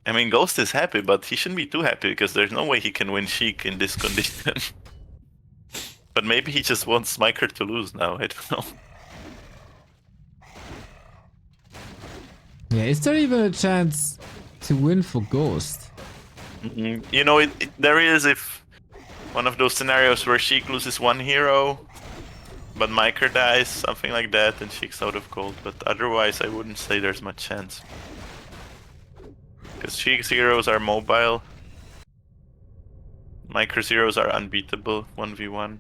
[SPEAKER 2] I mean, Ghost is happy, but he shouldn't be too happy because there's no way he can win Sheik in this condition. But maybe he just wants Smiker to lose now. I don't know.
[SPEAKER 1] Yeah, is there even a chance to win for Ghost?
[SPEAKER 2] You know, there is if one of those scenarios where Sheik loses one hero, but Miker dies, something like that, and Sheik's out of gold. But otherwise, I wouldn't say there's much chance. Because Sheik's heroes are mobile. Miker's heroes are unbeatable, 1v1.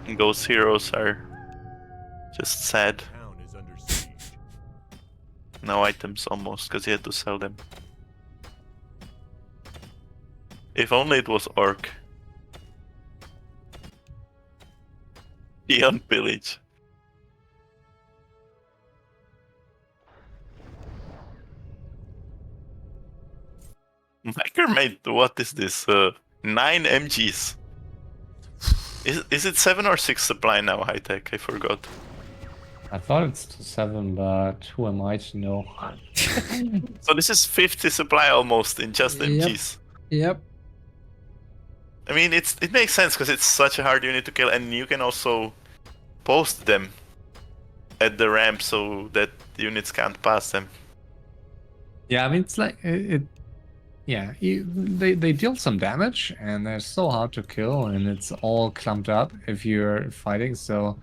[SPEAKER 2] And those heroes are just sad.
[SPEAKER 4] The town is under siege.
[SPEAKER 2] No items almost, because he had to sell them. If only it was Orc. Beyond Village. Miker made, what is this? 9 MGs. Is it 7 or 6 supply now, high tech? I forgot.
[SPEAKER 5] I thought it's to 7, but who am I to know?
[SPEAKER 2] So this is 50 supply almost in just
[SPEAKER 1] Yep.
[SPEAKER 2] MGs.
[SPEAKER 1] Yep.
[SPEAKER 2] I mean, it makes sense because it's such a hard unit to kill, and you can also post them at the ramp so that the units can't pass them.
[SPEAKER 5] Yeah, I mean, it's like yeah, they deal some damage, and they're so hard to kill, and it's all clumped up if you're fighting. So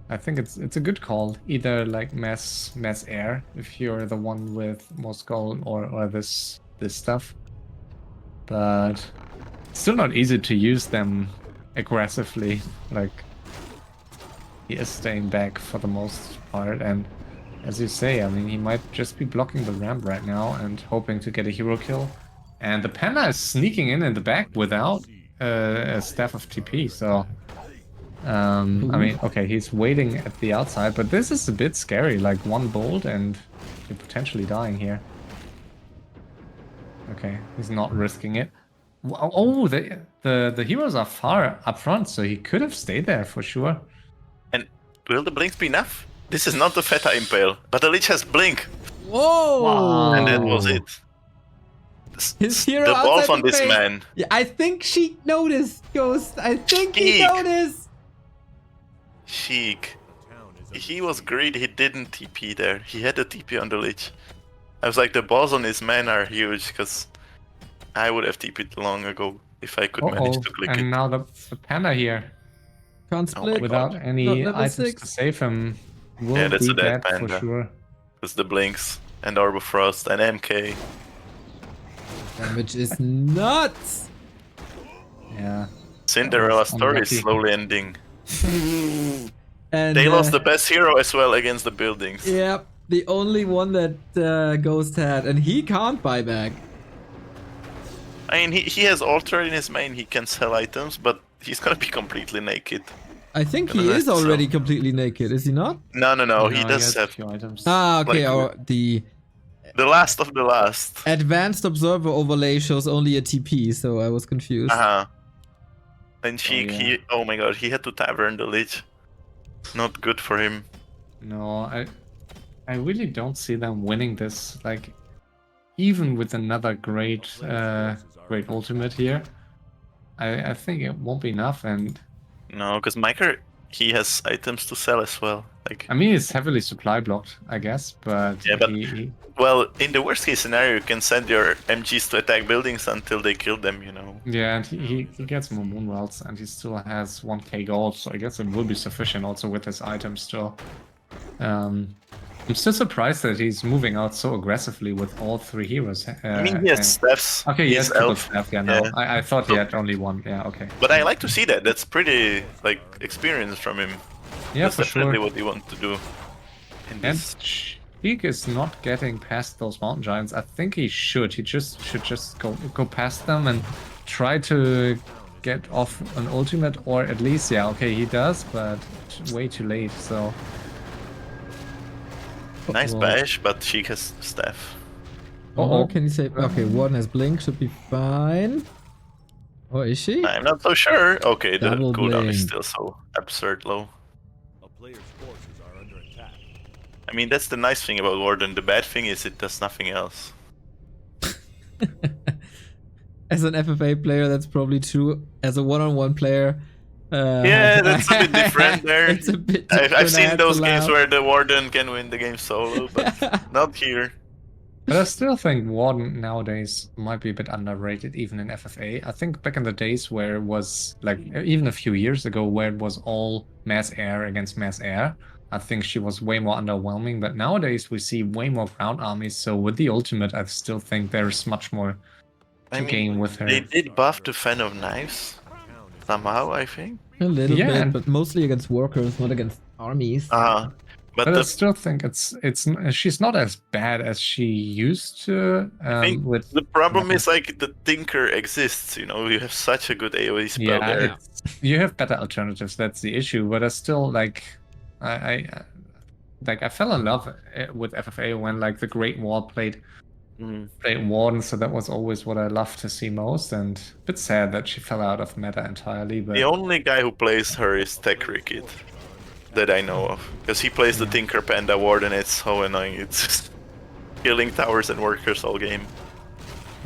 [SPEAKER 5] I think it's a good call. Either like mass air if you're the one with most gold, or this stuff. But it's still not easy to use them aggressively. Like, he is staying back for the most part, and as you say, I mean, he might just be blocking the ramp right now and hoping to get a hero kill. And the Panda is sneaking in the back without a Staff of TP, so... I mean, okay, he's waiting at the outside, but this is a bit scary, like one bolt and you're potentially dying here. Okay, he's not risking it. Oh, the heroes are far up front, so he could have stayed there for sure.
[SPEAKER 2] And will the blinks be enough? This is not the Feta Impale, but the Lich has blink,
[SPEAKER 1] Whoa!
[SPEAKER 5] Wow.
[SPEAKER 2] and that was it.
[SPEAKER 1] His hero
[SPEAKER 2] the balls
[SPEAKER 1] outside
[SPEAKER 2] on
[SPEAKER 1] the
[SPEAKER 2] this
[SPEAKER 1] base.
[SPEAKER 2] man.
[SPEAKER 1] Yeah, I think she noticed, Ghost. I think he
[SPEAKER 2] Sheik.
[SPEAKER 1] noticed.
[SPEAKER 2] Sheik.
[SPEAKER 4] The town is under
[SPEAKER 2] He was
[SPEAKER 4] siege.
[SPEAKER 2] greedy, he didn't TP there. He had a TP on the Lich. I was like, the balls on his man are huge, because I would have TP'd long ago if I could manage to click
[SPEAKER 5] and
[SPEAKER 2] it.
[SPEAKER 5] now the Panda here,
[SPEAKER 1] Can't
[SPEAKER 2] Oh my
[SPEAKER 1] split.
[SPEAKER 2] God.
[SPEAKER 5] without
[SPEAKER 1] Not
[SPEAKER 5] any
[SPEAKER 1] level
[SPEAKER 5] items
[SPEAKER 1] 6.
[SPEAKER 5] to save him, will
[SPEAKER 2] Yeah, that's
[SPEAKER 5] be
[SPEAKER 2] a dead
[SPEAKER 5] dead for
[SPEAKER 2] Panda.
[SPEAKER 5] sure.
[SPEAKER 2] Because the blinks, and Orb of Frost, and MK.
[SPEAKER 1] Damage is nuts.
[SPEAKER 5] Yeah.
[SPEAKER 2] Cinderella
[SPEAKER 5] was
[SPEAKER 2] story is
[SPEAKER 5] unlucky.
[SPEAKER 2] slowly ending.
[SPEAKER 1] And
[SPEAKER 2] They lost the best hero as well against the buildings.
[SPEAKER 1] Yep, the only one that Ghost had, and he can't buy back.
[SPEAKER 2] I mean, he has Altar in his main, he can sell items, but he's gonna be completely naked.
[SPEAKER 1] I think he
[SPEAKER 2] Gonna
[SPEAKER 1] is
[SPEAKER 2] have to
[SPEAKER 1] already
[SPEAKER 2] sell.
[SPEAKER 1] completely naked, is he not?
[SPEAKER 2] No, he
[SPEAKER 5] No,
[SPEAKER 2] does
[SPEAKER 5] has a
[SPEAKER 2] have
[SPEAKER 5] few items.
[SPEAKER 1] Ah, okay.
[SPEAKER 2] Like,
[SPEAKER 1] Or the
[SPEAKER 2] the last of the last.
[SPEAKER 1] advanced observer overlay shows only a TP, so I was confused.
[SPEAKER 2] Uh-huh. And Sheik,
[SPEAKER 5] yeah.
[SPEAKER 2] oh my god, he had to tavern the Lich. Not good for him.
[SPEAKER 5] No, I really don't see them winning this. Like, even with another great ultimate here, I think it won't be enough. And
[SPEAKER 2] No, because Miker, he has items to sell as well. Like,
[SPEAKER 5] I mean, it's heavily supply blocked, I guess. But
[SPEAKER 2] Yeah, but-
[SPEAKER 5] he
[SPEAKER 2] well, in the worst case scenario, you can send your MGs to attack buildings until they kill them, you know.
[SPEAKER 5] yeah, and he gets more moon wells, and he still has 1k gold, so I guess it will be sufficient also with his items still. I'm still surprised that he's moving out so aggressively with all 3 heroes.
[SPEAKER 2] I mean, he has staffs.
[SPEAKER 5] Okay, he
[SPEAKER 2] he's
[SPEAKER 5] has triple
[SPEAKER 2] elf.
[SPEAKER 5] staff. Yeah, no,
[SPEAKER 2] Yeah.
[SPEAKER 5] I thought he had only 1. Yeah, okay.
[SPEAKER 2] But I like to see that. That's pretty like experience from him.
[SPEAKER 5] Yeah,
[SPEAKER 2] That's
[SPEAKER 5] for
[SPEAKER 2] definitely
[SPEAKER 5] sure.
[SPEAKER 2] what he wants to do. In
[SPEAKER 5] And
[SPEAKER 2] this.
[SPEAKER 5] Sheik is not getting past those mountain giants. I think he should. He should just go past them and try to get off an ultimate, or at least, yeah, okay, he does, but way too late. So
[SPEAKER 2] Nice
[SPEAKER 5] well,
[SPEAKER 2] bash, but she has staff.
[SPEAKER 1] Or can you say, okay, Warden has blink, should be fine. Or is she?
[SPEAKER 2] I'm not so sure. Okay, the
[SPEAKER 1] Double
[SPEAKER 2] cooldown is
[SPEAKER 1] blink.
[SPEAKER 2] still so absurd low.
[SPEAKER 4] A player's forces are under attack.
[SPEAKER 2] I mean, that's the nice thing about Warden. The bad thing is it does nothing else.
[SPEAKER 1] As an FFA player, that's probably true. As a one-on-one player,
[SPEAKER 2] Yeah, that's a bit different there.
[SPEAKER 1] It's a bit different.
[SPEAKER 2] I've
[SPEAKER 1] I
[SPEAKER 2] seen
[SPEAKER 1] have to
[SPEAKER 2] those games
[SPEAKER 1] laugh.
[SPEAKER 2] where the Warden can win the game solo, but not here.
[SPEAKER 5] but I still think Warden nowadays might be a bit underrated, even in FFA. I think back in the days where it was, like, even a few years ago, where it was all mass air against mass air, I think she was way more underwhelming. But nowadays we see way more ground armies, so with the ultimate, I still think there's much more to gain with her.
[SPEAKER 2] They did buff the Fan of Knives somehow, I think.
[SPEAKER 1] A little
[SPEAKER 5] Yeah,
[SPEAKER 1] bit,
[SPEAKER 5] and-
[SPEAKER 1] but mostly against workers, not against armies.
[SPEAKER 2] But
[SPEAKER 5] But I
[SPEAKER 2] the,
[SPEAKER 5] still think she's not as bad as she used to.
[SPEAKER 2] I think
[SPEAKER 5] With
[SPEAKER 2] the problem is like the Tinker exists. You know, you have such a good AoE spell
[SPEAKER 5] yeah,
[SPEAKER 2] there.
[SPEAKER 5] you have better alternatives. That's the issue. But I still like, I fell in love with FFA when like the Great Wall played Warden, so that was always what I loved to see most. And a bit sad that she fell out of meta entirely. But
[SPEAKER 2] The only guy who plays her is Tech Cricket that I know of, because he plays the Tinker Panda Ward, and it's so annoying. It's just killing towers and workers all game.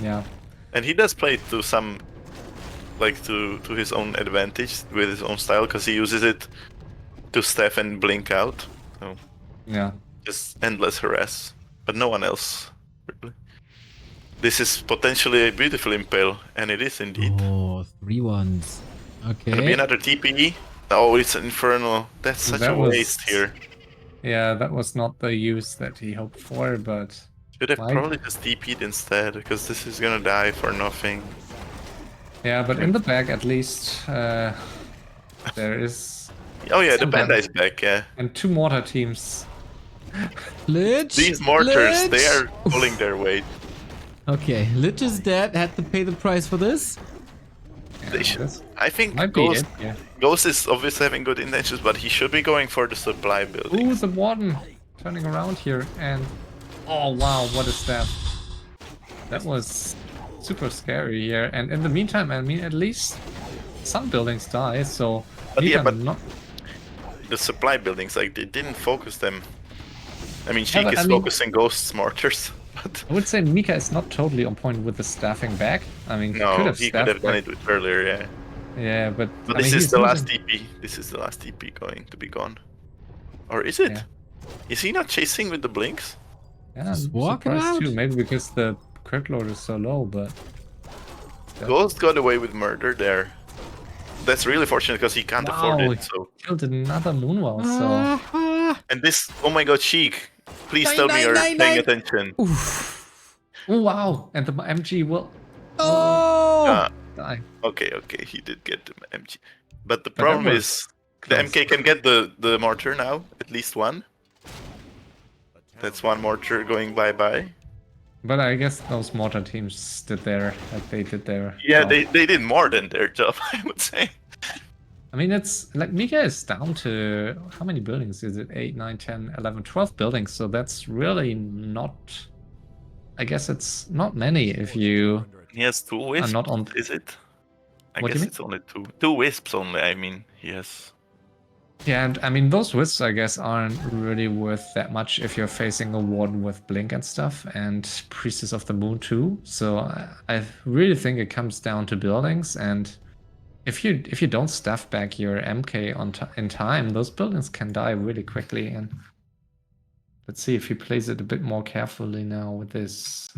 [SPEAKER 5] yeah,
[SPEAKER 2] And he does play to some, like to his own advantage with his own style, because he uses it to staff and blink out. So
[SPEAKER 5] yeah.
[SPEAKER 2] just endless harass, but no one else really. This is potentially a beautiful impale, and it is indeed.
[SPEAKER 1] Oh, 3 ones.
[SPEAKER 2] Gonna be
[SPEAKER 1] Okay.
[SPEAKER 2] another TPE. Oh, it's infernal. That's such
[SPEAKER 5] That
[SPEAKER 2] a
[SPEAKER 5] was-
[SPEAKER 2] waste here.
[SPEAKER 5] Yeah, that was not the use that he hoped for, but
[SPEAKER 2] Should have
[SPEAKER 5] Why?
[SPEAKER 2] probably just TP'd instead, because this is gonna die for nothing.
[SPEAKER 5] yeah, but in the back at least there is
[SPEAKER 2] Oh yeah, the
[SPEAKER 5] Some
[SPEAKER 2] Panda
[SPEAKER 5] damage.
[SPEAKER 2] is back, yeah.
[SPEAKER 5] and 2 mortar teams.
[SPEAKER 1] Lich!
[SPEAKER 2] These mortars,
[SPEAKER 1] Lich!
[SPEAKER 2] they are pulling their weight.
[SPEAKER 1] Okay, Lich is dead. Had to pay the price for this.
[SPEAKER 2] They should.
[SPEAKER 5] That's-
[SPEAKER 2] I think
[SPEAKER 5] Might be
[SPEAKER 2] Ghost,
[SPEAKER 5] it. Yeah.
[SPEAKER 2] Ghost is obviously having good intentions, but he should be going for the supply building.
[SPEAKER 5] Ooh, the Warden turning around here, and oh wow, what is that? That was super scary here. And in the meantime, I mean, at least some buildings die, so
[SPEAKER 2] But
[SPEAKER 5] these
[SPEAKER 2] yeah,
[SPEAKER 5] are
[SPEAKER 2] but-
[SPEAKER 5] not.
[SPEAKER 2] The supply buildings, like, they didn't focus them. I mean, Sheik
[SPEAKER 5] but
[SPEAKER 2] is
[SPEAKER 5] I mean-
[SPEAKER 2] focusing Ghost's mortars, but
[SPEAKER 5] I would say Mika is not totally on point with the staffing back. I mean,
[SPEAKER 2] no,
[SPEAKER 5] he
[SPEAKER 2] he
[SPEAKER 5] could
[SPEAKER 2] could have done
[SPEAKER 5] back.
[SPEAKER 2] it earlier, yeah.
[SPEAKER 5] Yeah, but
[SPEAKER 2] But
[SPEAKER 5] I
[SPEAKER 2] this
[SPEAKER 5] mean,
[SPEAKER 2] is
[SPEAKER 5] he's
[SPEAKER 2] the last
[SPEAKER 5] losing-
[SPEAKER 2] TP. This is the last TP going to be gone. Or is it?
[SPEAKER 5] Yeah.
[SPEAKER 2] Is he not chasing with the blinks?
[SPEAKER 5] Yeah, I'm
[SPEAKER 1] Just walk
[SPEAKER 5] surprised
[SPEAKER 1] out.
[SPEAKER 5] too. Maybe because the crit load is so low, but Yeah.
[SPEAKER 2] Ghost got away with murder there. That's really fortunate because he can't afford
[SPEAKER 5] Wow.
[SPEAKER 2] it. So,
[SPEAKER 5] killed another Moonwell.
[SPEAKER 2] Ah.
[SPEAKER 5] So
[SPEAKER 1] Ah,
[SPEAKER 2] and this, oh my god, Sheik, please
[SPEAKER 1] Nine,
[SPEAKER 2] tell me
[SPEAKER 1] nine,
[SPEAKER 2] you're
[SPEAKER 1] nine,
[SPEAKER 2] paying
[SPEAKER 1] nine.
[SPEAKER 2] attention.
[SPEAKER 1] oof.
[SPEAKER 5] oh wow, and the MG will
[SPEAKER 1] Oh!
[SPEAKER 2] Ah,
[SPEAKER 5] die.
[SPEAKER 2] okay, he did get the MG. But the
[SPEAKER 5] that
[SPEAKER 2] problem
[SPEAKER 5] was
[SPEAKER 2] is, the
[SPEAKER 5] close.
[SPEAKER 2] MK can get the mortar now, at least one. That's one mortar going bye-bye.
[SPEAKER 5] But I guess those mortar teams did their
[SPEAKER 2] Yeah,
[SPEAKER 5] job.
[SPEAKER 2] they did more than their job, I would say.
[SPEAKER 5] I mean, it's like Mika is down to how many buildings is it? 8, 9, 10, 11, 12 buildings. So that's really not. I guess it's not many if you.
[SPEAKER 2] He has 2 wisps,
[SPEAKER 5] not on-
[SPEAKER 2] is it? I
[SPEAKER 5] What do
[SPEAKER 2] guess
[SPEAKER 5] you
[SPEAKER 2] it's only 2. 2 wisps only, I mean, he has.
[SPEAKER 5] Yeah, and I mean, those wisps, I guess, aren't really worth that much if you're facing a warden with blink and stuff, and Priestess of the Moon too. So I really think it comes down to buildings, and if you don't staff back your MK in time, those buildings can die really quickly. And let's see if he plays it a bit more carefully now with this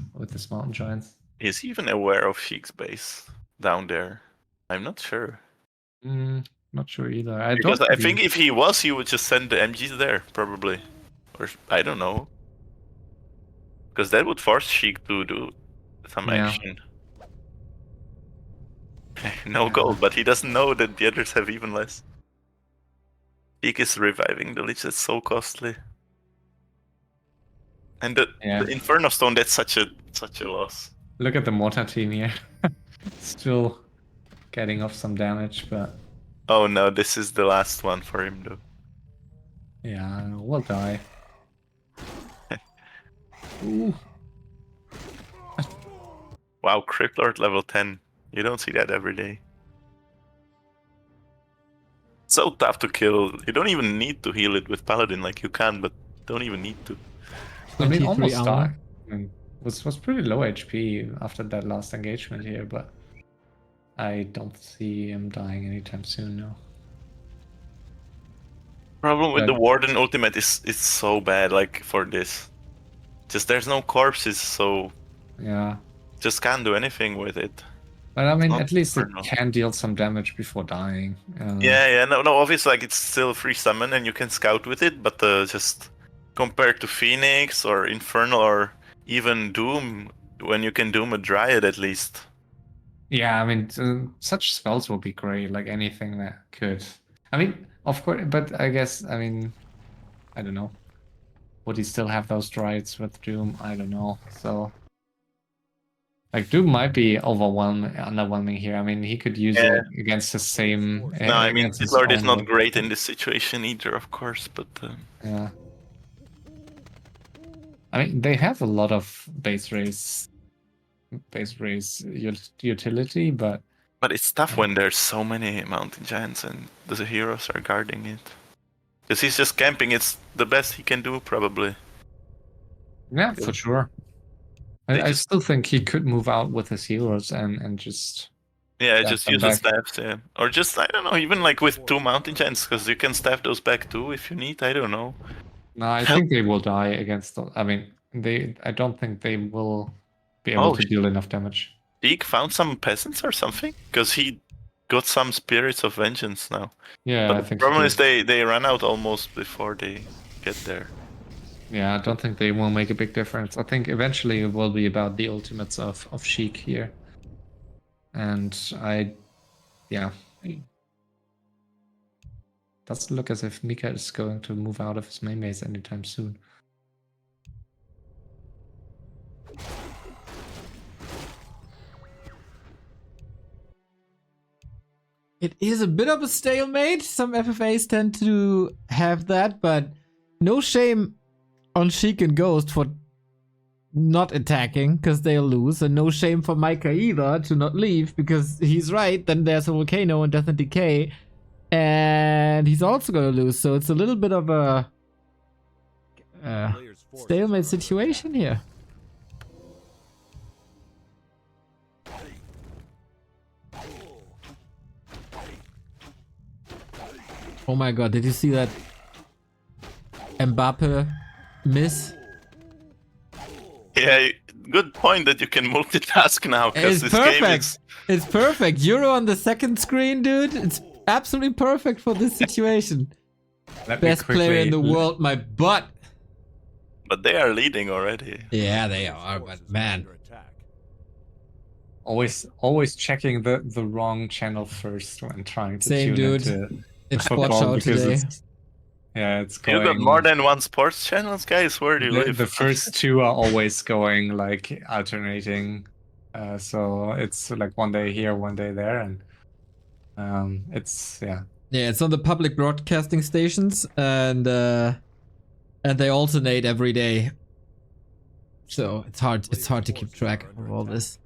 [SPEAKER 5] mountain giants.
[SPEAKER 2] Is he even aware of Sheik's base down there? I'm not sure.
[SPEAKER 5] Not sure either.
[SPEAKER 2] Because I think if he was, he would just send the MGs there, probably. Or I don't know. Because that would force Sheik to do some
[SPEAKER 5] Yeah.
[SPEAKER 2] action. No gold, but he doesn't know that the others have even less. Sheik is reviving the Lich, that's so costly. And the Inferno Stone, that's such a loss.
[SPEAKER 5] Look at the mortar team here. Still getting off some damage, but
[SPEAKER 2] Oh no, this is the last one for him though.
[SPEAKER 5] yeah, we'll die. Ooh.
[SPEAKER 2] Wow, Crypt Lord level 10. You don't see that every day. So tough to kill. You don't even need to heal it with Paladin like you can, but don't even need to.
[SPEAKER 5] I mean,
[SPEAKER 1] 23
[SPEAKER 5] almost
[SPEAKER 1] armor.
[SPEAKER 5] died. I mean, was pretty low HP after that last engagement here, but I don't see him dying anytime soon now.
[SPEAKER 2] Problem with
[SPEAKER 5] But-
[SPEAKER 2] the Warden ultimate is it's so bad, like for this. Just there's no corpses, so
[SPEAKER 5] Yeah.
[SPEAKER 2] just can't do anything with it.
[SPEAKER 5] But I mean,
[SPEAKER 2] not
[SPEAKER 5] at least it
[SPEAKER 2] Inferno.
[SPEAKER 5] can deal some damage before dying.
[SPEAKER 2] Yeah, no, obviously, like it's still free summon and you can scout with it, but just compared to Phoenix or Infernal or even Doom, when you can Doom a Dryad at least.
[SPEAKER 5] Yeah, I mean, such spells will be great, like anything that could. I mean, of course, but I guess, I mean, I don't know. Would he still have those Dryads with Doom? I don't know. So, like, Doom might be underwhelming here. I mean, he could use it against the same.
[SPEAKER 2] No, I mean,
[SPEAKER 5] against his
[SPEAKER 2] Lord is
[SPEAKER 5] own
[SPEAKER 2] not
[SPEAKER 5] lord.
[SPEAKER 2] great in this situation either, of course, but...
[SPEAKER 5] Yeah. I mean, they have a lot of base race utility, but
[SPEAKER 2] it's tough when there's so many Mountain Giants and the heroes are guarding it. Because he's just camping, it's the best he can do, probably.
[SPEAKER 5] yeah, for sure. I still think he could move out with his heroes and just...
[SPEAKER 2] Yeah,
[SPEAKER 5] staff
[SPEAKER 2] just
[SPEAKER 5] them
[SPEAKER 2] use the
[SPEAKER 5] back.
[SPEAKER 2] staffs, yeah. Or just, I don't know, even like with 2 Mountain Giants, because you can staff those back too if you need, I don't know.
[SPEAKER 5] No, I think they will die against... I mean, I don't think they will be able
[SPEAKER 2] Oh,
[SPEAKER 5] to deal enough damage.
[SPEAKER 2] Sheik found some peasants or something? Because he got some Spirits of Vengeance now.
[SPEAKER 5] Yeah,
[SPEAKER 2] But
[SPEAKER 5] I
[SPEAKER 2] the
[SPEAKER 5] think
[SPEAKER 2] problem
[SPEAKER 5] so.
[SPEAKER 2] is they run out almost before they get there.
[SPEAKER 5] Yeah, I don't think they will make a big difference. I think eventually it will be about the ultimates of Sheik here. And yeah. Doesn't look as if Mika is going to move out of his main base anytime soon.
[SPEAKER 1] It is a bit of a stalemate. Some FFAs tend to have that, but no shame on Sheik and Ghost for not attacking because they'll lose, and no shame for Micah either to not leave because he's right. Then there's a Volcano and Death and Decay, and he's also gonna lose. So it's a little bit of a stalemate situation here. Oh my god, did you see that Mbappe miss?
[SPEAKER 2] Yeah, good point that you can multitask now, because
[SPEAKER 1] It's
[SPEAKER 2] this game
[SPEAKER 1] perfect.
[SPEAKER 2] is...
[SPEAKER 1] It's perfect. Euro on the second screen, dude. It's absolutely perfect for this situation. Best player in the world, my butt.
[SPEAKER 2] But they are leading already.
[SPEAKER 1] Yeah, they are, but man.
[SPEAKER 4] Under attack.
[SPEAKER 5] Always checking the wrong channel first when trying to
[SPEAKER 1] Same,
[SPEAKER 5] tune
[SPEAKER 1] dude.
[SPEAKER 5] into
[SPEAKER 1] It's
[SPEAKER 5] football
[SPEAKER 1] watch out
[SPEAKER 5] because
[SPEAKER 1] today.
[SPEAKER 5] it's
[SPEAKER 2] You
[SPEAKER 5] going.
[SPEAKER 2] got more than one sports channels, guys? Where do you live?
[SPEAKER 5] The first two are always going like alternating, so it's like one day here, one day there, and it's
[SPEAKER 1] Yeah, it's on the public broadcasting stations, and they alternate every day. So it's hard to keep track of all this.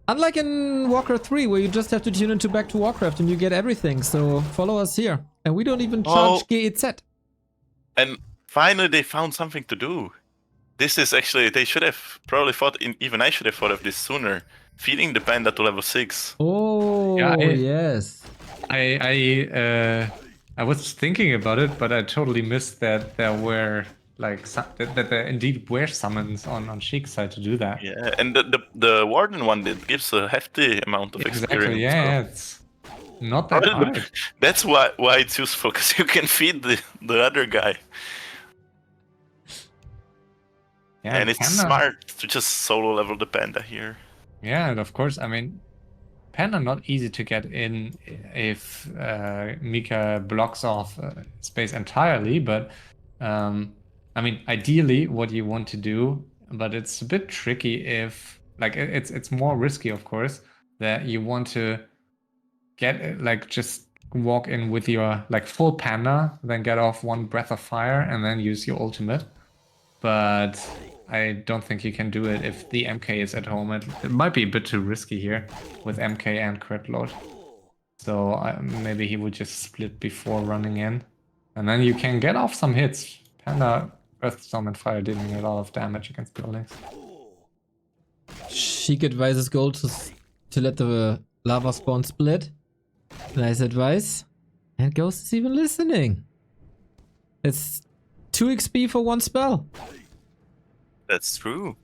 [SPEAKER 1] Unlike in Warcraft 3, where you just have to tune into Back to Warcraft and you get everything. So follow us here, and we don't even charge GEZ.
[SPEAKER 2] And finally, they found something to do. This is actually, they should have probably thought, even I should have thought of this sooner. Feeding the Panda to level 6.
[SPEAKER 1] Oh,
[SPEAKER 5] Yeah,
[SPEAKER 1] yes.
[SPEAKER 5] I was thinking about it, but I totally missed that there were like that there indeed were summons on Sheik's side to do that.
[SPEAKER 2] Yeah, and the Warden one, it gives a hefty amount of experience.
[SPEAKER 5] Exactly. Yeah, it's not that hard.
[SPEAKER 2] That's why it's useful, because you can feed the other guy.
[SPEAKER 5] Yeah,
[SPEAKER 2] and it's
[SPEAKER 5] Panda,
[SPEAKER 2] smart to just solo level the Panda here.
[SPEAKER 5] Yeah, and of course, I mean, Panda not easy to get in if Mika blocks off space entirely, but I mean, ideally, what you want to do, but it's a bit tricky if like it's more risky, of course, that you want to get like just walk in with your like full Panda, then get off one breath of fire, and then use your ultimate. But I don't think you can do it if the MK is at home. It might be a bit too risky here with MK and crit load. So maybe he would just split before running in. And then you can get off some hits. Panda, Earthstorm and Fire dealing a lot of damage against buildings.
[SPEAKER 1] Sheik advises Gold to let the lava spawn split. Nice advice. And Ghost is even listening. It's 2 XP for one spell.
[SPEAKER 2] That's true.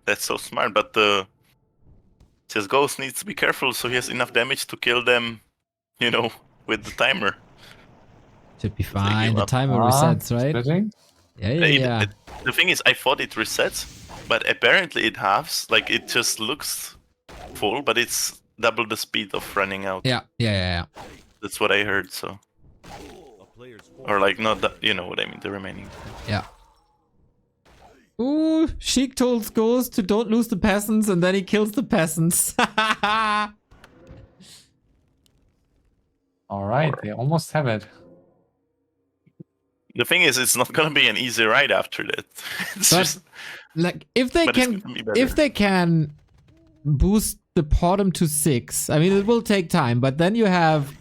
[SPEAKER 2] That's so smart, but just Ghost needs to be careful so he has enough damage to kill them, you know, with the timer.
[SPEAKER 1] Should be fine. The
[SPEAKER 2] up.
[SPEAKER 1] timer resets, right?
[SPEAKER 5] Splitting?
[SPEAKER 1] Yeah.
[SPEAKER 2] The thing is, I thought it resets, but apparently it halves. Like, it just looks full, but it's double the speed of running out.
[SPEAKER 1] Yeah.
[SPEAKER 2] That's what I heard, so.
[SPEAKER 4] A player's
[SPEAKER 2] Or like, not that, you know what I mean, the remaining.
[SPEAKER 1] Yeah. Ooh, Sheik told Ghost to don't lose the peasants, and then he kills the peasants.
[SPEAKER 5] All right, they almost have it.
[SPEAKER 2] The thing is, it's not gonna be an easy ride after that. It's
[SPEAKER 1] But
[SPEAKER 2] just,
[SPEAKER 1] like, if they
[SPEAKER 2] but it's
[SPEAKER 1] can,
[SPEAKER 2] gonna be better.
[SPEAKER 1] if they can boost the bottom to 6, I mean, it will take time, but then you have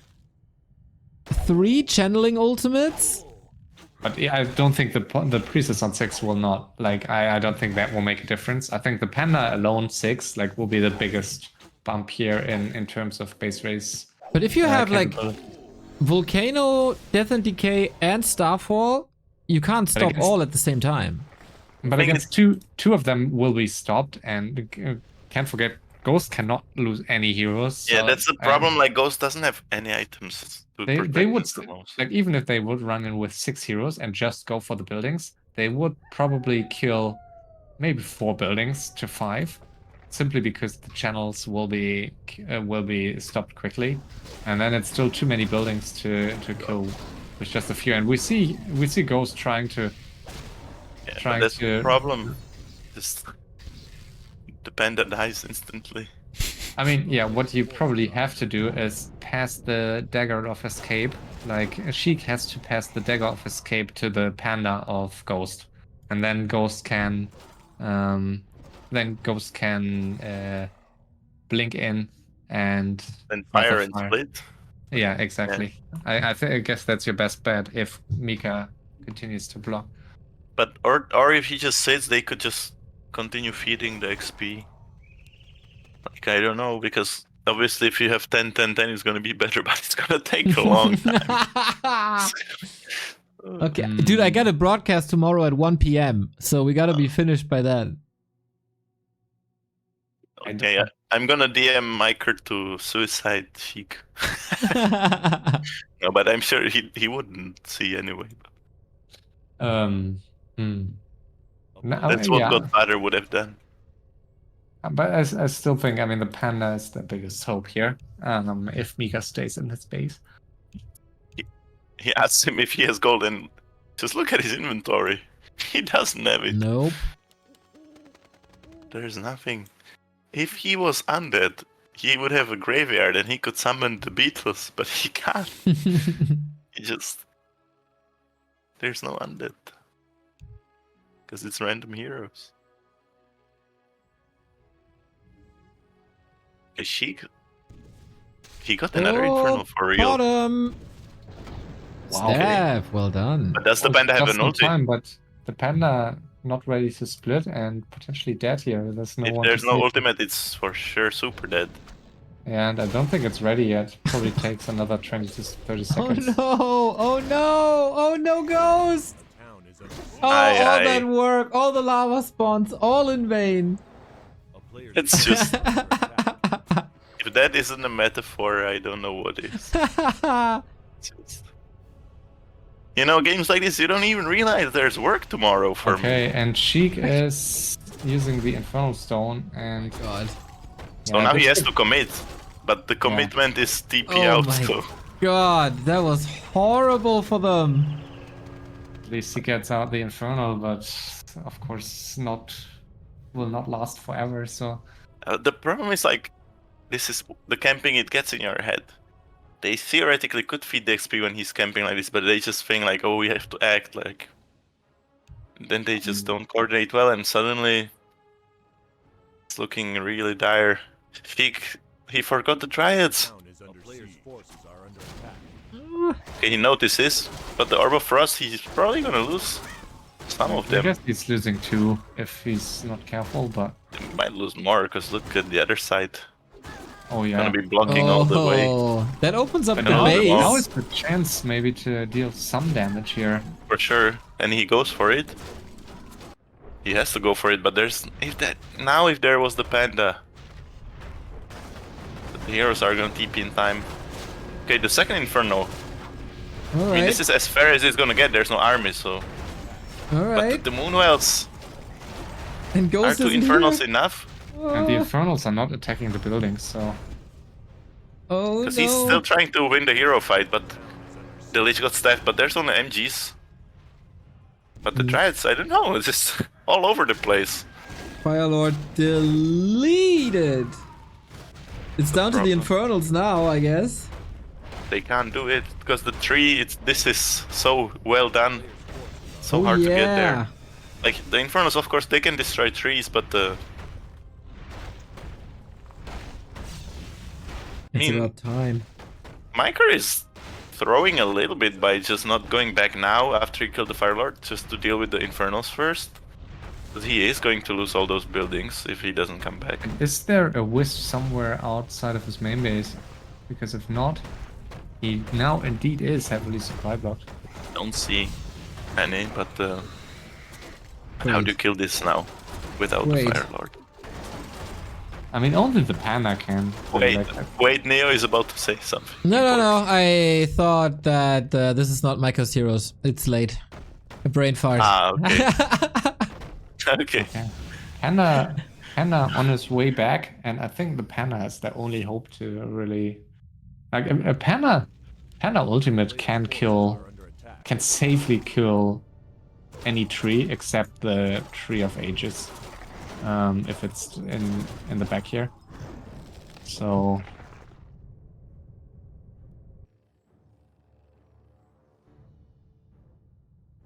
[SPEAKER 1] 3 channeling ultimates.
[SPEAKER 5] But yeah, I don't think the Priestess on 6 will not. Like, I don't think that will make a difference. I think the Panda alone 6 like will be the biggest bump here in terms of base race.
[SPEAKER 1] But if you have like
[SPEAKER 5] capability.
[SPEAKER 1] Volcano, Death and Decay, and Starfall, you can't stop
[SPEAKER 5] against-
[SPEAKER 1] all at the same time.
[SPEAKER 5] But
[SPEAKER 2] thing
[SPEAKER 5] against two of them will be stopped, and can't forget Ghost cannot lose any heroes.
[SPEAKER 2] yeah,
[SPEAKER 5] so,
[SPEAKER 2] that's the problem. Like, Ghost doesn't have any items to
[SPEAKER 5] They
[SPEAKER 2] protect
[SPEAKER 5] would
[SPEAKER 2] the most.
[SPEAKER 5] like, even if they would run in with 6 heroes and just go for the buildings, they would probably kill maybe 4 buildings to 5, simply because the channels will be stopped quickly, and then it's still too many buildings to kill with just a few. And we see Ghost trying to
[SPEAKER 2] Yeah,
[SPEAKER 5] trying
[SPEAKER 2] but that's
[SPEAKER 5] to-
[SPEAKER 2] the problem. Just the Panda dies instantly.
[SPEAKER 5] I mean, yeah, what you probably have to do is pass the Dagger of Escape. Like, Sheik has to pass the Dagger of Escape to the Panda of Ghost. And then Ghost can blink in and
[SPEAKER 2] Then
[SPEAKER 5] Breath of
[SPEAKER 2] fire and
[SPEAKER 5] Fire.
[SPEAKER 2] split.
[SPEAKER 5] Yeah, exactly. I guess that's your best bet if Mika continues to block.
[SPEAKER 2] But or if he just sits, they could just continue feeding the XP. Like, I don't know, because obviously if you have 10-10-10, it's gonna be better, but it's gonna take a long time.
[SPEAKER 1] Okay, dude, I got a broadcast tomorrow at 1 p.m. So we gotta be finished by then.
[SPEAKER 2] Okay, I'm gonna DM Miker to suicide Sheik. No, but I'm sure he wouldn't see anyway.
[SPEAKER 5] No,
[SPEAKER 2] That's what
[SPEAKER 5] yeah.
[SPEAKER 2] Godfather would have done.
[SPEAKER 5] But I still think, I mean, the Panda is the biggest hope here. If Mika stays in his base.
[SPEAKER 2] He asks him if he has gold, and just look at his inventory. He doesn't have it.
[SPEAKER 1] Nope.
[SPEAKER 2] There's nothing. If he was undead, he would have a graveyard and he could summon the Beatles, but he can't. He just... There's no undead. Because it's random heroes. A Sheik? He got another Infernal for real.
[SPEAKER 1] Bottom.
[SPEAKER 5] Wow.
[SPEAKER 1] Staff, well done.
[SPEAKER 2] But does the Panda have
[SPEAKER 5] Just
[SPEAKER 2] an
[SPEAKER 5] in
[SPEAKER 2] ulti?
[SPEAKER 5] time, but the Panda not ready to split and potentially dead here. There's no
[SPEAKER 2] If
[SPEAKER 5] one to
[SPEAKER 2] there's no
[SPEAKER 5] save him.
[SPEAKER 2] ultimate, it's for sure super dead.
[SPEAKER 5] And I don't think it's ready yet. Probably takes another 20 to 30
[SPEAKER 1] Oh
[SPEAKER 5] seconds.
[SPEAKER 1] no! Oh no! Oh no, Ghost!
[SPEAKER 4] town is under siege.
[SPEAKER 1] Oh,
[SPEAKER 2] Aye,
[SPEAKER 1] all
[SPEAKER 2] aye.
[SPEAKER 1] that work, all the lava spawns, all in vain.
[SPEAKER 4] A player's
[SPEAKER 2] It's just...
[SPEAKER 4] forces are under attack.
[SPEAKER 2] If that isn't a metaphor, I don't know what is. It's just... You know, games like this, you don't even realize there's work tomorrow for me.
[SPEAKER 5] Okay, and Sheik is using the Infernal Stone, and
[SPEAKER 1] God.
[SPEAKER 2] So now he has to commit, but the commitment is TP
[SPEAKER 1] Oh
[SPEAKER 2] out.
[SPEAKER 1] my
[SPEAKER 2] So
[SPEAKER 1] God, that was horrible for them.
[SPEAKER 5] at least he gets out the Infernal, but of course will not last forever. So
[SPEAKER 2] the problem is like, this is the camping. It gets in your head. They theoretically could feed the XP when he's camping like this, but they just think like, oh, we have to act like. Then they just don't coordinate well, and suddenly it's looking really dire. He forgot the Dryads.
[SPEAKER 4] Town is under siege. Forces are under attack.
[SPEAKER 2] Okay, he notices, but the Orb of Frost, he's probably gonna lose some of
[SPEAKER 5] I
[SPEAKER 2] them.
[SPEAKER 5] guess he's losing 2 if he's not careful. But
[SPEAKER 2] He might lose more, because look at the other side.
[SPEAKER 5] oh yeah,
[SPEAKER 2] Gonna be blocking all the way.
[SPEAKER 1] That opens up
[SPEAKER 5] But
[SPEAKER 1] the
[SPEAKER 5] now,
[SPEAKER 1] base.
[SPEAKER 5] now is the chance maybe to deal some damage here.
[SPEAKER 2] For sure, and he goes for it. He has to go for it, but if there was the Panda, the heroes are gonna TP in time. Okay, the second Inferno.
[SPEAKER 1] All
[SPEAKER 2] I mean,
[SPEAKER 1] right.
[SPEAKER 2] this is as fair as it's gonna get. There's no army, so.
[SPEAKER 1] All
[SPEAKER 2] But
[SPEAKER 1] right.
[SPEAKER 2] the Moonwells
[SPEAKER 1] And
[SPEAKER 2] are
[SPEAKER 1] Ghost
[SPEAKER 2] two
[SPEAKER 1] isn't
[SPEAKER 2] Infernals
[SPEAKER 1] here.
[SPEAKER 2] enough,
[SPEAKER 5] And the Infernals are not attacking the buildings, so
[SPEAKER 1] Oh
[SPEAKER 2] because
[SPEAKER 1] no.
[SPEAKER 2] he's still trying to win the hero fight. But the Lich got staffed. But there's only MGs. But the Dryads, I don't know. It's just all over the place.
[SPEAKER 1] Firelord deleted. It's down to the
[SPEAKER 2] problem.
[SPEAKER 1] Infernals now, I guess.
[SPEAKER 2] They can't do it because the tree. This is so well done. So
[SPEAKER 1] Oh,
[SPEAKER 2] hard to get
[SPEAKER 1] yeah.
[SPEAKER 2] there. Like the Infernals, of course, they can destroy trees, but
[SPEAKER 1] It's
[SPEAKER 2] mean-
[SPEAKER 1] about time.
[SPEAKER 2] Miker is throwing a little bit by just not going back now after he killed the Firelord, just to deal with the Infernals first. But he is going to lose all those buildings if he doesn't come back.
[SPEAKER 5] is there a wisp somewhere outside of his main base? Because if not, he now indeed is heavily supply blocked.
[SPEAKER 2] Don't see any, but how do you kill this now without
[SPEAKER 1] Wait.
[SPEAKER 2] the Firelord?
[SPEAKER 5] I mean, only the Panda can.
[SPEAKER 2] Wait, Neo is about to say something.
[SPEAKER 1] No. I thought that this is not Michael's Heroes. It's late. A brain fart.
[SPEAKER 2] Ah, okay. Okay.
[SPEAKER 5] Yeah. Panda on his way back, and I think the Panda is the only hope to really, like a Panda ultimate can safely kill any tree except the Tree of Ages, if it's in the back here. So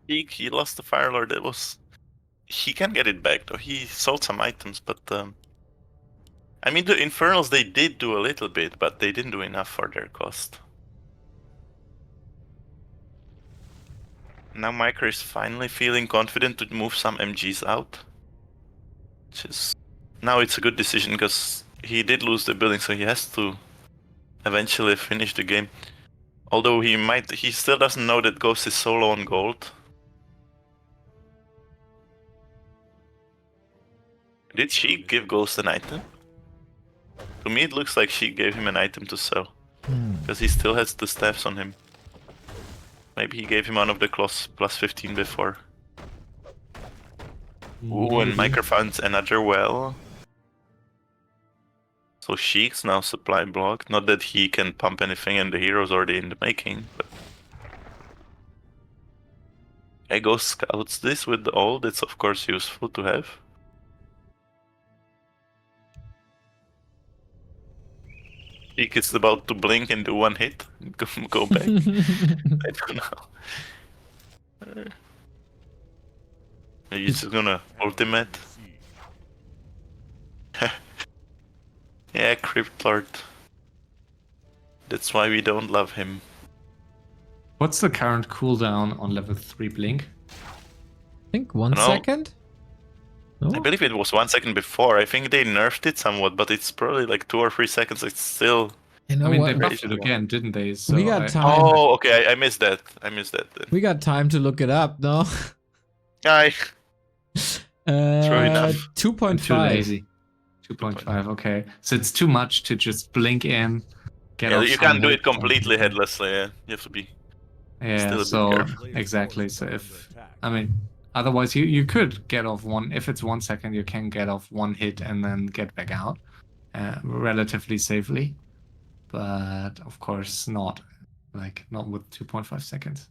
[SPEAKER 2] He lost the Firelord. He can get it back though. He sold some items, but I mean the Infernals, they did do a little bit, but they didn't do enough for their cost. Now Miker is finally feeling confident to move some MGs out. Now it's a good decision because he did lose the building, so he has to eventually finish the game. Although he still doesn't know that Ghost is so low on gold. Did she give Ghost an item? To me it looks like she gave him an item to sell. Because he still has the staffs on him. Maybe he gave him one of the claws plus 15 before. Ooh, and Miker finds another well. So Sheik's now supply blocked. Not that he can pump anything and the hero's already in the making, but... Ghost scouts this with the ult. It's of course useful to have. Sheik is about to blink and do one hit. Go back. I don't know. He's just gonna ultimate. Yeah, Crypt Lord. That's why we don't love him.
[SPEAKER 5] what's the current cooldown on level 3 Blink?
[SPEAKER 1] I think 1
[SPEAKER 2] No.
[SPEAKER 1] second. No?
[SPEAKER 2] I believe it was 1 second before. I think they nerfed it somewhat, but it's probably like 2 or 3 seconds. It's still...
[SPEAKER 1] You know
[SPEAKER 5] I mean,
[SPEAKER 1] what?
[SPEAKER 5] they buffed it again, didn't they? So
[SPEAKER 1] We got time.
[SPEAKER 2] Oh, okay. I missed that. Then.
[SPEAKER 1] We got time to look it up, no?
[SPEAKER 2] True enough.
[SPEAKER 5] I'm too
[SPEAKER 1] 2.5.
[SPEAKER 5] lazy. 2.5, okay. So it's too much to just blink in. Get
[SPEAKER 2] Yeah,
[SPEAKER 5] off
[SPEAKER 2] you
[SPEAKER 5] some
[SPEAKER 2] can't do
[SPEAKER 5] hit,
[SPEAKER 2] it completely headlessly. Yeah. You have to be
[SPEAKER 5] Yeah,
[SPEAKER 2] Still a bit
[SPEAKER 5] so
[SPEAKER 2] careful.
[SPEAKER 5] exactly. So if I mean, otherwise you could get off one. If it's 1 second, you can get off one hit and then get back out relatively safely. But of course not. Like not with 2.5 seconds.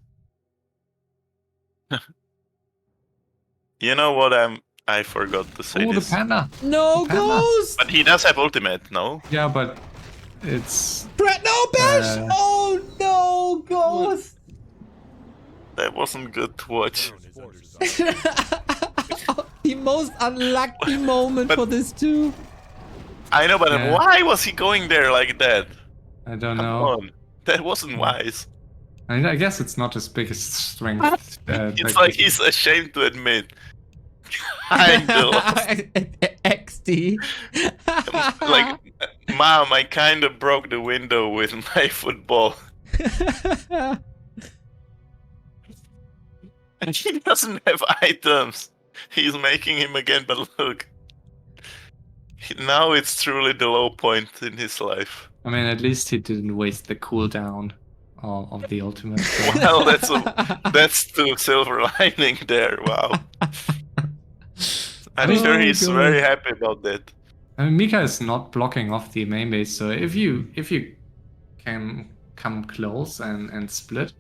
[SPEAKER 2] You know what? I forgot to say
[SPEAKER 5] Oh, the
[SPEAKER 2] this.
[SPEAKER 5] panda.
[SPEAKER 1] No,
[SPEAKER 5] The panda.
[SPEAKER 1] Ghost!
[SPEAKER 2] But he does have ultimate, no?
[SPEAKER 5] Yeah, but it's
[SPEAKER 1] Brett, no, Bash!
[SPEAKER 5] Uh,
[SPEAKER 1] Oh no, Ghost!
[SPEAKER 2] That wasn't good to watch.
[SPEAKER 1] The most unlucky moment
[SPEAKER 2] But-
[SPEAKER 1] for this too.
[SPEAKER 2] I know, but
[SPEAKER 5] Yeah.
[SPEAKER 2] why was he going there like that?
[SPEAKER 5] I don't
[SPEAKER 2] Come
[SPEAKER 5] know.
[SPEAKER 2] on. That wasn't wise.
[SPEAKER 5] I mean, I guess it's not his biggest strength.
[SPEAKER 2] It's like he's ashamed to admit. Kind of.
[SPEAKER 1] XD.
[SPEAKER 2] Like, Mom, I kind of broke the window with my football. And he doesn't have items. He's making him again, but look. Now it's truly the low point in his life.
[SPEAKER 5] I mean, at least he didn't waste the cooldown of the ultimate. So.
[SPEAKER 2] Well, that's the silver lining there. Wow. I'm sure he's
[SPEAKER 1] God.
[SPEAKER 2] very happy about that.
[SPEAKER 5] I mean, Mika is not blocking off the main base, so if you can come close and split,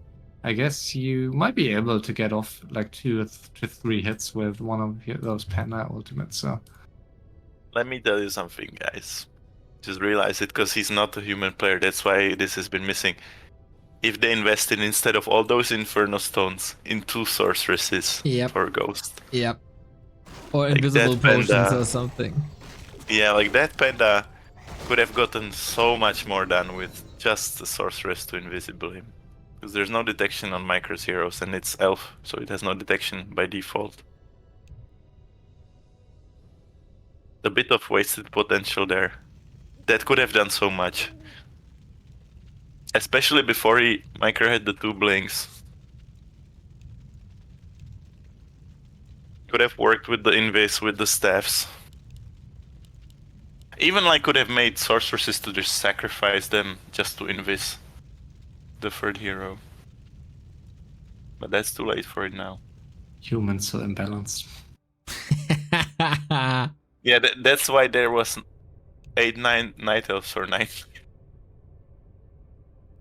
[SPEAKER 5] I guess you might be able to get off like 2 to 3 hits with one of those Panda ultimates. So
[SPEAKER 2] Let me tell you something, guys. Just realize it, because he's not a human player. That's why this has been missing. If they invested instead of all those Inferno Stones in 2 sorceresses
[SPEAKER 1] Yep.
[SPEAKER 2] for Ghost.
[SPEAKER 1] Yep. Or
[SPEAKER 2] Like
[SPEAKER 1] invisible
[SPEAKER 2] that Panda.
[SPEAKER 1] potions or something.
[SPEAKER 2] Yeah, like that Panda could have gotten so much more done with just the sorceress to invisible him. Because there's no detection on Micro's heroes, and it's elf, so it has no detection by default. A bit of wasted potential there. That could have done so much. Especially before Micro had the 2 blinks. Could have worked with the invis, with the staffs. Even like could have made sorceresses to just sacrifice them just to invis the 3rd hero. But that's too late for it now.
[SPEAKER 5] humans so imbalanced.
[SPEAKER 2] Yeah, that's why there was 8, 9 night elves or 9.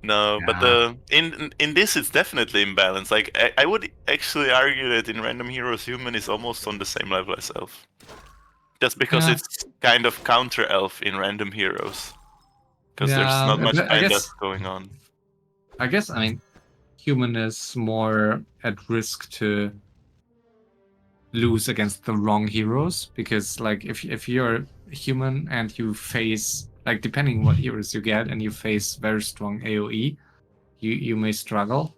[SPEAKER 2] No, but in this it's definitely imbalanced. Like I would actually argue that in Random Heroes, human is almost on the same level as elf. Just because
[SPEAKER 5] Yeah.
[SPEAKER 2] it's kind of counter elf in Random Heroes. Because there's
[SPEAKER 5] Yeah,
[SPEAKER 2] not much
[SPEAKER 5] I
[SPEAKER 2] Panda
[SPEAKER 5] guess-
[SPEAKER 2] going on.
[SPEAKER 5] I guess, I mean, human is more at risk to lose against the wrong heroes, because like if you're human and you face, like, depending what heroes you get, and you face very strong AoE, you may struggle.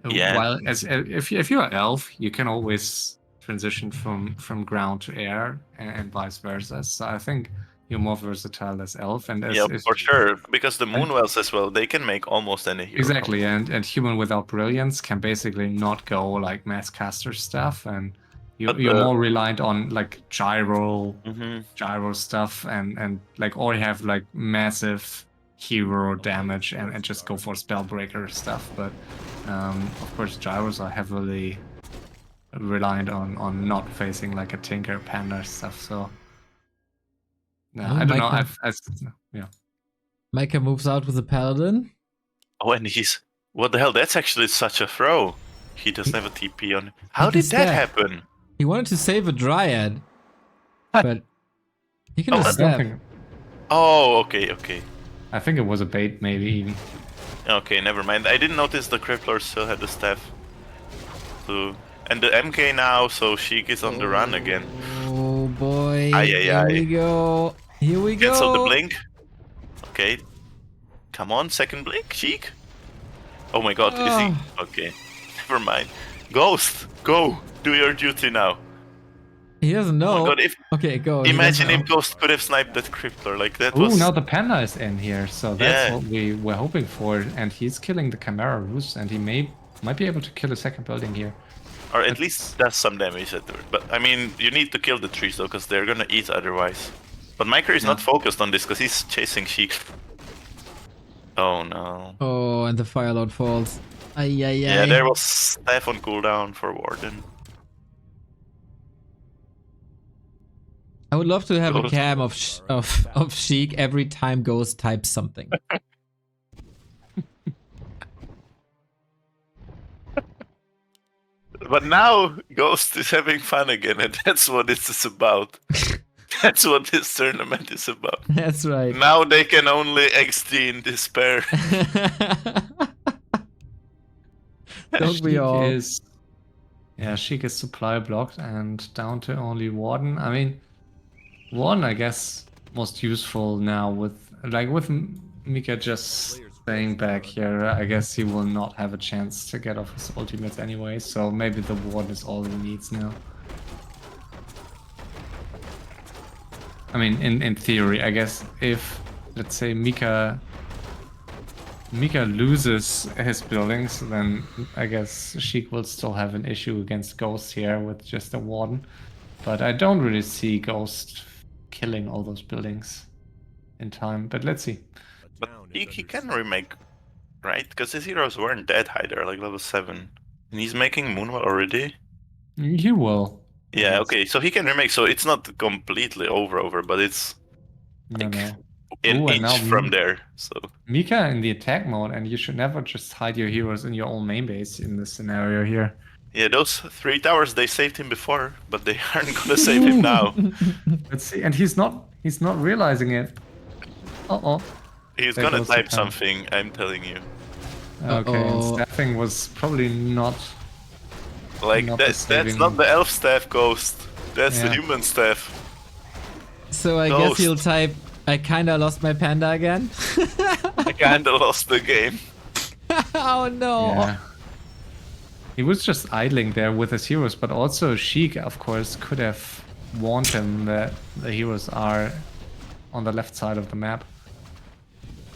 [SPEAKER 2] Yeah.
[SPEAKER 5] While if you're elf, you can always transition from ground to air and vice versa. So I think you're more versatile as elf, and as
[SPEAKER 2] Yeah, for sure. Because the Moonwells as well, they can make almost any hero.
[SPEAKER 5] exactly, and human without brilliance can basically not go like mass caster stuff, and you're more reliant on like gyro stuff and like, or you have like massive hero damage and just go for spellbreaker stuff. But of course gyros are heavily reliant on not facing like a Tinker Panda stuff. So no,
[SPEAKER 1] Oh,
[SPEAKER 5] I don't know.
[SPEAKER 1] Micah.
[SPEAKER 5] Yeah.
[SPEAKER 1] Micah moves out with a paladin.
[SPEAKER 2] Oh, and he's... What the hell? That's actually such a throw. He doesn't have a TP on... How
[SPEAKER 1] He
[SPEAKER 2] did
[SPEAKER 1] can
[SPEAKER 2] that
[SPEAKER 1] stab.
[SPEAKER 2] happen?
[SPEAKER 1] He wanted to save a dryad, but he can
[SPEAKER 2] Oh,
[SPEAKER 1] just
[SPEAKER 5] I don't
[SPEAKER 1] stab.
[SPEAKER 5] think.
[SPEAKER 2] Oh, okay.
[SPEAKER 5] I think it was a bait, maybe even.
[SPEAKER 2] Okay, never mind. I didn't notice the Crippler still had the staff. So... And the MK now, so Sheik is on the run again.
[SPEAKER 1] Oh boy!
[SPEAKER 2] Aye, aye,
[SPEAKER 1] Here
[SPEAKER 2] aye.
[SPEAKER 1] we go. Here we go.
[SPEAKER 2] Cancel the blink. Okay. Come on, second blink, Sheik. Oh my god, is he... Okay. Never mind. Ghost, go! Do your duty now.
[SPEAKER 1] He doesn't know.
[SPEAKER 2] Oh my god, if...
[SPEAKER 1] Okay, go. He
[SPEAKER 2] Imagine
[SPEAKER 1] doesn't
[SPEAKER 2] if
[SPEAKER 1] know.
[SPEAKER 2] Ghost could have sniped that Crippler, like that
[SPEAKER 5] Oh,
[SPEAKER 2] was...
[SPEAKER 5] now the Panda is in here, so that's
[SPEAKER 2] Yeah.
[SPEAKER 5] what we were hoping for, and he's killing the Chimera Roost, and he might be able to kill a second building here.
[SPEAKER 2] Or at least does some damage at the... But, I mean, you need to kill the trees though, because they're gonna eat otherwise. But Micro is not focused on this, because he's chasing Sheik. Oh no.
[SPEAKER 1] Oh, and the Firelord falls.
[SPEAKER 2] Yeah, there was staff on cooldown for Warden.
[SPEAKER 1] I would love to have a
[SPEAKER 2] Ghost.
[SPEAKER 1] cam of Sheik every time Ghost types something.
[SPEAKER 2] But now Ghost is having fun again, and that's what this is about. That's what this tournament is about.
[SPEAKER 1] That's right.
[SPEAKER 2] Now they can only XG in despair.
[SPEAKER 1] Don't we
[SPEAKER 5] Sheik
[SPEAKER 1] all?
[SPEAKER 5] is, yeah, Sheik is supply blocked and down to only Warden. I mean, Warden, I guess, most useful now with Mika just staying back here. I guess he will not have a chance to get off his ultimates anyway, so maybe the Warden is all he needs now. I mean, in theory, I guess if, let's say, Mika loses his buildings, then I guess Sheik will still have an issue against Ghost here with just a Warden. But I don't really see Ghost killing all those buildings in time, but let's see.
[SPEAKER 2] But he can remake, right? Because his heroes weren't that high, they're like level 7. And he's making Moonwell already?
[SPEAKER 5] He will.
[SPEAKER 2] Yeah, okay, so he can remake, so it's not completely over, but it's like
[SPEAKER 5] No.
[SPEAKER 2] an
[SPEAKER 5] Ooh, and
[SPEAKER 2] inch
[SPEAKER 5] now
[SPEAKER 2] from there, so...
[SPEAKER 5] Mika in the attack mode, and you should never just hide your heroes in your own main base in this scenario here.
[SPEAKER 2] Yeah, those 3 towers, they saved him before, but they aren't gonna save him now.
[SPEAKER 5] Let's see, and he's not realizing it. Uh-oh.
[SPEAKER 2] He's
[SPEAKER 5] There
[SPEAKER 2] gonna
[SPEAKER 5] goes the
[SPEAKER 2] type
[SPEAKER 5] tower.
[SPEAKER 2] something, I'm telling you.
[SPEAKER 5] Okay, and
[SPEAKER 1] Uh-oh.
[SPEAKER 5] staffing was probably not...
[SPEAKER 2] Like,
[SPEAKER 5] Not the
[SPEAKER 2] that's
[SPEAKER 5] saving-
[SPEAKER 2] not the elf staff Ghost. That's the
[SPEAKER 5] Yeah.
[SPEAKER 2] human staff.
[SPEAKER 1] So I guess
[SPEAKER 2] Ghost.
[SPEAKER 1] he'll type, I kinda lost my panda again.
[SPEAKER 2] I kinda lost the game.
[SPEAKER 1] Oh no.
[SPEAKER 5] Yeah. He was just idling there with his heroes, but also Sheik, of course, could have warned him that the heroes are on the left side of the map.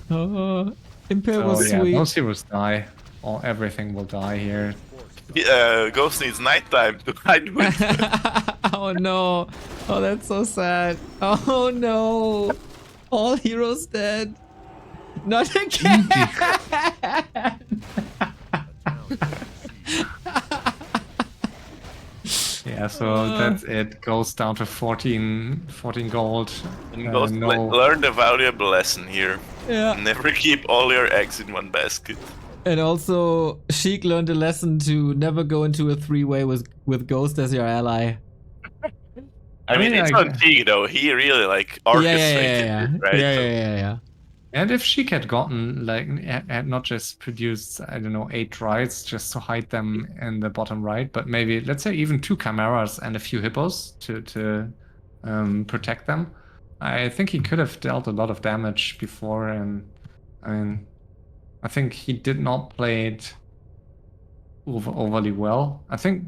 [SPEAKER 1] Impel
[SPEAKER 5] So
[SPEAKER 1] was
[SPEAKER 5] yeah,
[SPEAKER 1] sweet.
[SPEAKER 5] those heroes die. Or everything will die here.
[SPEAKER 2] Ghost needs nighttime to hide with.
[SPEAKER 1] Oh no. Oh, that's so sad. Oh no. All heroes dead. Not again.
[SPEAKER 5] Yeah, so that's it. Goes down to 14 gold.
[SPEAKER 2] And Ghost
[SPEAKER 5] no,
[SPEAKER 2] learned a valuable lesson here.
[SPEAKER 1] Yeah.
[SPEAKER 2] Never keep all your eggs in one basket.
[SPEAKER 1] And also, Sheik learned a lesson to never go into a 3-way with Ghost as your ally.
[SPEAKER 2] I mean,
[SPEAKER 5] mean,
[SPEAKER 2] it's
[SPEAKER 5] like-
[SPEAKER 2] not T though. He really like orchestrated it, right? So-
[SPEAKER 1] Yeah.
[SPEAKER 5] and if Sheik had gotten, like, had not just produced, I don't know, 8 rides just to hide them in the bottom right, but maybe, let's say, even 2 chimeras and a few hippos to protect them, I think he could have dealt a lot of damage before. And I mean, I think he did not play it overly well. I think,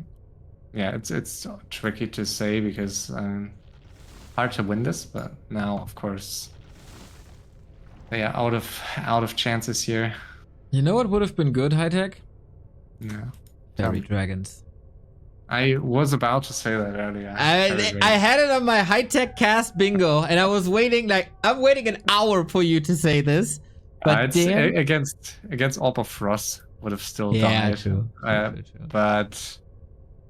[SPEAKER 5] yeah, it's tricky to say because hard to win this, but now, of course, they are out of chances here.
[SPEAKER 1] You know what would have been good, High Tech?
[SPEAKER 5] Yeah.
[SPEAKER 1] Fairy Dragons.
[SPEAKER 5] I was about to say that earlier.
[SPEAKER 1] I had it on my High Tech cast bingo, and I was waiting, I'm waiting an hour for you to say this. But damn.
[SPEAKER 5] Against Orb of Frost would have still
[SPEAKER 1] Yeah,
[SPEAKER 5] died.
[SPEAKER 1] true.
[SPEAKER 5] But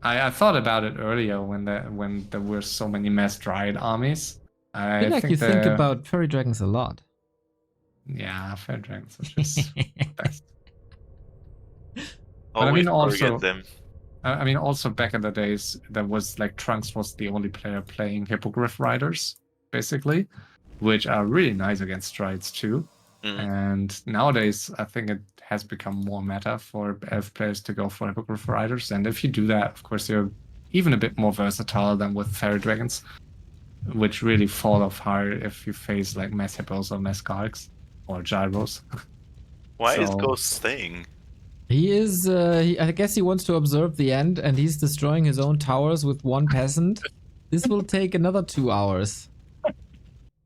[SPEAKER 5] I thought about it earlier when there were so many mass Dryad armies.
[SPEAKER 1] I feel like you think about Fairy Dragons a lot.
[SPEAKER 5] Yeah, Fairy Dragons are just best.
[SPEAKER 2] Always
[SPEAKER 5] I mean,
[SPEAKER 2] forget
[SPEAKER 5] also-
[SPEAKER 2] them.
[SPEAKER 5] I mean, also back in the days, there was like Trunks was the only player playing Hippogriff Riders, basically, which are really nice against Strides too. And nowadays, I think it has become more meta for elf players to go for Hippogriff Riders. And if you do that, of course, you're even a bit more versatile than with Fairy Dragons, which really fall off hard if you face like Mass Hippos or Mass Gargs or Gyros.
[SPEAKER 2] Why is
[SPEAKER 5] So-
[SPEAKER 2] Ghost staying?
[SPEAKER 1] He is, I guess he wants to observe the end, and he's destroying his own towers with 1 peasant. This will take another 2 hours.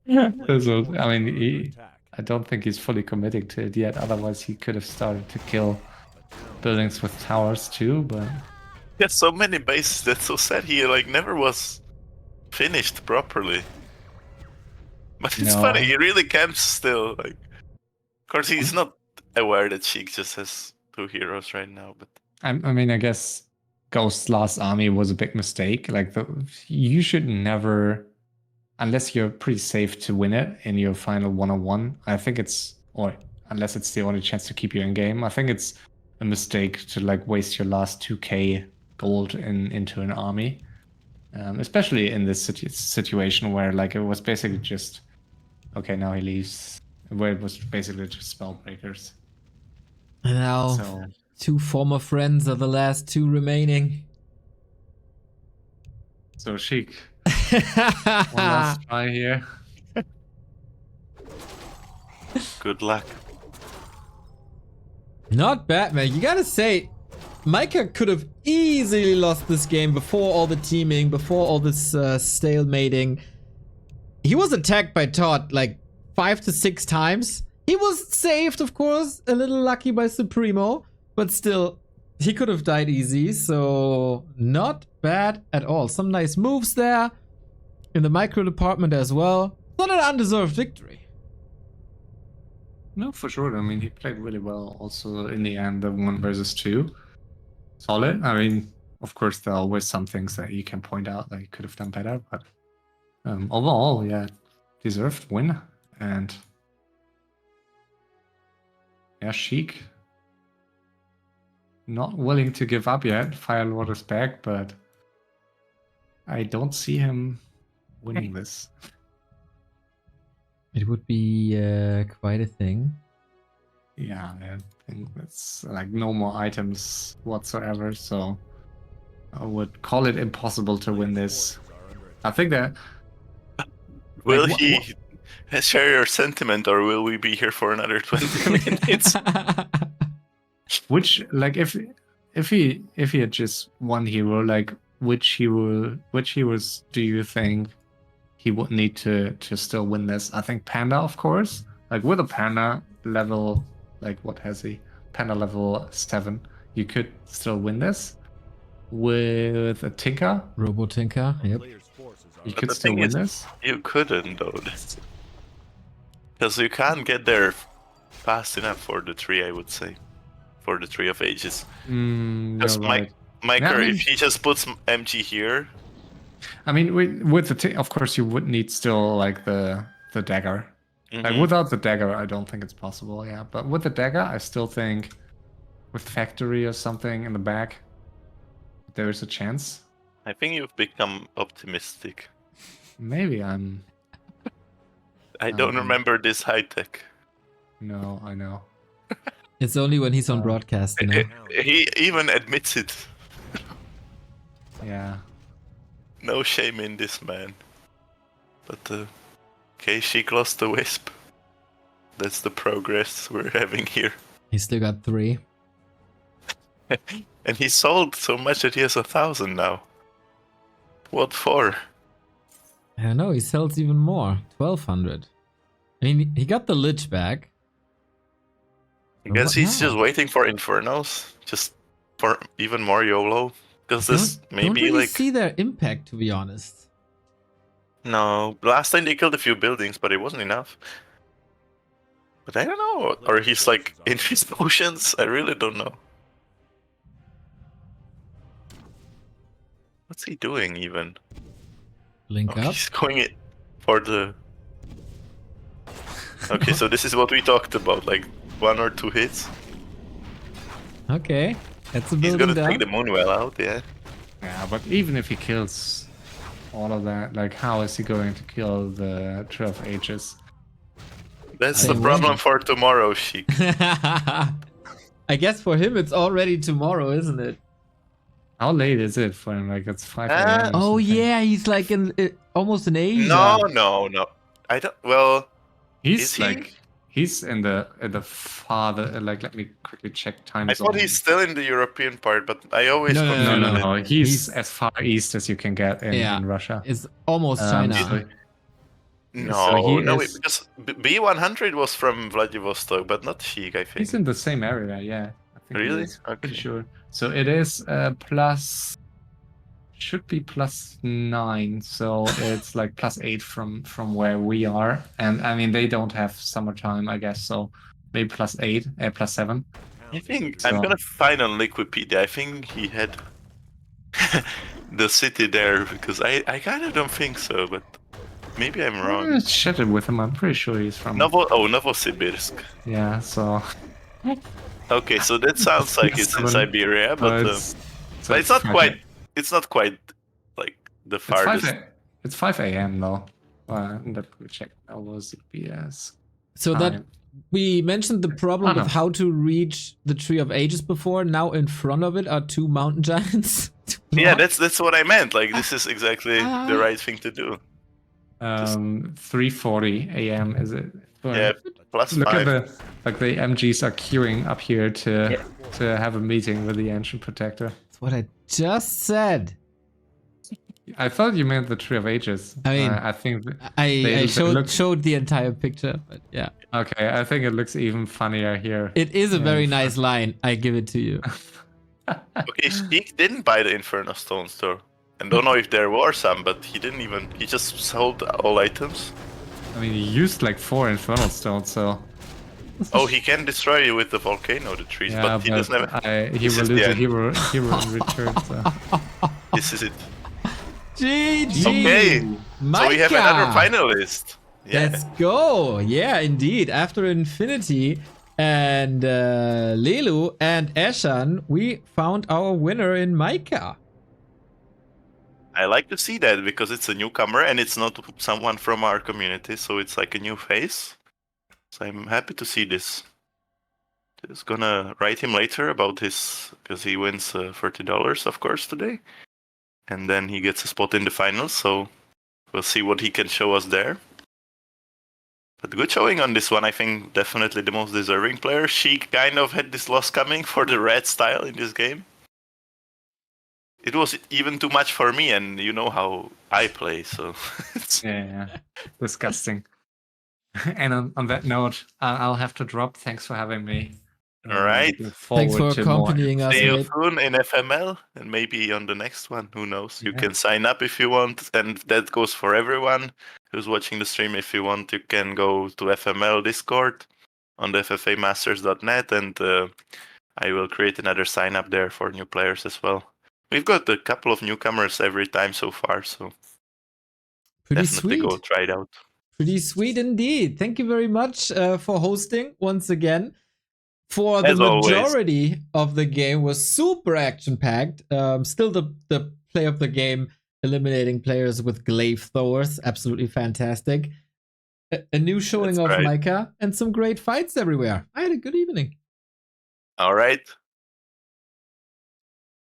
[SPEAKER 5] So, I mean, I don't think he's fully committing to it yet. Otherwise, he could have started to kill buildings with towers too. But
[SPEAKER 2] He has so many bases. That's so sad. He like never was finished properly. But it's funny. He really camps still. Like, of course, he's not aware that Sheik just has two heroes right now, but
[SPEAKER 5] I mean, I guess Ghost's last army was a big mistake. Like, you should never, unless you're pretty safe to win it in your final 1-on-1. I think it's, or unless it's the only chance to keep you in game. I think it's a mistake to like waste your last 2k gold into an army, especially in this situation where like it was basically just okay. Now he leaves, where it was basically just spell breakers.
[SPEAKER 1] And now,
[SPEAKER 5] So
[SPEAKER 1] 2 former friends are the last 2 remaining.
[SPEAKER 5] so Sheik, one last try here.
[SPEAKER 2] good luck.
[SPEAKER 1] Not bad, man. You gotta say, Micah could have easily lost this game before all the teaming, before all this stalemating. He was attacked by Todd like 5 to 6 times. He was saved, of course, a little lucky by Supremo, but still, he could have died easy, so not bad at all. Some nice moves there in the micro department as well. Not an undeserved victory.
[SPEAKER 5] No, for sure. I mean, he played really well. Also, in the end, the 1 versus 2, solid. I mean, of course, there are always some things that you can point out that he could have done better, but overall, yeah, deserved win. And yeah, Sheik not willing to give up yet. Firelord is back, but I don't see him winning this.
[SPEAKER 1] It would be quite a thing.
[SPEAKER 5] Yeah, I think that's like no more items whatsoever, so I would call it impossible to win this. I think that
[SPEAKER 2] Will
[SPEAKER 5] Like,
[SPEAKER 2] he share your sentiment, or will we be here for another 20 minutes?
[SPEAKER 5] which like if he had just one hero, like which heroes do you think he would need to still win this? I think Panda, of course. Like with a Panda level, like what has he? Panda level 7, you could still win this. With a Tinker,
[SPEAKER 1] Robo Tinker, yep.
[SPEAKER 4] Player's forces are
[SPEAKER 5] you
[SPEAKER 2] But
[SPEAKER 5] could
[SPEAKER 2] the
[SPEAKER 5] still
[SPEAKER 2] thing
[SPEAKER 5] win
[SPEAKER 2] is-
[SPEAKER 5] this.
[SPEAKER 2] You couldn't though, because you can't get there fast enough for the 3, I would say, for the 3 of Ages. Because
[SPEAKER 5] You're right.
[SPEAKER 2] Micah,
[SPEAKER 5] Yeah, I mean-
[SPEAKER 2] if he just puts MG here,
[SPEAKER 5] I mean, with the of course, you would need still like the dagger. Like
[SPEAKER 2] mhm,
[SPEAKER 5] without the dagger, I don't think it's possible. Yeah, but with the dagger, I still think with factory or something in the back, there is a chance.
[SPEAKER 2] I think you've become optimistic.
[SPEAKER 5] Maybe I'm.
[SPEAKER 2] I don't remember this high tech.
[SPEAKER 5] No, I know.
[SPEAKER 1] It's only when he's on broadcast, you know.
[SPEAKER 2] He even admits it.
[SPEAKER 5] Yeah.
[SPEAKER 2] No shame in this man. But okay, Sheik lost the wisp. That's the progress we're having here.
[SPEAKER 1] He's still got 3.
[SPEAKER 2] And he sold so much that he has 1,000 now. What for?
[SPEAKER 1] I don't know, he sells even more. 1,200. I mean, he got the Lich back.
[SPEAKER 2] I
[SPEAKER 1] But
[SPEAKER 2] guess
[SPEAKER 1] what
[SPEAKER 2] he's
[SPEAKER 1] now?
[SPEAKER 2] just waiting for Infernos, just for even more YOLO. Because this
[SPEAKER 1] Don't
[SPEAKER 2] maybe
[SPEAKER 1] really
[SPEAKER 2] like
[SPEAKER 1] see their impact, to be honest.
[SPEAKER 2] no. Last time they killed a few buildings, but it wasn't enough. But I don't know, or he's like in his potions. I really don't know. What's he doing even?
[SPEAKER 1] Link
[SPEAKER 2] Oh,
[SPEAKER 1] up.
[SPEAKER 2] he's going it for the. Okay, so this is what we talked about, like 1 or 2 hits.
[SPEAKER 1] Okay, that's a
[SPEAKER 2] He's
[SPEAKER 1] building
[SPEAKER 2] gonna
[SPEAKER 1] down.
[SPEAKER 2] take the Moonwell out, yeah.
[SPEAKER 5] Yeah, but even if he kills all of that, like how is he going to kill the 12 Ages?
[SPEAKER 2] That's
[SPEAKER 1] They
[SPEAKER 2] the problem
[SPEAKER 1] win.
[SPEAKER 2] for tomorrow, Sheik.
[SPEAKER 1] I guess for him it's already tomorrow, isn't it?
[SPEAKER 5] How late is it for him? Like it's 5
[SPEAKER 2] Ah.
[SPEAKER 5] a.m. or
[SPEAKER 1] Oh
[SPEAKER 5] something.
[SPEAKER 1] yeah, he's like in almost in Asia.
[SPEAKER 2] No. I don't. Well,
[SPEAKER 5] He's
[SPEAKER 2] Is he?
[SPEAKER 5] like he's in the farther. Like let me quickly check time
[SPEAKER 2] I
[SPEAKER 5] zone.
[SPEAKER 2] thought he's still in the European part, but I always
[SPEAKER 1] No,
[SPEAKER 2] confuse
[SPEAKER 5] No.
[SPEAKER 2] it.
[SPEAKER 5] He's
[SPEAKER 1] He's-
[SPEAKER 5] as far east as you can get in Russia.
[SPEAKER 1] It's almost
[SPEAKER 5] Um,
[SPEAKER 1] China.
[SPEAKER 5] so-
[SPEAKER 2] No,
[SPEAKER 5] So he
[SPEAKER 2] no,
[SPEAKER 5] is-
[SPEAKER 2] because B100 was from Vladivostok, but not Sheik, I think.
[SPEAKER 5] He's in the same area. Yeah, I think he
[SPEAKER 2] Really?
[SPEAKER 5] is.
[SPEAKER 2] Okay.
[SPEAKER 5] Pretty sure. So it is plus. Should be +9, so it's like +8 from where we are, and I mean they don't have summertime, I guess, so maybe +8, +7.
[SPEAKER 2] I think
[SPEAKER 5] So-
[SPEAKER 2] I'm gonna find on Liquipedia. I think he had the city there because I kind of don't think so, but maybe I'm
[SPEAKER 5] I
[SPEAKER 2] wrong.
[SPEAKER 5] chatted with him. I'm pretty sure he's from.
[SPEAKER 2] Novosibirsk.
[SPEAKER 5] Yeah, so.
[SPEAKER 2] Okay, so that sounds like it's in Siberia, but it's not quite. It's not quite like the
[SPEAKER 5] It's
[SPEAKER 2] farthest.
[SPEAKER 5] It's 5 a.m. though. Let me check. LOCPS.
[SPEAKER 1] So that we mentioned the problem with how to reach the Tree of Ages before. Now in front of it are 2 mountain giants.
[SPEAKER 2] Yeah, that's what I meant. Like this is exactly the right thing to do.
[SPEAKER 5] 3:40 a.m. is it?
[SPEAKER 2] Yeah, plus
[SPEAKER 5] Look
[SPEAKER 2] 5.
[SPEAKER 5] at the MGs are queuing up here to have a meeting with the ancient protector.
[SPEAKER 1] That's what I just said.
[SPEAKER 5] I thought you meant the Tree of Ages.
[SPEAKER 1] I mean,
[SPEAKER 5] I think
[SPEAKER 1] I showed the entire picture, but yeah.
[SPEAKER 5] Okay, I think it looks even funnier here.
[SPEAKER 1] It is a very nice line. I give it to you.
[SPEAKER 2] Okay, Sheik didn't buy the Inferno Stones though. And don't know if there were some, but he didn't even. He just sold all items.
[SPEAKER 5] I mean, he used like 4 Infernal Stones, so.
[SPEAKER 2] Oh, he can destroy you with the volcano, the trees,
[SPEAKER 5] Yeah,
[SPEAKER 2] but he doesn't have.
[SPEAKER 5] he will lose a hero in return. So.
[SPEAKER 2] This is it.
[SPEAKER 1] GG!
[SPEAKER 2] Okay,
[SPEAKER 1] Micah!
[SPEAKER 2] so we have another finalist. Yeah.
[SPEAKER 1] Let's go! Yeah, indeed. After Infinity and Lelu and Eshan, we found our winner in Micah.
[SPEAKER 2] I like to see that because it's a newcomer and it's not someone from our community, so it's like a new face. So I'm happy to see this. Just gonna write him later about his, because he wins $30 of course today, and then he gets a spot in the finals. So we'll see what he can show us there. But good showing on this one. I think definitely the most deserving player. She kind of had this loss coming for the red style in this game. It was even too much for me, and you know how I play, so it's...
[SPEAKER 5] Yeah, disgusting. And on that note, I'll have to drop. Thanks for having me.
[SPEAKER 2] All right.
[SPEAKER 1] Thanks for accompanying us.
[SPEAKER 2] See you soon in FML and maybe on the next one. Who knows? You can sign up if you want, and that goes for everyone who's watching the stream. If you want, you can go to FML Discord on the ffamasters.net, and I will create another sign up there for new players as well. We've got a couple of newcomers every time so far, so
[SPEAKER 1] pretty
[SPEAKER 2] definitely
[SPEAKER 1] sweet.
[SPEAKER 2] Go try it out.
[SPEAKER 1] Pretty sweet indeed. Thank you very much for hosting once again. For the majority of the game was super action-packed. Still the play of the game, eliminating players with glaive throwers. Absolutely fantastic. A new showing of Micah and some great fights everywhere. I had a good evening.
[SPEAKER 2] All right.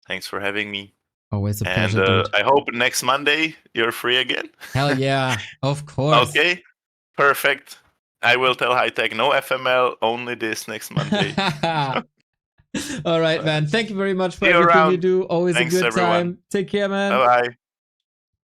[SPEAKER 2] Thanks for having me.
[SPEAKER 1] Always a pleasure,
[SPEAKER 2] and
[SPEAKER 1] dude.
[SPEAKER 2] I hope next Monday you're free again.
[SPEAKER 1] Hell yeah, of course.
[SPEAKER 2] Okay, perfect. I will tell Hightech no FML, only this next Monday.
[SPEAKER 1] All right, man. Thank you very much for everything you do. Always a good time. Take care, man.
[SPEAKER 2] Bye-bye.